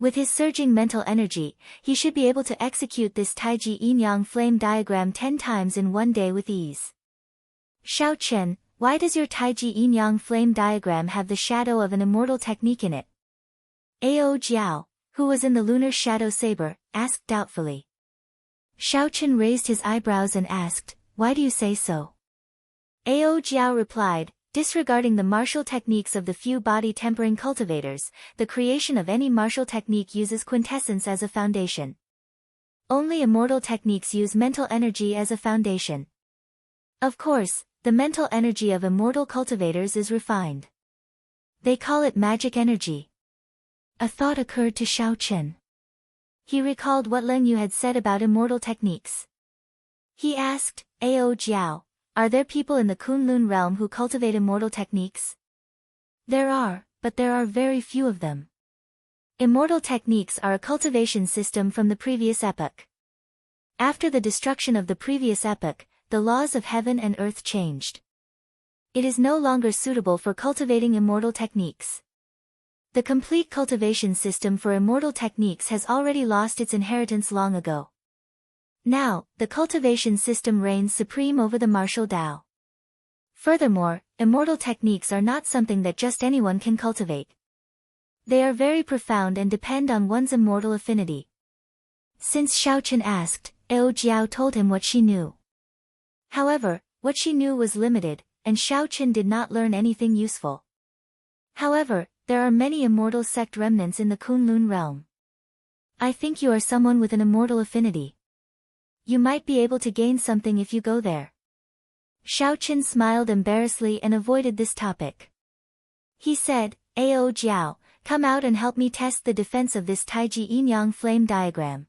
S1: With his surging mental energy, he should be able to execute this taiji yin-yang flame diagram 10 times in one day with ease. Xiaochen, why does your taiji yin-yang flame diagram have the shadow of an immortal technique in it? Ao Jiao, who was in the lunar shadow saber, asked doubtfully. Xiaochen raised his eyebrows and asked, why do you say so? Ao Jiao replied, disregarding the martial techniques of the few body tempering cultivators, the creation of any martial technique uses quintessence as a foundation. Only immortal techniques use mental energy as a foundation. Of course, the mental energy of immortal cultivators is refined. They call it magic energy. A thought occurred to Xiaochen. He recalled what Leng Yu had said about immortal techniques. He asked, Ao Jiao, are there people in the Kunlun realm who cultivate immortal techniques? There are, but there are very few of them. Immortal techniques are a cultivation system from the previous epoch. After the destruction of the previous epoch, the laws of heaven and earth changed. It is no longer suitable for cultivating immortal techniques. The complete cultivation system for immortal techniques has already lost its inheritance long ago. Now, the cultivation system reigns supreme over the martial Tao. Furthermore, immortal techniques are not something that just anyone can cultivate. They are very profound and depend on one's immortal affinity. Since Xiaochen asked, Ao Jiao told him what she knew. However, what she knew was limited, and Shao Qin did not learn anything useful. However, there are many immortal sect remnants in the Kunlun realm. I think you are someone with an immortal affinity. You might be able to gain something if you go there. Shao Qin smiled embarrassedly and avoided this topic. He said, Ao Jiao, come out and help me test the defense of this Taiji Yin-Yang flame diagram.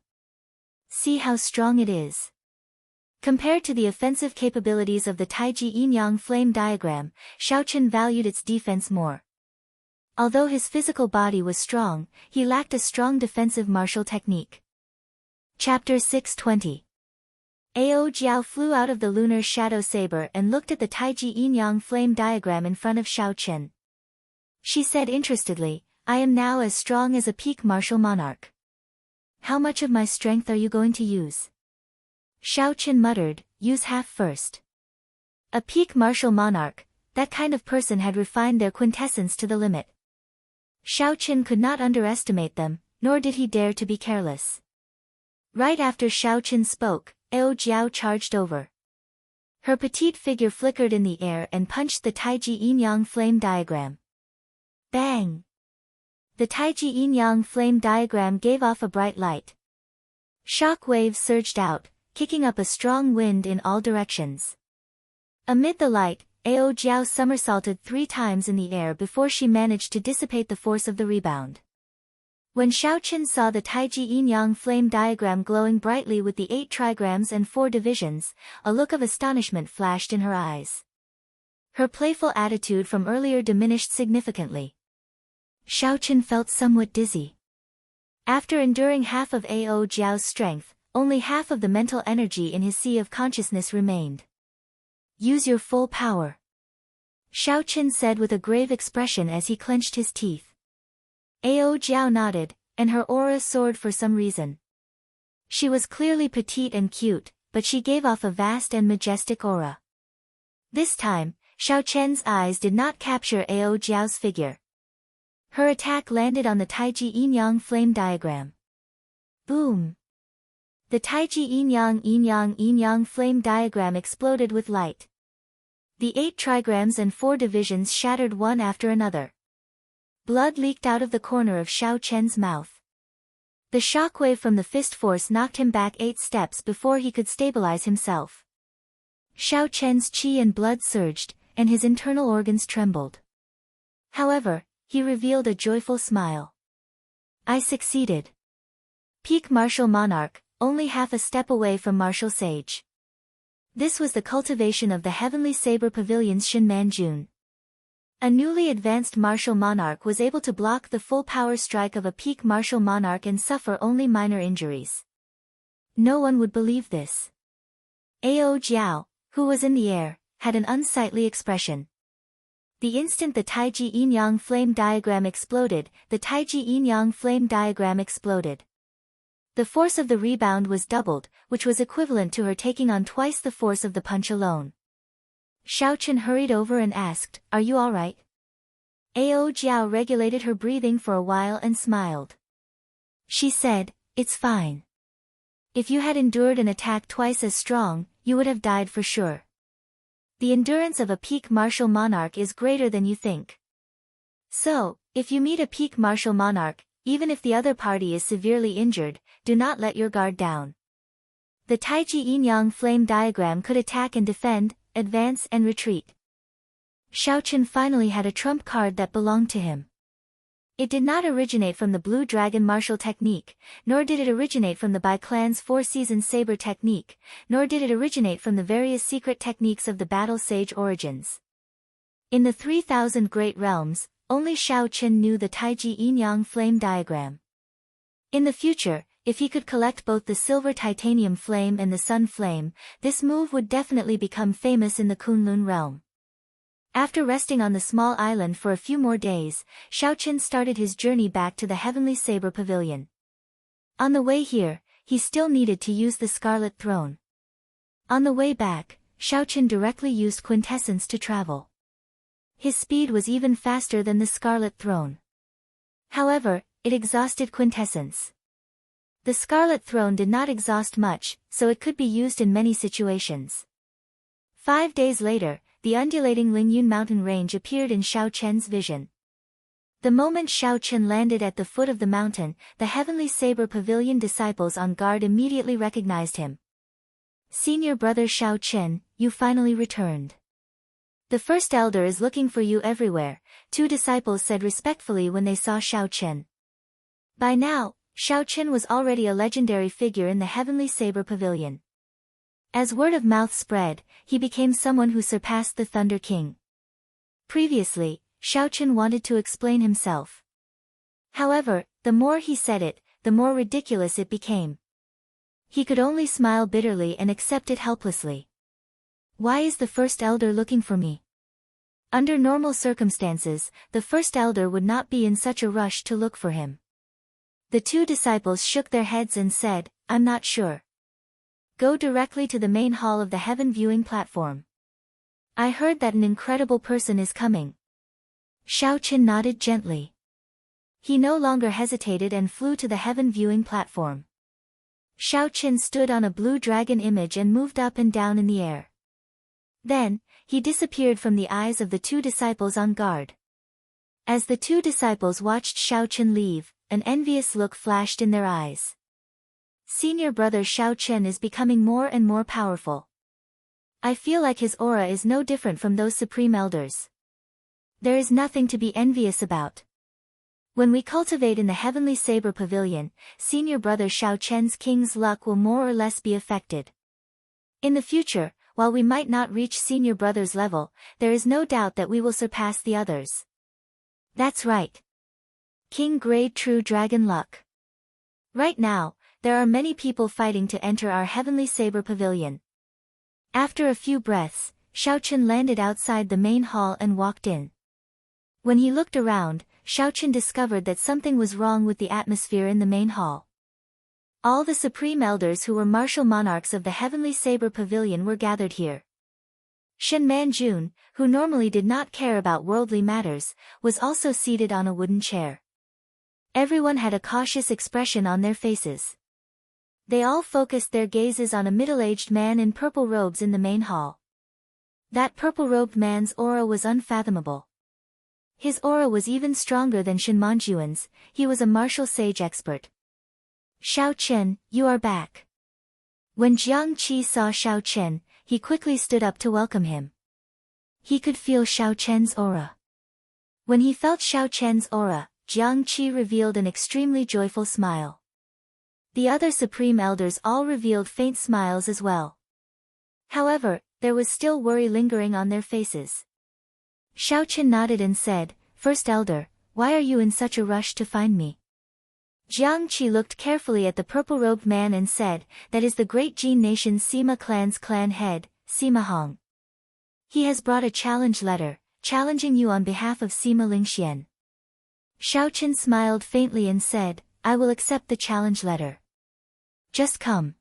S1: See how strong it is. Compared to the offensive capabilities of the Taiji Yin-Yang flame diagram, Shao Qin valued its defense more. Although his physical body was strong, he lacked a strong defensive martial technique. Chapter 620. Ao Jiao flew out of the lunar shadow saber and looked at the Taiji Yin-Yang flame diagram in front of Shao Qin. She said interestedly, I am now as strong as a peak martial monarch. How much of my strength are you going to use? Shao Qin muttered, use half first. A peak martial monarch, that kind of person had refined their quintessence to the limit. Shao Qin could not underestimate them, nor did he dare to be careless. Right after Shao Qin spoke, Ao Jiao charged over. Her petite figure flickered in the air and punched the Taiji Yin-Yang flame diagram. Bang! The Taiji Yin-Yang flame diagram gave off a bright light. Shock waves surged out, kicking up a strong wind in all directions. Amid the light, Ao Jiao somersaulted 3 times in the air before she managed to dissipate the force of the rebound. When Shao Qin saw the Taiji Yin-Yang flame diagram glowing brightly with the 8 trigrams and 4 divisions, a look of astonishment flashed in her eyes. Her playful attitude from earlier diminished significantly. Shao Qin felt somewhat dizzy. After enduring half of Ao Jiao's strength, only half of the mental energy in his sea of consciousness remained. Use your full power. Shao Qin said with a grave expression as he clenched his teeth. Ao Jiao nodded, and her aura soared for some reason. She was clearly petite and cute, but she gave off a vast and majestic aura. This time, Shao Qin's eyes did not capture Ao Jiao's figure. Her attack landed on the Taiji Yin-Yang flame diagram. Boom! The Taiji Yin-Yang flame diagram exploded with light. The 8 trigrams and 4 divisions shattered one after another. Blood leaked out of the corner of Shao Qin's mouth. The shockwave from the fist force knocked him back 8 steps before he could stabilize himself. Shao Qin's qi and blood surged, and his internal organs trembled. However, he revealed a joyful smile. I succeeded. Peak martial monarch, only half a step away from martial sage. This was the cultivation of the Heavenly Saber Pavilion's Shinman Jun. A newly advanced martial monarch was able to block the full power strike of a peak martial monarch and suffer only minor injuries. No one would believe this. Ao Jiao, who was in the air, had an unsightly expression. The instant the Taiji Yin-Yang flame diagram exploded, the Taiji Yin-Yang flame diagram exploded. The force of the rebound was doubled, which was equivalent to her taking on twice the force of the punch alone. Shao Qin hurried over and asked, Are you alright? Ao Jiao regulated her breathing for a while and smiled. She said, It's fine. If you had endured an attack twice as strong, you would have died for sure. The endurance of a peak martial monarch is greater than you think. So, if you meet a peak martial monarch, even if the other party is severely injured, do not let your guard down. The Taiji Yin-Yang flame diagram could attack and defend, advance and retreat. Shao Qin finally had a trump card that belonged to him. It did not originate from the Blue Dragon martial technique, nor did it originate from the Bai clan's 4-season saber technique, nor did it originate from the various secret techniques of the battle sage origins. In the 3,000 great realms, only Shao Qin knew the Taiji Yin-Yang flame diagram. In the future, if he could collect both the silver titanium flame and the sun flame, this move would definitely become famous in the Kunlun realm. After resting on the small island for a few more days, Shao Qin started his journey back to the Heavenly Saber Pavilion. On the way here, he still needed to use the Scarlet Throne. On the way back, Shao Qin directly used Quintessence to travel. His speed was even faster than the Scarlet Throne. However, it exhausted Quintessence. The Scarlet Throne did not exhaust much, so it could be used in many situations. 5 days later, the undulating Lingyun mountain range appeared in Xiao Chen's vision. The moment Xiao Chen landed at the foot of the mountain, the Heavenly Saber Pavilion disciples on guard immediately recognized him. "Senior brother Xiao Chen, you finally returned. The first elder is looking for you everywhere," two disciples said respectfully when they saw Xiao Chen. By now, Xiao Chen was already a legendary figure in the Heavenly Saber Pavilion. As word of mouth spread, he became someone who surpassed the Thunder King. Previously, Xiao Chen wanted to explain himself. However, the more he said it, the more ridiculous it became. He could only smile bitterly and accept it helplessly. "Why is the First Elder looking for me?" Under normal circumstances, the First Elder would not be in such a rush to look for him. The two disciples shook their heads and said, "I'm not sure. Go directly to the main hall of the heaven viewing platform. I heard that an incredible person is coming." Xiao Chen nodded gently. He no longer hesitated and flew to the heaven viewing platform. Xiao Chen stood on a blue dragon image and moved up and down in the air. Then, he disappeared from the eyes of the two disciples on guard. As the two disciples watched Xiao Chen leave, an envious look flashed in their eyes. "Senior brother Xiao Chen is becoming more and more powerful. I feel like his aura is no different from those supreme elders. There is nothing to be envious about. When we cultivate in the Heavenly Saber Pavilion, senior brother Xiao Chen's king's luck will more or less be affected. In the future, while we might not reach senior brother's level, there is no doubt that we will surpass the others." "That's right. King Grade True Dragon Luck. Right now, there are many people fighting to enter our Heavenly Saber Pavilion." After a few breaths, Xiao Chen landed outside the main hall and walked in. When he looked around, Xiao Chen discovered that something was wrong with the atmosphere in the main hall. All the supreme elders who were martial monarchs of the Heavenly Saber Pavilion were gathered here. Shen Manjun, who normally did not care about worldly matters, was also seated on a wooden chair. Everyone had a cautious expression on their faces. They all focused their gazes on a middle-aged man in purple robes in the main hall. That purple-robed man's aura was unfathomable. His aura was even stronger than Shen Manjuan's. He was a martial sage expert. "Xiao Chen, you are back." When Jiang Qi saw Xiao Chen, he quickly stood up to welcome him. He could feel Xiao Chen's aura. When he felt Xiao Chen's aura, Jiang Qi revealed an extremely joyful smile. The other supreme elders all revealed faint smiles as well. However, there was still worry lingering on their faces. Xiao Chen nodded and said, "First elder, why are you in such a rush to find me?" Jiang Qi looked carefully at the purple-robed man and said, "That is the great Jin nation Sima clan's clan head, Sima Hong. He has brought a challenge letter, challenging you on behalf of Sima Lingxian." Xiao Chen smiled faintly and said, "I will accept the challenge letter. Just come."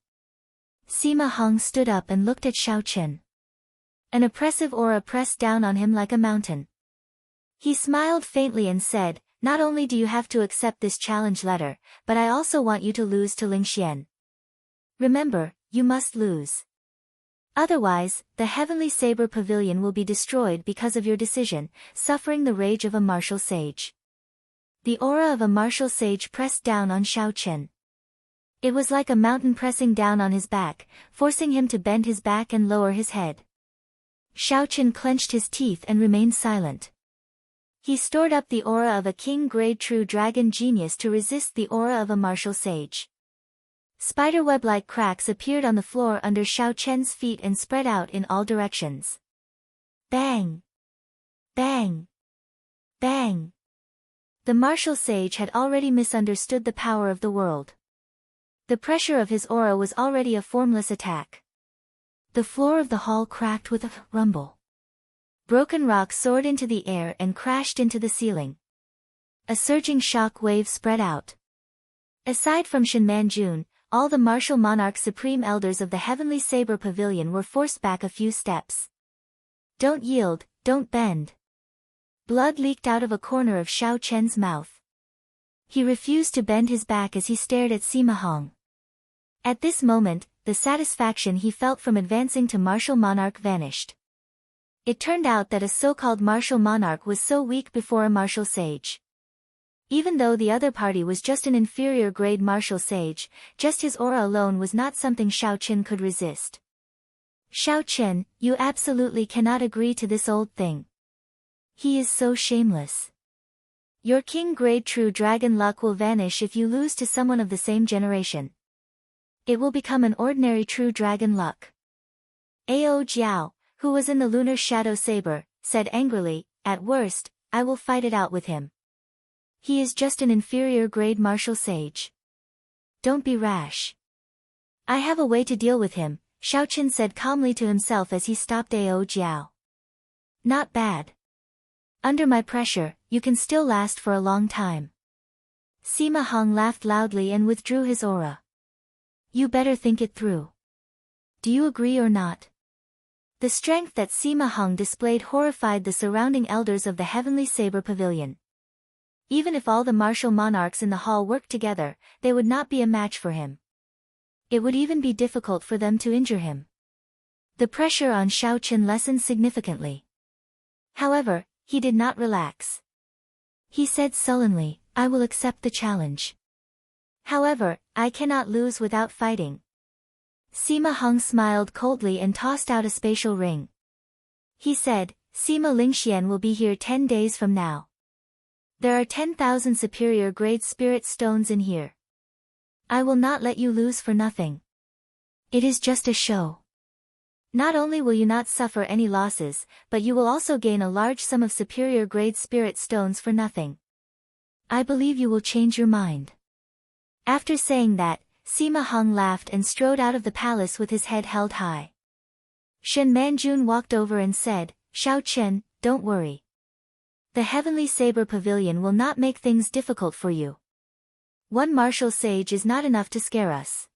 S1: Sima Hong stood up and looked at Xiao Chen. An oppressive aura pressed down on him like a mountain. He smiled faintly and said, "Not only do you have to accept this challenge letter, but I also want you to lose to Lingxian. Remember, you must lose. Otherwise, the Heavenly Saber Pavilion will be destroyed because of your decision, suffering the rage of a martial sage." The aura of a martial sage pressed down on Xiao Chen. It was like a mountain pressing down on his back, forcing him to bend his back and lower his head. Xiao Chen clenched his teeth and remained silent. He stored up the aura of a king grade true dragon genius to resist the aura of a martial sage. Spiderweb-like cracks appeared on the floor under Xiao Chen's feet and spread out in all directions. Bang! Bang! Bang! The martial sage had already misunderstood the power of the world. The pressure of his aura was already a formless attack. The floor of the hall cracked with a rumble. Broken rock soared into the air and crashed into the ceiling. A surging shock wave spread out. Aside from Shen Manjun, all the martial monarch supreme elders of the Heavenly Saber Pavilion were forced back a few steps. "Don't yield, don't bend." Blood leaked out of a corner of Xiao Chen's mouth. He refused to bend his back as he stared at Sima Hong. At this moment, the satisfaction he felt from advancing to martial monarch vanished. It turned out that a so-called martial monarch was so weak before a martial sage. Even though the other party was just an inferior grade martial sage, just his aura alone was not something Xiao Qin could resist. Xiao Qin, you absolutely cannot agree to this old thing. He is so shameless. Your king grade true dragon luck will vanish if you lose to someone of the same generation. It will become an ordinary true dragon luck. Ao Jiao, who was in the lunar shadow saber, said angrily, at worst, I will fight it out with him. He is just an inferior grade martial sage. Don't be rash. I have a way to deal with him, Xiao Qin said calmly to himself as he stopped Ao Jiao. Not bad. Under my pressure, you can still last for a long time. Sima Hong laughed loudly and withdrew his aura. You better think it through. Do you agree or not? The strength that Sima Hong displayed horrified the surrounding elders of the Heavenly Saber Pavilion. Even if all the martial monarchs in the hall worked together, they would not be a match for him. It would even be difficult for them to injure him. The pressure on Xiao Qin lessened significantly. However, he did not relax. He said sullenly, I will accept the challenge. However, I cannot lose without fighting. Sima Hong smiled coldly and tossed out a spatial ring. He said, Sima Lingxian will be here 10 days from now. There are 10,000 superior grade spirit stones in here. I will not let you lose for nothing. It is just a show. Not only will you not suffer any losses, but you will also gain a large sum of superior grade spirit stones for nothing. I believe you will change your mind. After saying that, Sima Hong laughed and strode out of the palace with his head held high. Shen Manjun walked over and said, Xiao Qin, don't worry. The Heavenly Saber Pavilion will not make things difficult for you. One martial sage is not enough to scare us.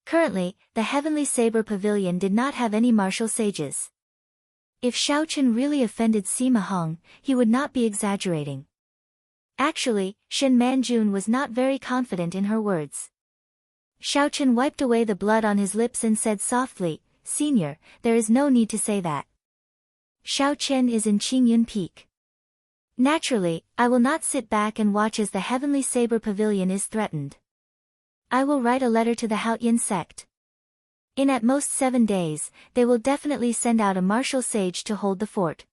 S1: Currently, the Heavenly Saber Pavilion did not have any martial sages. If Xiao Qin really offended Sima Hong, he would not be exaggerating. Actually, Shen Manjun was not very confident in her words. Xiao Qin wiped away the blood on his lips and said softly, Senior, there is no need to say that. Xiao Qin is in Qingyun Peak. Naturally, I will not sit back and watch as the Heavenly Saber Pavilion is threatened. I will write a letter to the Haotian sect. In at most 7 days, they will definitely send out a martial sage to hold the fort.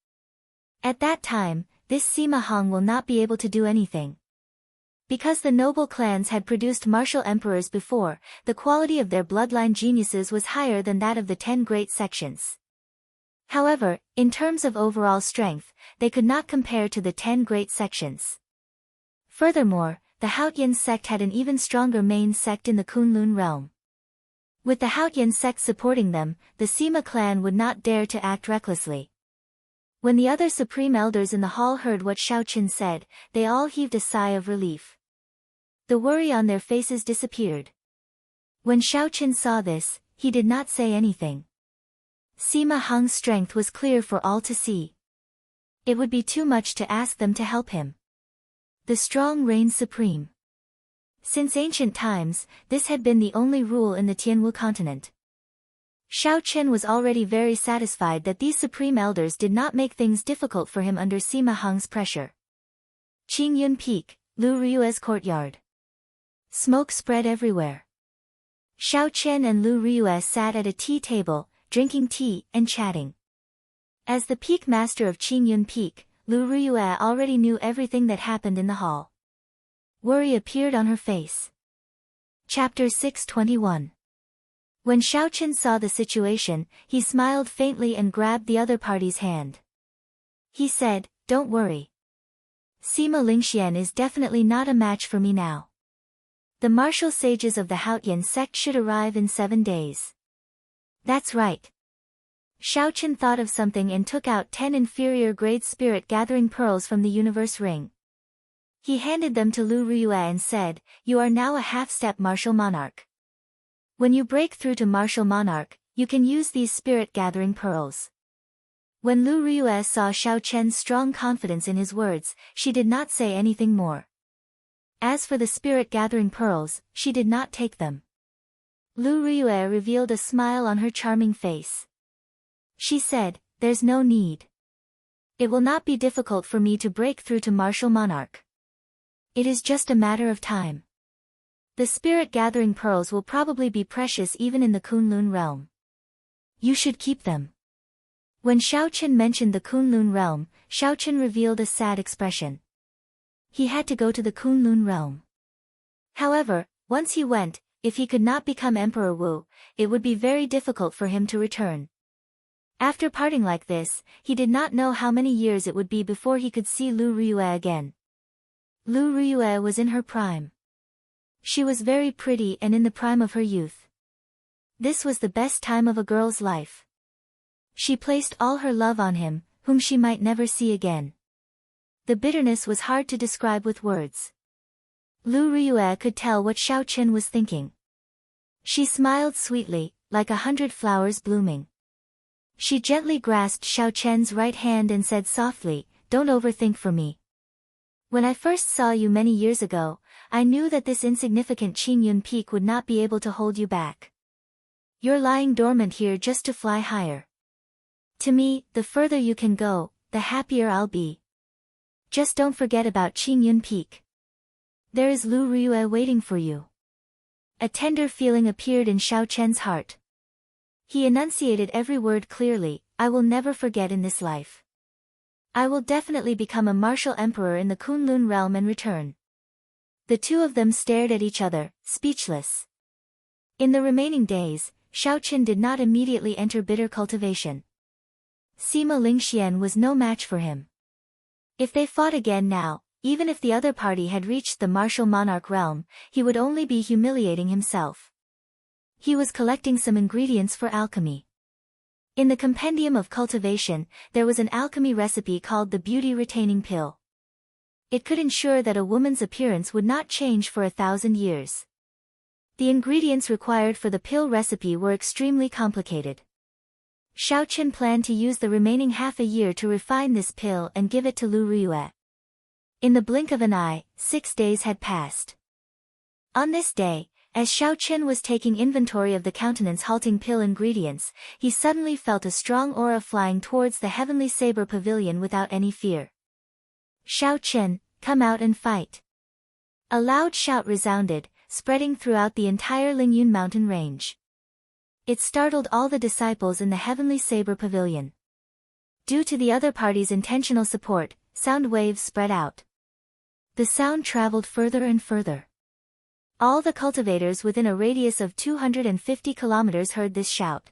S1: At that time, this Sima Hong will not be able to do anything. Because the noble clans had produced martial emperors before, the quality of their bloodline geniuses was higher than that of the 10 great sections. However, in terms of overall strength, they could not compare to the 10 great sections. Furthermore, the Haotian sect had an even stronger main sect in the Kunlun realm. With the Haotian sect supporting them, the Sima clan would not dare to act recklessly. When the other supreme elders in the hall heard what Xiao Qin said, they all heaved a sigh of relief. The worry on their faces disappeared. When Xiao Qin saw this, he did not say anything. Sima Hong's strength was clear for all to see. It would be too much to ask them to help him. The strong reigns supreme. Since ancient times, this had been the only rule in the Tianwu continent. Xiao Qin was already very satisfied that these supreme elders did not make things difficult for him under Sima Hong's pressure. Qingyun Peak, Lu Ryue's courtyard. Smoke spread everywhere. Xiao Qin and Lu Ryue sat at a tea table, drinking tea and chatting. As the peak master of Qingyun Peak, Lu Ryue already knew everything that happened in the hall. Worry appeared on her face. Chapter 621. When Xiao Qin saw the situation, he smiled faintly and grabbed the other party's hand. He said, Don't worry. Sima Lingxian is definitely not a match for me now. The martial sages of the Haotian sect should arrive in 7 days. That's right. Xiao Qin thought of something and took out 10 inferior grade spirit gathering pearls from the universe ring. He handed them to Lu Ryue and said, You are now a half-step martial monarch. When you break through to martial monarch, you can use these spirit gathering pearls. When Lu Ryue saw Xiao Qin's strong confidence in his words, she did not say anything more. As for the spirit gathering pearls, she did not take them. Lu Ryue revealed a smile on her charming face. She said, there's no need. It will not be difficult for me to break through to martial monarch. It is just a matter of time. The spirit-gathering pearls will probably be precious even in the Kunlun realm. You should keep them. When Xiaoqian mentioned the Kunlun realm, Xiaoqian revealed a sad expression. He had to go to the Kunlun realm. However, once he went, if he could not become Emperor Wu, it would be very difficult for him to return. After parting like this, he did not know how many years it would be before he could see Lu Riyue again. Lu Riyue was in her prime. She was very pretty and in the prime of her youth. This was the best time of a girl's life. She placed all her love on him, whom she might never see again. The bitterness was hard to describe with words. Lu Riyue could tell what Xiaoqian was thinking. She smiled sweetly, like 100 flowers blooming. She gently grasped Xiaoqian's right hand and said softly, "Don't overthink for me. When I first saw you many years ago, I knew that this insignificant Qingyun peak would not be able to hold you back. You're lying dormant here just to fly higher. To me, the further you can go, the happier I'll be. Just don't forget about Qingyun Peak. There is Lu Riyue waiting for you." A tender feeling appeared in Xiaoqian's heart. He enunciated every word clearly, "I will never forget in this life. I will definitely become a martial emperor in the Kunlun realm and return." The two of them stared at each other, speechless. In the remaining days, Xiaoqian did not immediately enter bitter cultivation. Sima Lingxian was no match for him. If they fought again now, even if the other party had reached the martial monarch realm, he would only be humiliating himself. He was collecting some ingredients for alchemy. In the Compendium of Cultivation, there was an alchemy recipe called the Beauty Retaining Pill. It could ensure that a woman's appearance would not change for 1,000 years. The ingredients required for the pill recipe were extremely complicated. Xiaoqian planned to use the remaining half a year to refine this pill and give it to Lu Riyue. In the blink of an eye, 6 days had passed. On this day, as Xiaoqian was taking inventory of the countenance-halting pill ingredients, he suddenly felt a strong aura flying towards the heavenly saber pavilion without any fear. "Xiaoqian, come out and fight." A loud shout resounded, spreading throughout the entire Lingyun mountain range. It startled all the disciples in the heavenly saber pavilion. Due to the other party's intentional support, sound waves spread out. The sound traveled further and further. All the cultivators within a radius of 250 kilometers heard this shout.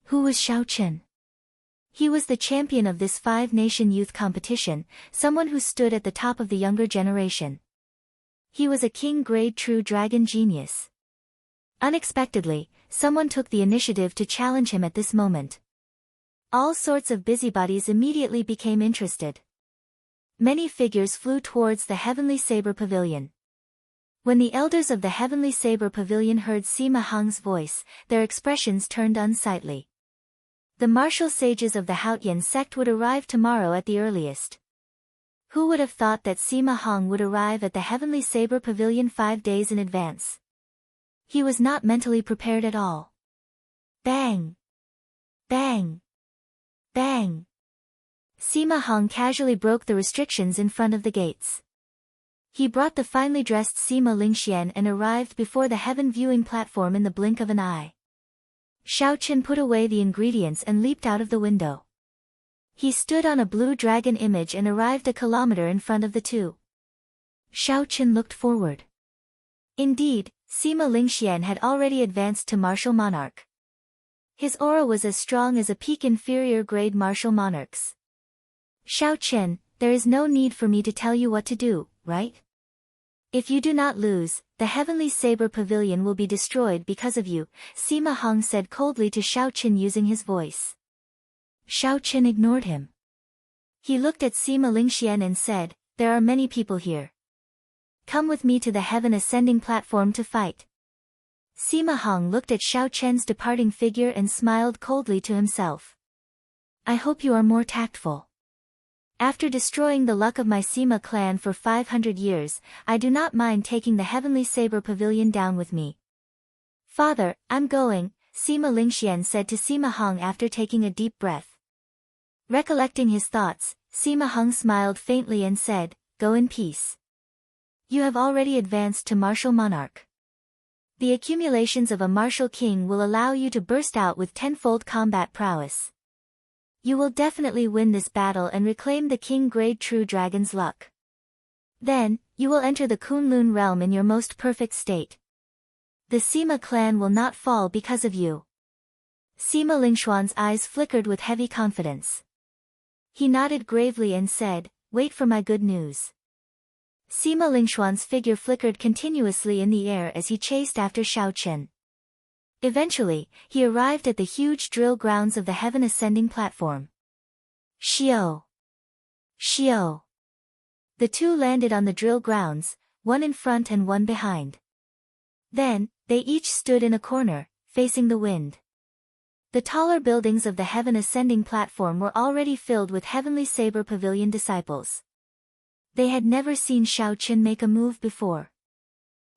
S1: Who was Xiaoqian? He was the champion of this 5-nation youth competition, someone who stood at the top of the younger generation. He was a king-grade true dragon genius. Unexpectedly, someone took the initiative to challenge him at this moment. All sorts of busybodies immediately became interested. Many figures flew towards the heavenly saber pavilion. When the elders of the heavenly saber pavilion heard Sima Hong's voice, their expressions turned unsightly. The martial sages of the Haotian sect would arrive tomorrow at the earliest. Who would have thought that Sima Hong would arrive at the heavenly saber pavilion 5 days in advance? He was not mentally prepared at all. Bang! Bang! Bang! Sima Hong casually broke the restrictions in front of the gates. He brought the finely dressed Sima Lingxian and arrived before the heaven viewing platform in the blink of an eye. Xiaoqian put away the ingredients and leaped out of the window. He stood on a blue dragon image and arrived a kilometer in front of the two. Xiaoqian looked forward. Indeed, Sima Lingxian had already advanced to martial monarch. His aura was as strong as a peak inferior grade martial monarch's. Xiaoqian, there is no need for me to tell you what to do, right? If you do not lose, the heavenly saber pavilion will be destroyed because of you, Sima Hong said coldly to Xiaoqian using his voice. Xiaoqian ignored him. He looked at Sima Lingxian and said, "There are many people here. Come with me to the heaven ascending platform to fight." Sima Hong looked at Xiaoqian's departing figure and smiled coldly to himself. "I hope you are more tactful. After destroying the luck of my Sima clan for 500 years, I do not mind taking the heavenly saber pavilion down with me." "Father, I'm going," Sima Lingxian said to Sima Hong after taking a deep breath. Recollecting his thoughts, Sima Hung smiled faintly and said, "Go in peace. You have already advanced to martial monarch. The accumulations of a martial king will allow you to burst out with tenfold combat prowess. You will definitely win this battle and reclaim the king grade true dragon's luck. Then, you will enter the Kunlun realm in your most perfect state. The Sima clan will not fall because of you." Sima Lingxuan's eyes flickered with heavy confidence. He nodded gravely and said, "Wait for my good news." Sima Lingxuan's figure flickered continuously in the air as he chased after Xiao Chen. Eventually, he arrived at the huge drill grounds of the heaven ascending platform. Xiao! Xiao! The two landed on the drill grounds, one in front and one behind. Then, they each stood in a corner, facing the wind. The taller buildings of the heaven ascending platform were already filled with Heavenly Saber Pavilion disciples. They had never seen Xiao Chen make a move before.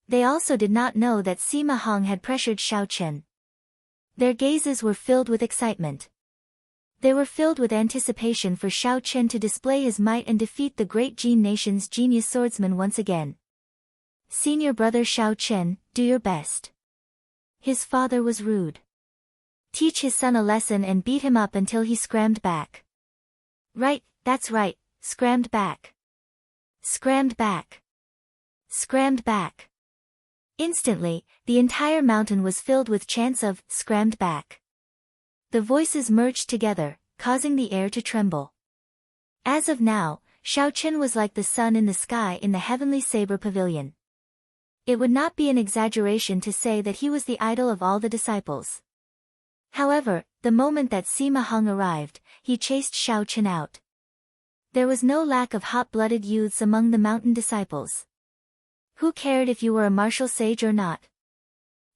S1: They also did not know that Sima Hong had pressured Xiao Chen. Their gazes were filled with excitement. They were filled with anticipation for Xiao Chen to display his might and defeat the great Jin nation's genius swordsman once again. "Senior brother Xiao Chen, do your best." His father was rude. Teach his son a lesson and beat him up until he scrammed back. "Right, that's right, scrammed back. Scrammed back. Scrammed back." Instantly, the entire mountain was filled with chants of "scrammed back." The voices merged together, causing the air to tremble. As of now, Xiao Chen was like the sun in the sky in the Heavenly Saber Pavilion. It would not be an exaggeration to say that he was the idol of all the disciples. However, the moment that Sima Hung arrived, he chased Xiao Chen out. There was no lack of hot-blooded youths among the mountain disciples. Who cared if you were a martial sage or not?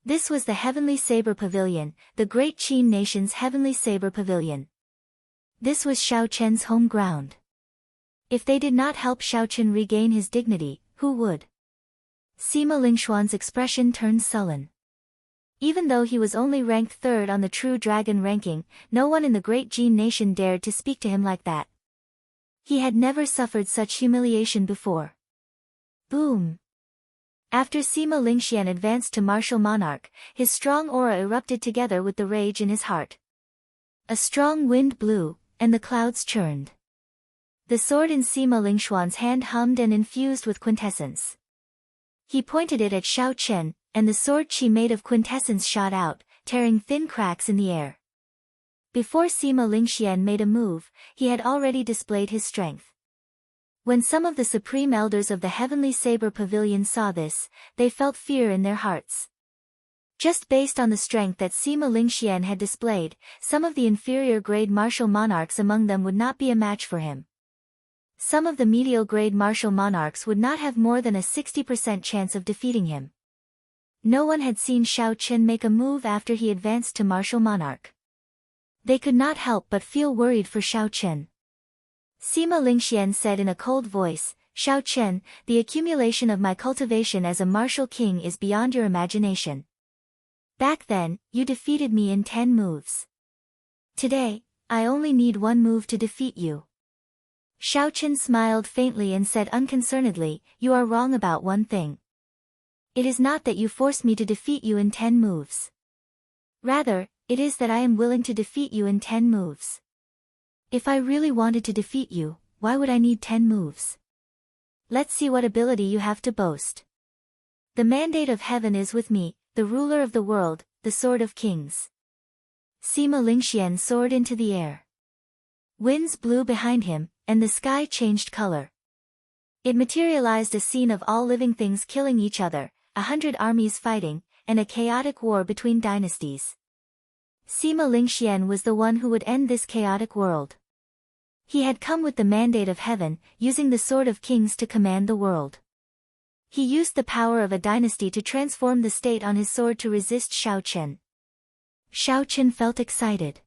S1: This was the Heavenly Saber Pavilion, the great Qin nation's Heavenly Saber Pavilion. This was Xiao Chen's home ground. If they did not help Xiao Chen regain his dignity, who would? Sima Lingxuan's expression turned sullen. Even though he was only ranked third on the True Dragon ranking, no one in the great Jin nation dared to speak to him like that. He had never suffered such humiliation before. Boom! After Sima Lingxian advanced to martial monarch, his strong aura erupted together with the rage in his heart. A strong wind blew, and the clouds churned. The sword in Sima Lingxuan's hand hummed and infused with quintessence. He pointed it at Xiao Chen, and the sword chi made of quintessence shot out, tearing thin cracks in the air. Before Sima Lingxian made a move, he had already displayed his strength. When some of the supreme elders of the Heavenly Saber Pavilion saw this, they felt fear in their hearts. Just based on the strength that Sima Lingxian had displayed, some of the inferior grade martial monarchs among them would not be a match for him. Some of the medial grade martial monarchs would not have more than a 60% chance of defeating him. No one had seen Xiao Chen make a move after he advanced to martial monarch. They could not help but feel worried for Xiao Chen. Sima Lingxian said in a cold voice, "Xiao Chen, the accumulation of my cultivation as a martial king is beyond your imagination. Back then, you defeated me in 10 moves. Today, I only need one move to defeat you." Xiao Chen smiled faintly and said unconcernedly, "You are wrong about one thing. It is not that you forced me to defeat you in 10 moves. Rather, it is that I am willing to defeat you in 10 moves. If I really wanted to defeat you, why would I need 10 moves? Let's see what ability you have to boast. The mandate of heaven is with me, the ruler of the world, the sword of kings." Sima Lingxian soared into the air. Winds blew behind him, and the sky changed color. It materialized a scene of all living things killing each other, 100 armies fighting, and a chaotic war between dynasties. Sima Lingxian was the one who would end this chaotic world. He had come with the mandate of heaven, using the sword of kings to command the world. He used the power of a dynasty to transform the state on his sword to resist Xiao Chen. Xiao Chen felt excited.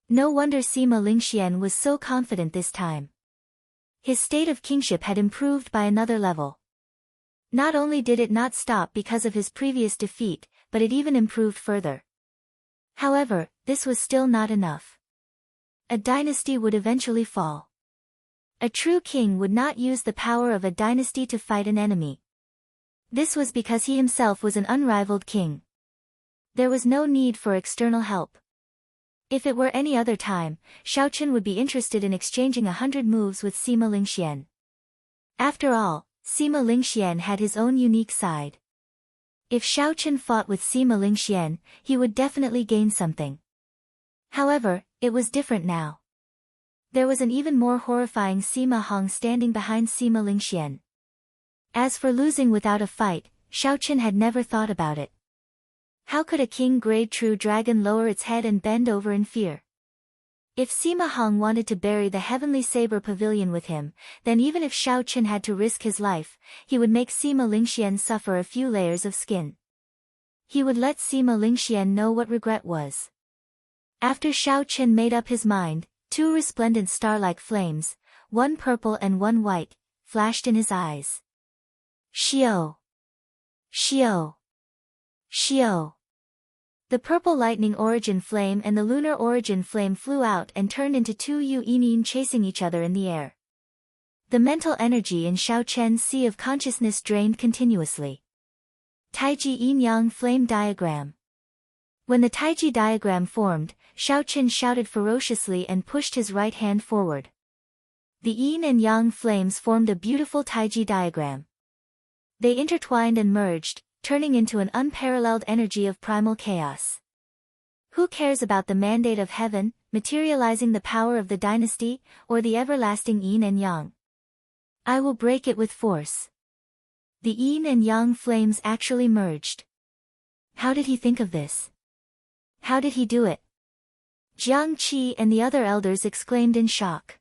S1: No wonder Sima Lingxian was so confident this time. His state of kingship had improved by another level. Not only did it not stop because of his previous defeat, but it even improved further. However, this was still not enough. a dynasty would eventually fall. A true king would not use the power of a dynasty to fight an enemy. This was because he himself was an unrivaled king. There was no need for external help. If it were any other time, Xiaochen would be interested in exchanging 100 moves with Sima Lingxian. After all, Sima Lingxian had his own unique side. If Xiaochen fought with Sima Lingxian, he would definitely gain something. However, it was different now. There was an even more horrifying Sima Hong standing behind Sima Lingxian. As for losing without a fight, Xiaochen had never thought about it. How could a king-grade true dragon lower its head and bend over in fear? If Sima Hong wanted to bury the Heavenly Saber Pavilion with him, then even if Xiaochen had to risk his life, he would make Sima Lingxian suffer a few layers of skin. He would let Sima Lingxian know what regret was. After Xiaochen made up his mind, 2 resplendent star-like flames, one purple and one white, flashed in his eyes. Xiao! Xiao! Xiao! The purple lightning origin flame and the lunar origin flame flew out and turned into 2 Yuenin chasing each other in the air. The mental energy in Xiaochen's sea of consciousness drained continuously. Taiji Yin-Yang Flame Diagram. When the Taiji diagram formed, Xiaochen shouted ferociously and pushed his right hand forward. The Yin and Yang flames formed a beautiful Taiji diagram. They intertwined and merged, turning into an unparalleled energy of primal chaos. Who cares about the mandate of heaven, materializing the power of the dynasty, or the everlasting Yin and Yang? I will break it with force. The Yin and Yang flames actually merged. How did he think of this? How did he do it? Jiang Qi and the other elders exclaimed in shock.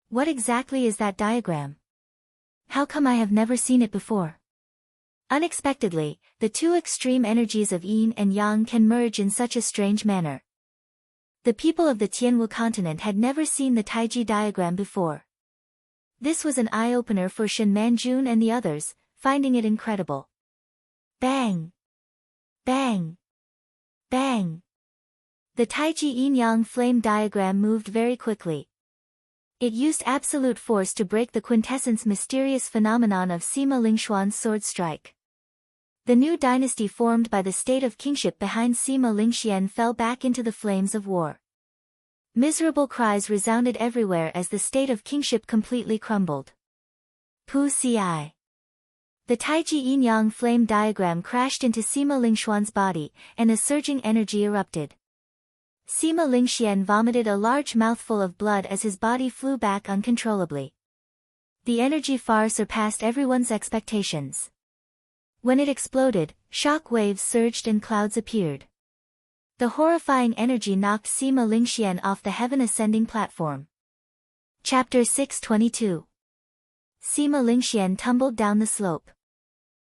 S1: What exactly is that diagram? How come I have never seen it before? Unexpectedly, the 2 extreme energies of Yin and Yang can merge in such a strange manner. The people of the Tianwu continent had never seen the Taiji diagram before. This was an eye-opener for Shen Manjun and the others, finding it incredible. Bang! Bang! Bang! The Taiji Yin-Yang flame diagram moved very quickly. It used absolute force to break the quintessence mysterious phenomenon of Sima Lingxuan's sword strike. The new dynasty formed by the state of kingship behind Sima Lingxian fell back into the flames of war. Miserable cries resounded everywhere as the state of kingship completely crumbled. Pu Ci. The Taiji Yin-Yang flame diagram crashed into Sima Lingxuan's body, and a surging energy erupted. Sima Lingxian vomited a large mouthful of blood as his body flew back uncontrollably. The energy far surpassed everyone's expectations. When it exploded, shock waves surged and clouds appeared. The horrifying energy knocked Sima Lingxian off the heaven-ascending platform. Chapter 622. Sima Lingxian tumbled down the slope.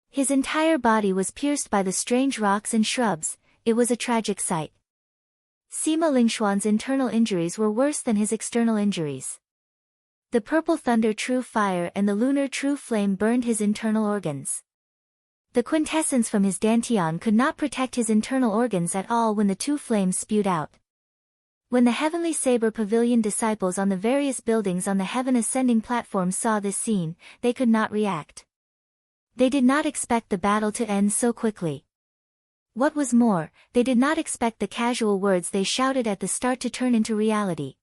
S1: His entire body was pierced by the strange rocks and shrubs. It was a tragic sight. Sima Lingxuan's internal injuries were worse than his external injuries. The purple thunder true fire and the lunar true flame burned his internal organs. The quintessence from his dantian could not protect his internal organs at all when the 2 flames spewed out. When the Heavenly Saber Pavilion disciples on the various buildings on the heaven-ascending platform saw this scene, they could not react. They did not expect the battle to end so quickly. What was more, they did not expect the casual words they shouted at the start to turn into reality.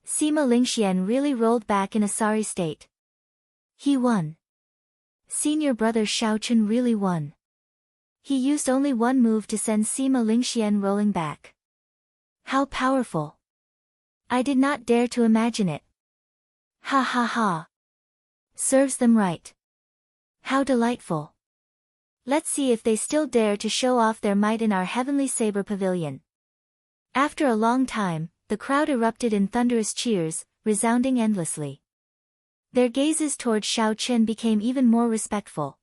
S1: Sima Lingxian really rolled back in a sorry state. He won. Senior brother Xiaochen really won. He used only one move to send Sima Lingxian rolling back. How powerful! I did not dare to imagine it. Ha ha ha! Serves them right. How delightful! Let's see if they still dare to show off their might in our Heavenly Saber Pavilion. After a long time, the crowd erupted in thunderous cheers, resounding endlessly. Their gazes toward Xiaochen became even more respectful.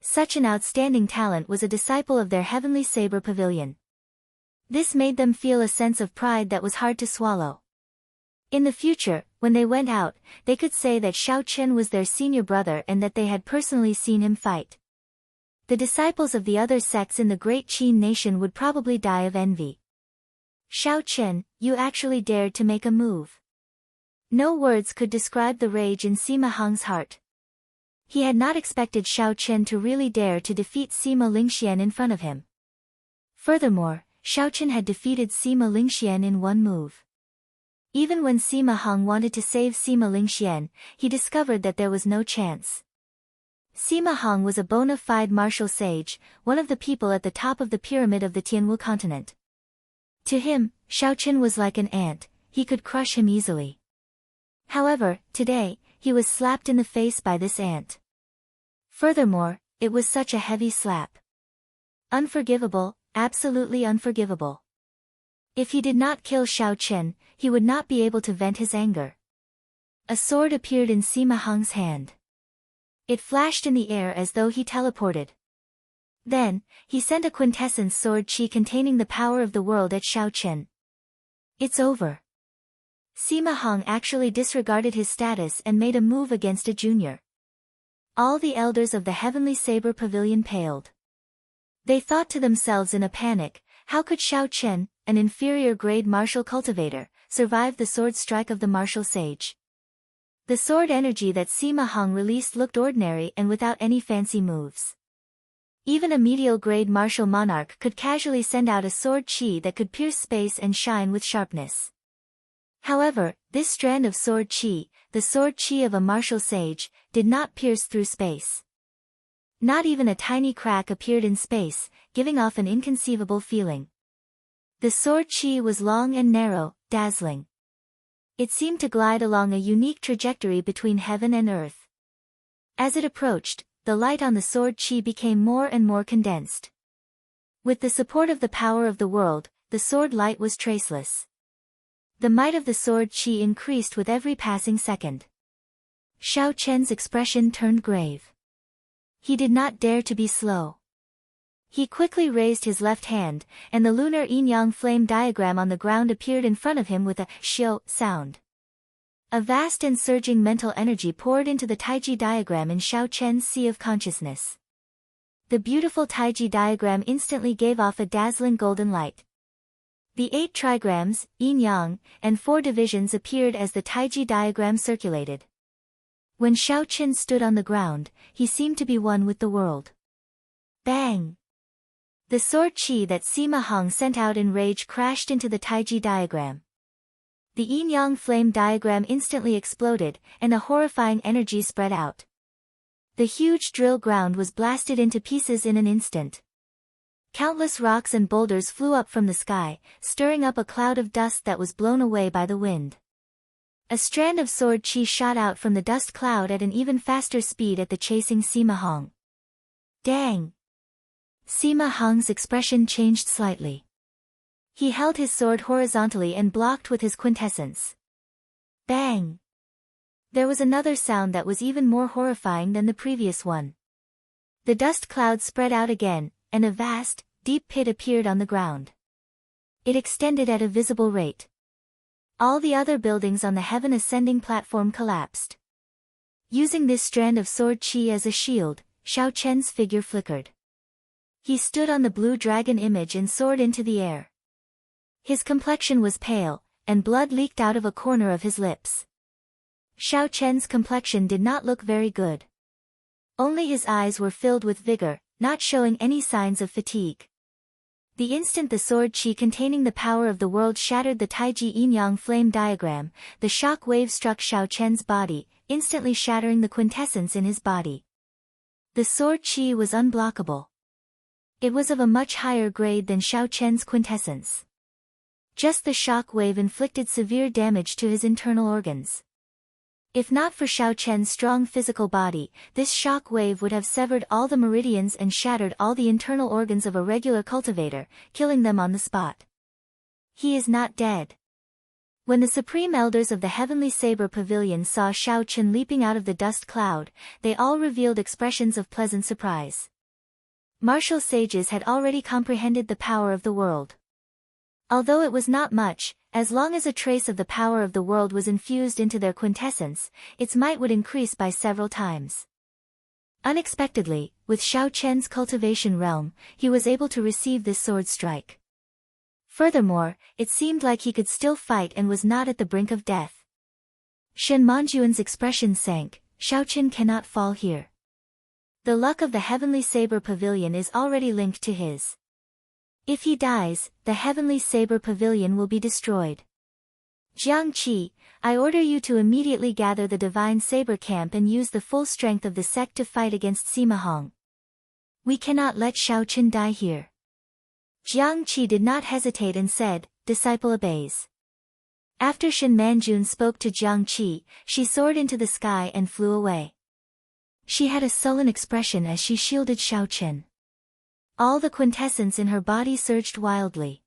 S1: Such an outstanding talent was a disciple of their Heavenly Saber Pavilion. This made them feel a sense of pride that was hard to swallow. In the future, when they went out, they could say that Xiaochen was their senior brother and that they had personally seen him fight. The disciples of the other sects in the great Qin nation would probably die of envy. Shao Chen, you actually dared to make a move. No words could describe the rage in Sima Hong's heart. He had not expected Shao Chen to really dare to defeat Sima Lingxian in front of him. Furthermore, Shao Chen had defeated Sima Lingxian in one move. Even when Sima Hong wanted to save Sima Lingxian, he discovered that there was no chance. Sima Hong was a bona fide martial sage, one of the people at the top of the pyramid of the Tianwu continent. To him, Shao Chen was like an ant, he could crush him easily. However, today, he was slapped in the face by this ant. Furthermore, it was such a heavy slap. Unforgivable, absolutely unforgivable. If he did not kill Shao Chen, he would not be able to vent his anger. A sword appeared in Sima Hong's hand. It flashed in the air as though he teleported. Then, he sent a quintessence sword chi containing the power of the world at Shao Chen. It's over. Sima Hong actually disregarded his status and made a move against a junior. All the elders of the Heavenly Saber Pavilion paled. They thought to themselves in a panic, how could Shao Chen, an inferior grade martial cultivator, survive the sword strike of the martial sage? The sword energy that Sima Hong released looked ordinary and without any fancy moves. Even a medial grade martial monarch could casually send out a sword chi that could pierce space and shine with sharpness. However, this strand of sword chi, the sword chi of a martial sage, did not pierce through space. Not even a tiny crack appeared in space, giving off an inconceivable feeling. The sword chi was long and narrow, dazzling. It seemed to glide along a unique trajectory between heaven and earth. As it approached, the light on the sword chi became more and more condensed. With the support of the power of the world, the sword light was traceless. The might of the sword chi increased with every passing second. Shao Chen's expression turned grave. He did not dare to be slow. He quickly raised his left hand, and the lunar yin-yang flame diagram on the ground appeared in front of him with a xiao sound. A vast and surging mental energy poured into the Taiji diagram in Shao Chen's sea of consciousness. The beautiful Taiji diagram instantly gave off a dazzling golden light. The 8 trigrams, yin-yang, and 4 divisions appeared as the Taiji diagram circulated. When Shao Chen stood on the ground, he seemed to be one with the world. Bang! The sword chi that Sima Hong sent out in rage crashed into the Taiji diagram. The yin-yang flame diagram instantly exploded, and a horrifying energy spread out. The huge drill ground was blasted into pieces in an instant. Countless rocks and boulders flew up from the sky, stirring up a cloud of dust that was blown away by the wind. A strand of sword chi shot out from the dust cloud at an even faster speed at the chasing Sima Hong. Dang! Sima Hong's expression changed slightly. He held his sword horizontally and blocked with his quintessence. Bang! There was another sound that was even more horrifying than the previous one. The dust cloud spread out again, and a vast, deep pit appeared on the ground. It extended at a visible rate. All the other buildings on the heaven ascending platform collapsed. Using this strand of sword chi as a shield, Shao Chen's figure flickered. He stood on the blue dragon image and soared into the air. His complexion was pale, and blood leaked out of a corner of his lips. Shao Chen's complexion did not look very good. Only his eyes were filled with vigor, not showing any signs of fatigue. The instant the sword chi containing the power of the world shattered the Taiji yin-yang flame diagram, the shock wave struck Shao Chen's body, instantly shattering the quintessence in his body. The sword chi was unblockable. It was of a much higher grade than Shao Chen's quintessence. Just the shock wave inflicted severe damage to his internal organs. If not for Shao Chen's strong physical body, this shock wave would have severed all the meridians and shattered all the internal organs of a regular cultivator, killing them on the spot. He is not dead. When the supreme elders of the Heavenly Saber Pavilion saw Shao Chen leaping out of the dust cloud, they all revealed expressions of pleasant surprise. Martial sages had already comprehended the power of the world. Although it was not much, as long as a trace of the power of the world was infused into their quintessence, its might would increase by several times. Unexpectedly, with Shao Chen's cultivation realm, he was able to receive this sword strike. Furthermore, it seemed like he could still fight and was not at the brink of death. Shen Manjuan's expression sank. Xiaoqin cannot fall here. The luck of the Heavenly Saber Pavilion is already linked to his. If he dies, the Heavenly Saber Pavilion will be destroyed. Jiang Qi, I order you to immediately gather the Divine Saber Camp and use the full strength of the sect to fight against Sima Hong. We cannot let Xiaoqin die here. Jiang Qi did not hesitate and said, disciple obeys. After Shen Manjun spoke to Jiang Qi, she soared into the sky and flew away. She had a sullen expression as she shielded Xiaoqin. All the quintessence in her body surged wildly.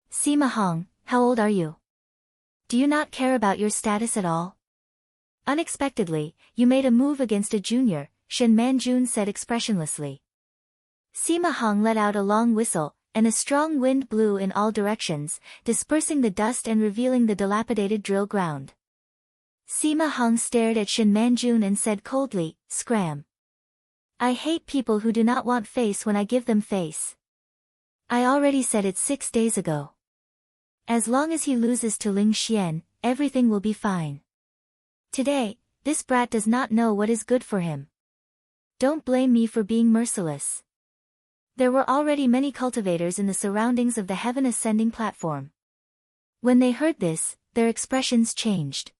S1: Sima Hong, how old are you? Do you not care about your status at all? Unexpectedly, you made a move against a junior, Shen Manjun said expressionlessly. Sima Hong let out a long whistle, and a strong wind blew in all directions, dispersing the dust and revealing the dilapidated drill ground. Sima Hong stared at Shen Manjun and said coldly, scram. I hate people who do not want face when I give them face. I already said it 6 days ago. As long as he loses to Ling Xian, everything will be fine. Today, this brat does not know what is good for him. Don't blame me for being merciless. There were already many cultivators in the surroundings of the heaven ascending platform. When they heard this, their expressions changed.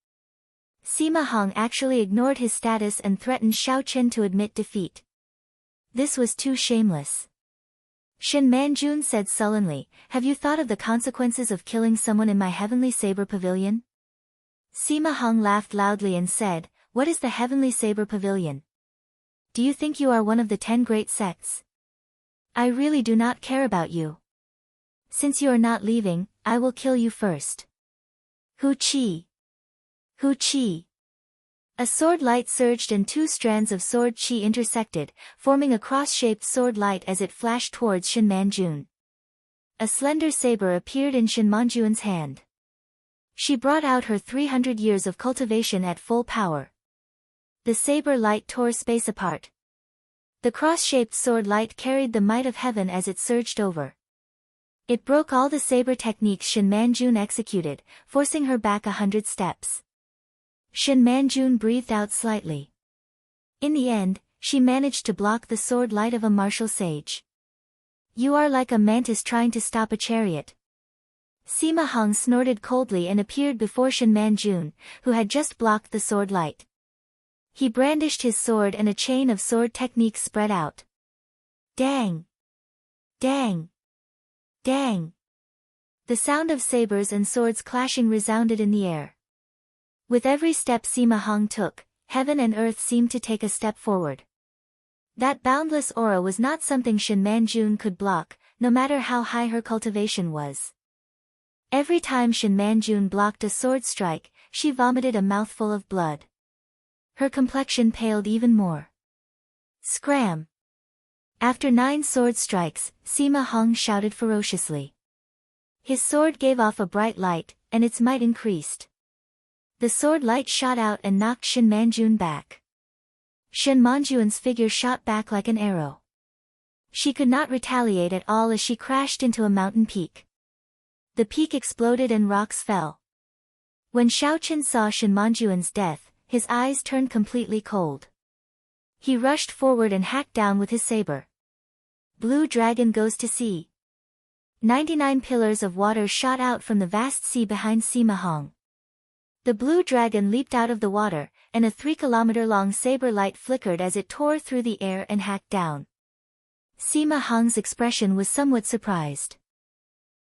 S1: Sima Hong actually ignored his status and threatened Xiaoqin to admit defeat. This was too shameless. Shen Manjun said sullenly, have you thought of the consequences of killing someone in my Heavenly Saber Pavilion? Sima Hong laughed loudly and said, what is the Heavenly Saber Pavilion? Do you think you are one of the 10 great sects? I really do not care about you. Since you are not leaving, I will kill you first. Hu Qi. Hu Qi. A sword light surged and 2 strands of sword qi intersected, forming a cross-shaped sword light as it flashed towards Shen Manjun. A slender saber appeared in Shen Manjun's hand. She brought out her 300 years of cultivation at full power. The saber light tore space apart. The cross-shaped sword light carried the might of heaven as it surged over. It broke all the saber techniques Shen Manjun executed, forcing her back 100 steps. Shen Manjun breathed out slightly. In the end, she managed to block the sword light of a martial sage. You are like a mantis trying to stop a chariot. Sima Hong snorted coldly and appeared before Shen Manjun, who had just blocked the sword light. He brandished his sword and a chain of sword techniques spread out. Dang! Dang! Dang! The sound of sabers and swords clashing resounded in the air. With every step Sima Hong took, heaven and earth seemed to take a step forward. That boundless aura was not something Shen Manjun could block, no matter how high her cultivation was. Every time Shen Manjun blocked a sword strike, she vomited a mouthful of blood. Her complexion paled even more. Scram! After 9 sword strikes, Sima Hong shouted ferociously. His sword gave off a bright light, and its might increased. The sword light shot out and knocked Shen Manjun back. Shen Manjun's figure shot back like an arrow. She could not retaliate at all as she crashed into a mountain peak. The peak exploded and rocks fell. When Xiaoqin saw Shen Manjun's death, his eyes turned completely cold. He rushed forward and hacked down with his saber. Blue dragon goes to sea. 99 pillars of water shot out from the vast sea behind Sima Hong. The blue dragon leaped out of the water, and a 3-kilometer-long saber light flickered as it tore through the air and hacked down. Sima Hong's expression was somewhat surprised.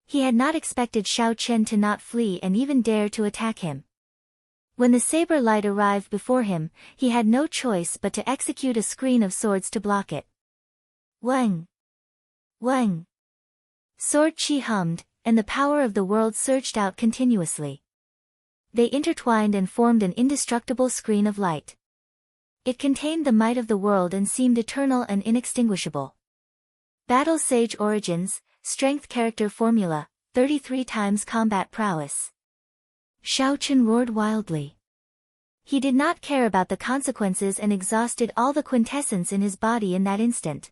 S1: He had not expected Xiaoqin to not flee and even dare to attack him. When the saber light arrived before him, he had no choice but to execute a screen of swords to block it. Wang! Wang! Sword chi hummed, and the power of the world surged out continuously. They intertwined and formed an indestructible screen of light. It contained the might of the world and seemed eternal and inextinguishable. Battle Sage Origins, Strength Character Formula, 33 times Combat Prowess. Xiaoqin roared wildly. He did not care about the consequences and exhausted all the quintessence in his body in that instant.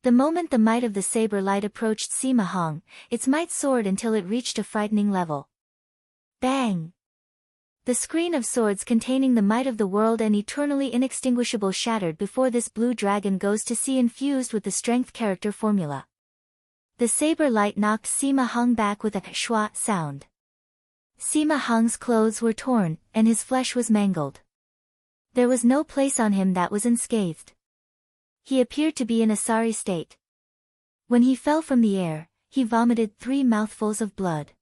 S1: The moment the might of the saber light approached Sima Hong, its might soared until it reached a frightening level. Bang! The screen of swords containing the might of the world and eternally inextinguishable shattered before this blue dragon goes to sea infused with the strength character formula. The saber light knocked Sima Hong back with a shwa sound. Sima Hong's clothes were torn, and his flesh was mangled. There was no place on him that was unscathed. He appeared to be in a sorry state. When he fell from the air, he vomited 3 mouthfuls of blood.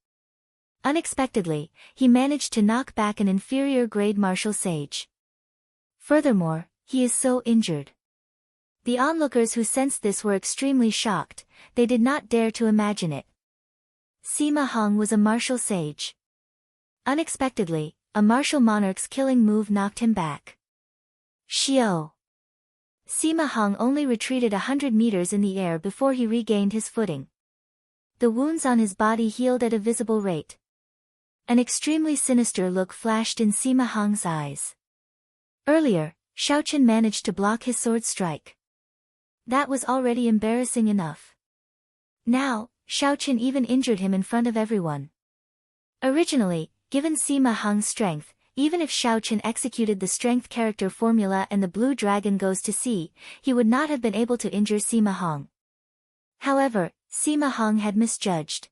S1: Unexpectedly, he managed to knock back an inferior-grade martial sage. Furthermore, he is so injured. The onlookers who sensed this were extremely shocked, they did not dare to imagine it. Sima Hong was a martial sage. Unexpectedly, a martial monarch's killing move knocked him back. Shio! Sima Hong only retreated 100 meters in the air before he regained his footing. The wounds on his body healed at a visible rate. An extremely sinister look flashed in Sima Hong's eyes. Earlier, Xiaoqin managed to block his sword strike. That was already embarrassing enough. Now, Xiaoqin even injured him in front of everyone. Originally, given Sima Hong's strength, even if Xiaoqin executed the strength character formula and the blue dragon goes to sea, he would not have been able to injure Sima Hong. However, Sima Hong had misjudged.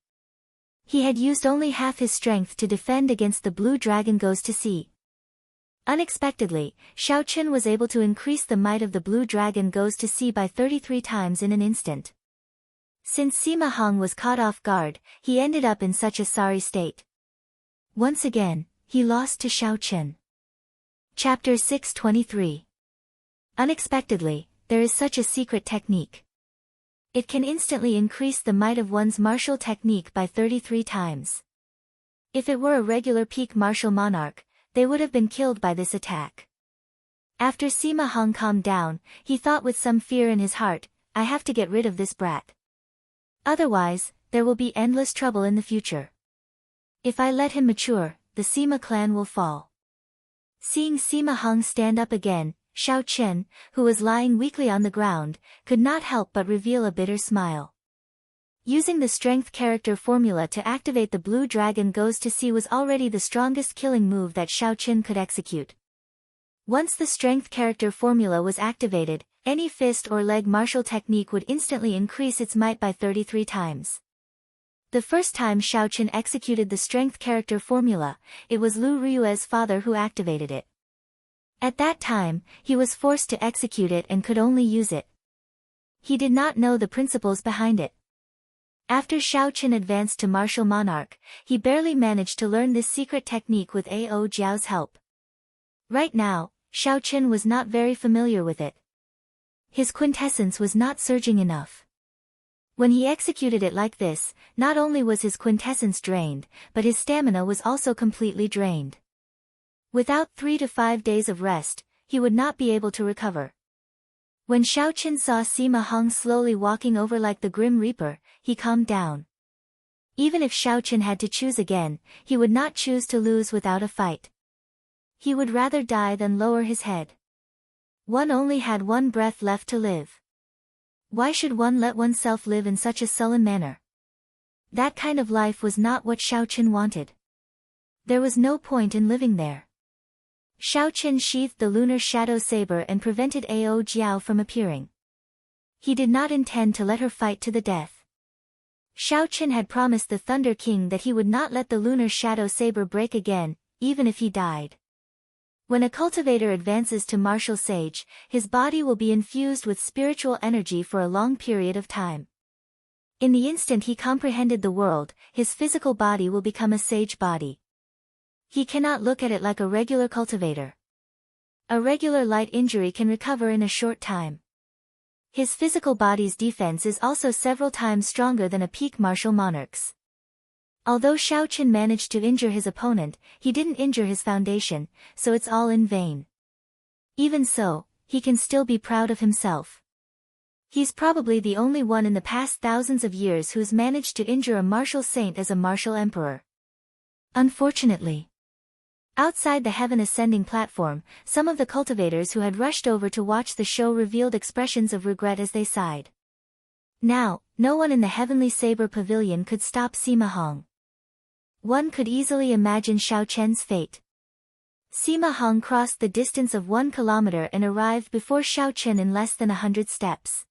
S1: He had used only half his strength to defend against the blue dragon goes to sea. Unexpectedly, Xiaoqin was able to increase the might of the blue dragon goes to sea by 33 times in an instant. Since Sima Hong was caught off guard, he ended up in such a sorry state. Once again, he lost to Xiaoqin. Chapter 623. Unexpectedly, there is such a secret technique. It can instantly increase the might of one's martial technique by 33 times. If it were a regular peak martial monarch, they would have been killed by this attack. After Sima Hong calmed down, he thought with some fear in his heart, I have to get rid of this brat. Otherwise, there will be endless trouble in the future. If I let him mature, the Sima clan will fall. Seeing Sima Hong stand up again, Xiaoqin, who was lying weakly on the ground, could not help but reveal a bitter smile. Using the strength character formula to activate the blue dragon goes to sea was already the strongest killing move that Xiaoqin could execute. Once the strength character formula was activated, any fist or leg martial technique would instantly increase its might by 33 times. The first time Xiaoqin executed the strength character formula, it was Lu Ryue's father who activated it. At that time, he was forced to execute it and could only use it. He did not know the principles behind it. After Xiaoqin advanced to martial monarch, he barely managed to learn this secret technique with Ao Jiao's help. Right now, Xiaoqin was not very familiar with it. His quintessence was not surging enough. When he executed it like this, not only was his quintessence drained, but his stamina was also completely drained. Without 3 to 5 days of rest, he would not be able to recover. When Xiaoqin saw Sima Hong slowly walking over like the Grim Reaper, he calmed down. Even if Xiaoqin had to choose again, he would not choose to lose without a fight. He would rather die than lower his head. One only had one breath left to live. Why should one let oneself live in such a sullen manner? That kind of life was not what Xiaoqin wanted. There was no point in living there. Xiaoqin sheathed the lunar shadow saber and prevented Ao Jiao from appearing. He did not intend to let her fight to the death. Xiaoqin had promised the Thunder King that he would not let the lunar shadow saber break again, even if he died. When a cultivator advances to martial sage, his body will be infused with spiritual energy for a long period of time. In the instant he comprehended the world, his physical body will become a sage body. He cannot look at it like a regular cultivator. A regular light injury can recover in a short time. His physical body's defense is also several times stronger than a peak martial monarch's. Although Xiaoqin managed to injure his opponent, he didn't injure his foundation, so it's all in vain. Even so, he can still be proud of himself. He's probably the only one in the past thousands of years who's managed to injure a martial saint as a martial emperor. Unfortunately. Outside the heaven ascending platform, some of the cultivators who had rushed over to watch the show revealed expressions of regret as they sighed. Now, no one in the Heavenly Saber Pavilion could stop Sima Hong. One could easily imagine Xiao Chen's fate. Sima Hong crossed the distance of 1 kilometer and arrived before Xiao Chen in less than 100 steps.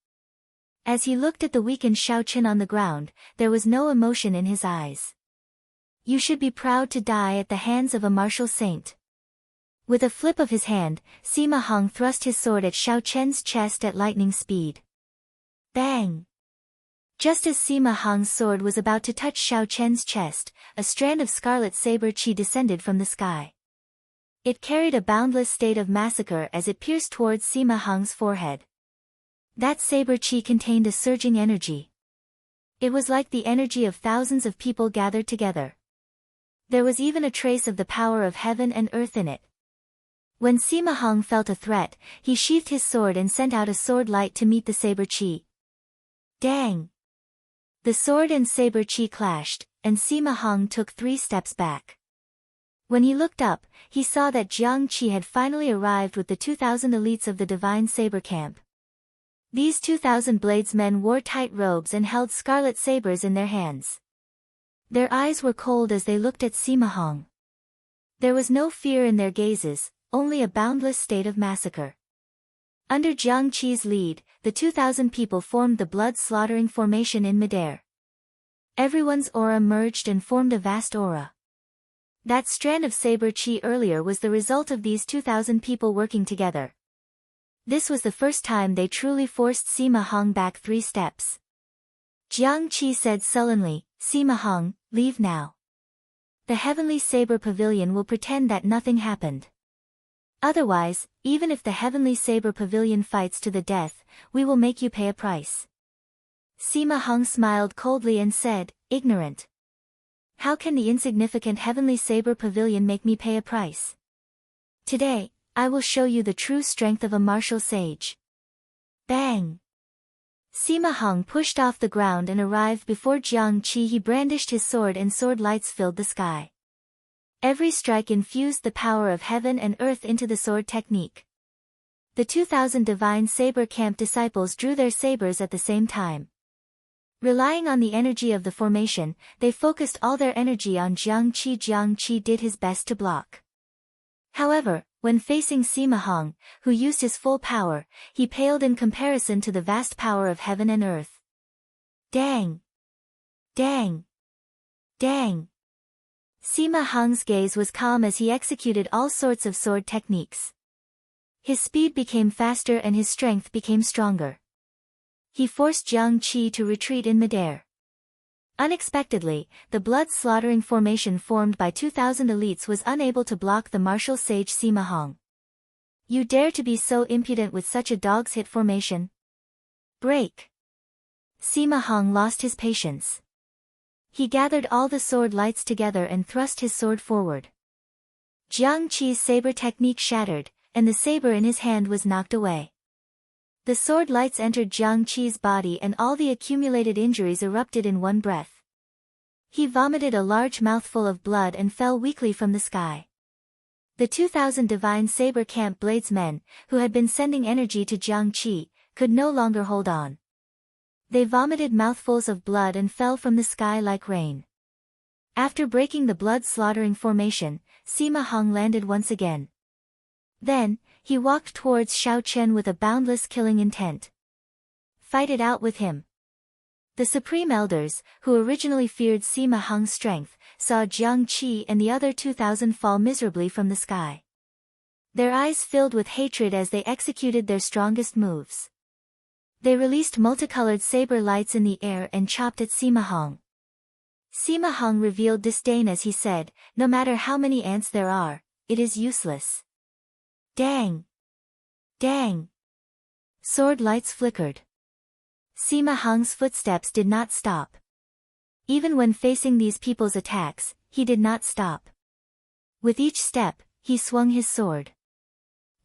S1: As he looked at the weakened Xiao Chen on the ground, there was no emotion in his eyes. You should be proud to die at the hands of a martial saint. With a flip of his hand, Sima Hong thrust his sword at Xiao Chen's chest at lightning speed. Bang! Just as Sima Hong's sword was about to touch Xiao Chen's chest, a strand of scarlet saber chi descended from the sky. It carried a boundless state of massacre as it pierced towards Sima Hong's forehead. That saber chi contained a surging energy. It was like the energy of thousands of people gathered together. There was even a trace of the power of heaven and earth in it. When Sima Hong felt a threat, he sheathed his sword and sent out a sword light to meet the saber chi. Dang! The sword and saber chi clashed, and Sima Hong took 3 steps back. When he looked up, he saw that Jiang Qi had finally arrived with the 2,000 elites of the Divine Saber Camp. These 2,000 bladesmen wore tight robes and held scarlet sabers in their hands. Their eyes were cold as they looked at Sima Hong. There was no fear in their gazes, only a boundless state of massacre. Under Jiang Qi's lead, the 2,000 people formed the blood-slaughtering formation in midair. Everyone's aura merged and formed a vast aura. That strand of saber chi earlier was the result of these 2,000 people working together. This was the first time they truly forced Sima Hong back 3 steps. Jiang Qi said sullenly, Sima Hong, leave now. The Heavenly Saber Pavilion will pretend that nothing happened. Otherwise, even if the Heavenly Saber Pavilion fights to the death, we will make you pay a price. Sima Hong smiled coldly and said, ignorant. How can the insignificant Heavenly Saber Pavilion make me pay a price? Today, I will show you the true strength of a martial sage. Bang! Sima Hong pushed off the ground and arrived before Jiang Qi. He brandished his sword and sword lights filled the sky. Every strike infused the power of heaven and earth into the sword technique. The 2,000 Divine Saber Camp disciples drew their sabers at the same time. Relying on the energy of the formation, they focused all their energy on Jiang Qi. Jiang Qi did his best to block. However, when facing Sima Hong, who used his full power, he paled in comparison to the vast power of heaven and earth. Dang! Dang! Dang! Sima Hong's gaze was calm as he executed all sorts of sword techniques. His speed became faster and his strength became stronger. He forced Jiang Qi to retreat in midair. Unexpectedly, the blood-slaughtering formation formed by 2,000 elites was unable to block the martial sage Sima Hong. You dare to be so impudent with such a dog's hit formation? Break! Sima Hong lost his patience. He gathered all the sword lights together and thrust his sword forward. Jiang Qi's saber technique shattered, and the saber in his hand was knocked away. The sword lights entered Jiang Qi's body and all the accumulated injuries erupted in one breath. He vomited a large mouthful of blood and fell weakly from the sky. The 2,000 Divine Saber Camp bladesmen, who had been sending energy to Jiang Qi, could no longer hold on. They vomited mouthfuls of blood and fell from the sky like rain. After breaking the blood-slaughtering formation, Sima Hong landed once again. Then, he walked towards Xiao Chen with a boundless killing intent. Fight it out with him. The Supreme Elders, who originally feared Sima Hong's strength, saw Jiang Qi and the other 2,000 fall miserably from the sky. Their eyes filled with hatred as they executed their strongest moves. They released multicolored saber lights in the air and chopped at Sima Hong. Sima Hong revealed disdain as he said, no matter how many ants there are, it is useless. Dang! Dang! Sword lights flickered. Sima Hong's footsteps did not stop. Even when facing these people's attacks, he did not stop. With each step, he swung his sword.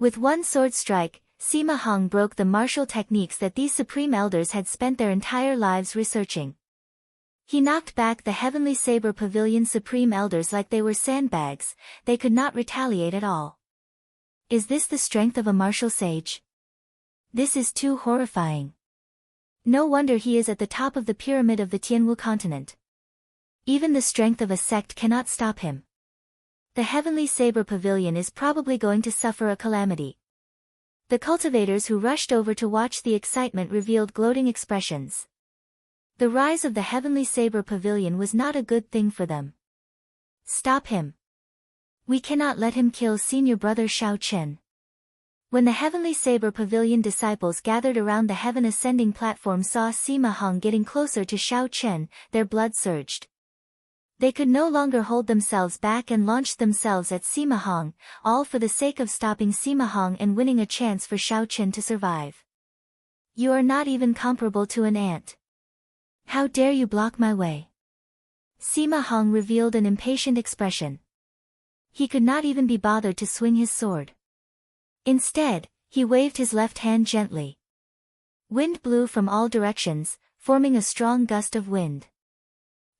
S1: With one sword strike, Sima Hong broke the martial techniques that these Supreme Elders had spent their entire lives researching. He knocked back the Heavenly Saber Pavilion Supreme Elders like they were sandbags. They could not retaliate at all. Is this the strength of a martial sage? This is too horrifying. No wonder he is at the top of the pyramid of the Tianwu continent. Even the strength of a sect cannot stop him. The Heavenly Saber Pavilion is probably going to suffer a calamity. The cultivators who rushed over to watch the excitement revealed gloating expressions. The rise of the Heavenly Saber Pavilion was not a good thing for them. Stop him. We cannot let him kill senior brother Shao Chen. When the Heavenly Saber Pavilion disciples gathered around the heaven ascending platform saw Sima Hong getting closer to Shao Chen, their blood surged. They could no longer hold themselves back and launched themselves at Sima Hong, all for the sake of stopping Sima Hong and winning a chance for Shao Chen to survive. You are not even comparable to an ant. How dare you block my way? Sima Hong revealed an impatient expression. He could not even be bothered to swing his sword. Instead, he waved his left hand gently. Wind blew from all directions, forming a strong gust of wind.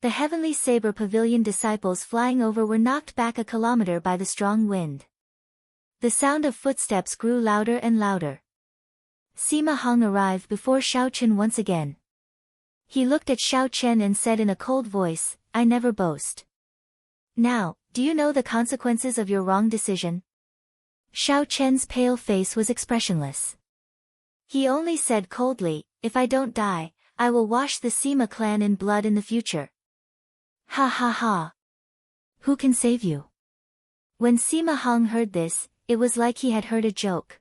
S1: The Heavenly Saber Pavilion disciples flying over were knocked back a kilometer by the strong wind. The sound of footsteps grew louder and louder. Sima Hong arrived before Shao Chen once again. He looked at Shao Chen and said in a cold voice, "I never boast. Now, do you know the consequences of your wrong decision?" Shao Chen's pale face was expressionless. He only said coldly, "If I don't die, I will wash the Sima clan in blood in the future." Ha ha ha. Who can save you? When Sima Hong heard this, it was like he had heard a joke.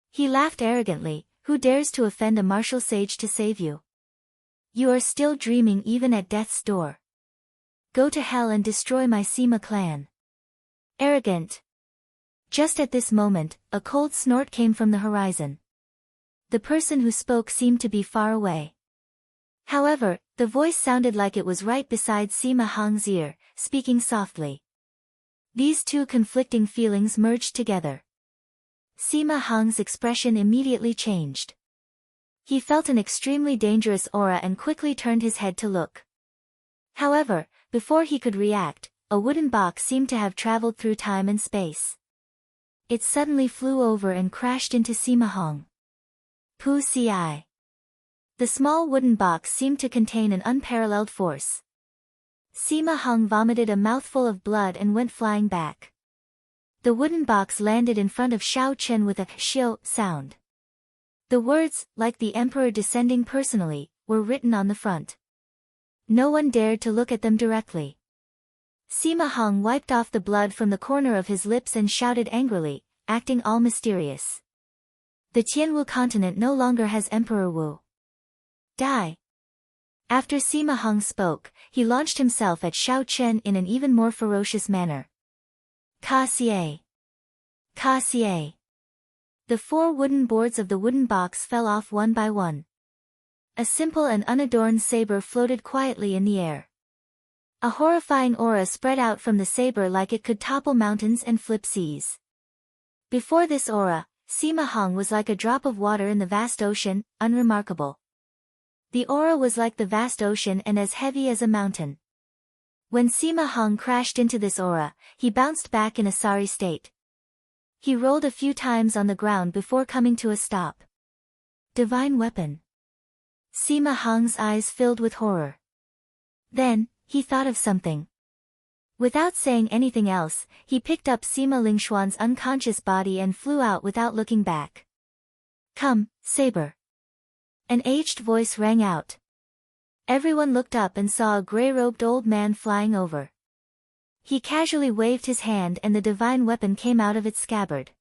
S1: He laughed arrogantly. Who dares to offend a martial sage to save you? You are still dreaming even at death's door. Go to hell and destroy my Sima clan. Arrogant. Just at this moment, a cold snort came from the horizon. The person who spoke seemed to be far away. However, the voice sounded like it was right beside Sima Hong's ear, speaking softly. These two conflicting feelings merged together. Sima Hong's expression immediately changed. He felt an extremely dangerous aura and quickly turned his head to look. However, before he could react, a wooden box seemed to have traveled through time and space. It suddenly flew over and crashed into Sima Hong. Pu Ci. The small wooden box seemed to contain an unparalleled force. Sima Hong vomited a mouthful of blood and went flying back. The wooden box landed in front of Shao Chen with a "shio" sound. The words, "like the emperor descending personally," were written on the front. No one dared to look at them directly. Sima Hong wiped off the blood from the corner of his lips and shouted angrily, acting all mysterious. The Tianwu continent no longer has Emperor Wu. Die. After Sima Hong spoke, he launched himself at Shao Chen in an even more ferocious manner. Ka Xie. Ka Xie. The 4 wooden boards of the wooden box fell off one by one. A simple and unadorned saber floated quietly in the air. A horrifying aura spread out from the saber like it could topple mountains and flip seas. Before this aura, Sima Hong was like a drop of water in the vast ocean, unremarkable. The aura was like the vast ocean and as heavy as a mountain. When Sima Hong crashed into this aura, he bounced back in a sorry state. He rolled a few times on the ground before coming to a stop. Divine weapon. Sima Hong's eyes filled with horror. Then, he thought of something. Without saying anything else, he picked up Sima Lingshuan's unconscious body and flew out without looking back. Come, saber. An aged voice rang out. Everyone looked up and saw a gray-robed old man flying over. He casually waved his hand and the divine weapon came out of its scabbard.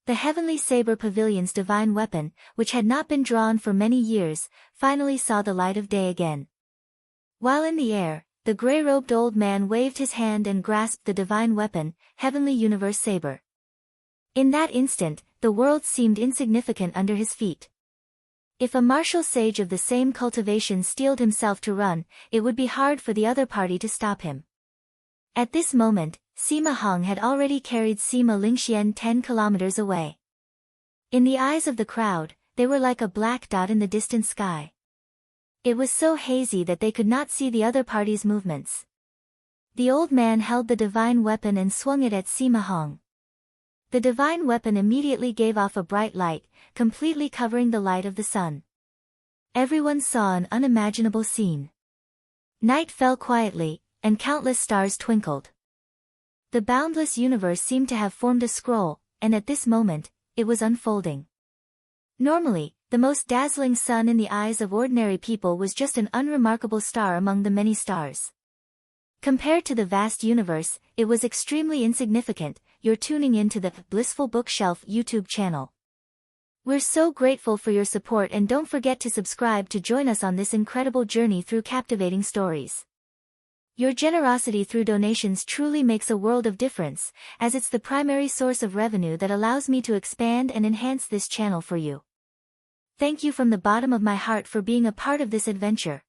S1: The Heavenly Saber Pavilion's divine weapon, which had not been drawn for many years, finally saw the light of day again. While in the air, the gray-robed old man waved his hand and grasped the divine weapon, Heavenly Universe Saber. In that instant, the world seemed insignificant under his feet. If a martial sage of the same cultivation steeled himself to run, it would be hard for the other party to stop him. At this moment, Sima Hong had already carried Sima Lingxian 10 kilometers away. In the eyes of the crowd, they were like a black dot in the distant sky. It was so hazy that they could not see the other party's movements. The old man held the divine weapon and swung it at Sima Hong. The divine weapon immediately gave off a bright light, completely covering the light of the sun. Everyone saw an unimaginable scene. Night fell quietly, and countless stars twinkled. The boundless universe seemed to have formed a scroll, and at this moment, it was unfolding. Normally, the most dazzling sun in the eyes of ordinary people was just an unremarkable star among the many stars. Compared to the vast universe, it was extremely insignificant. You're tuning into the Blissful Bookshelf YouTube channel. We're so grateful for your support, and don't forget to subscribe to join us on this incredible journey through captivating stories. Your generosity through donations truly makes a world of difference, as it's the primary source of revenue that allows me to expand and enhance this channel for you. Thank you from the bottom of my heart for being a part of this adventure.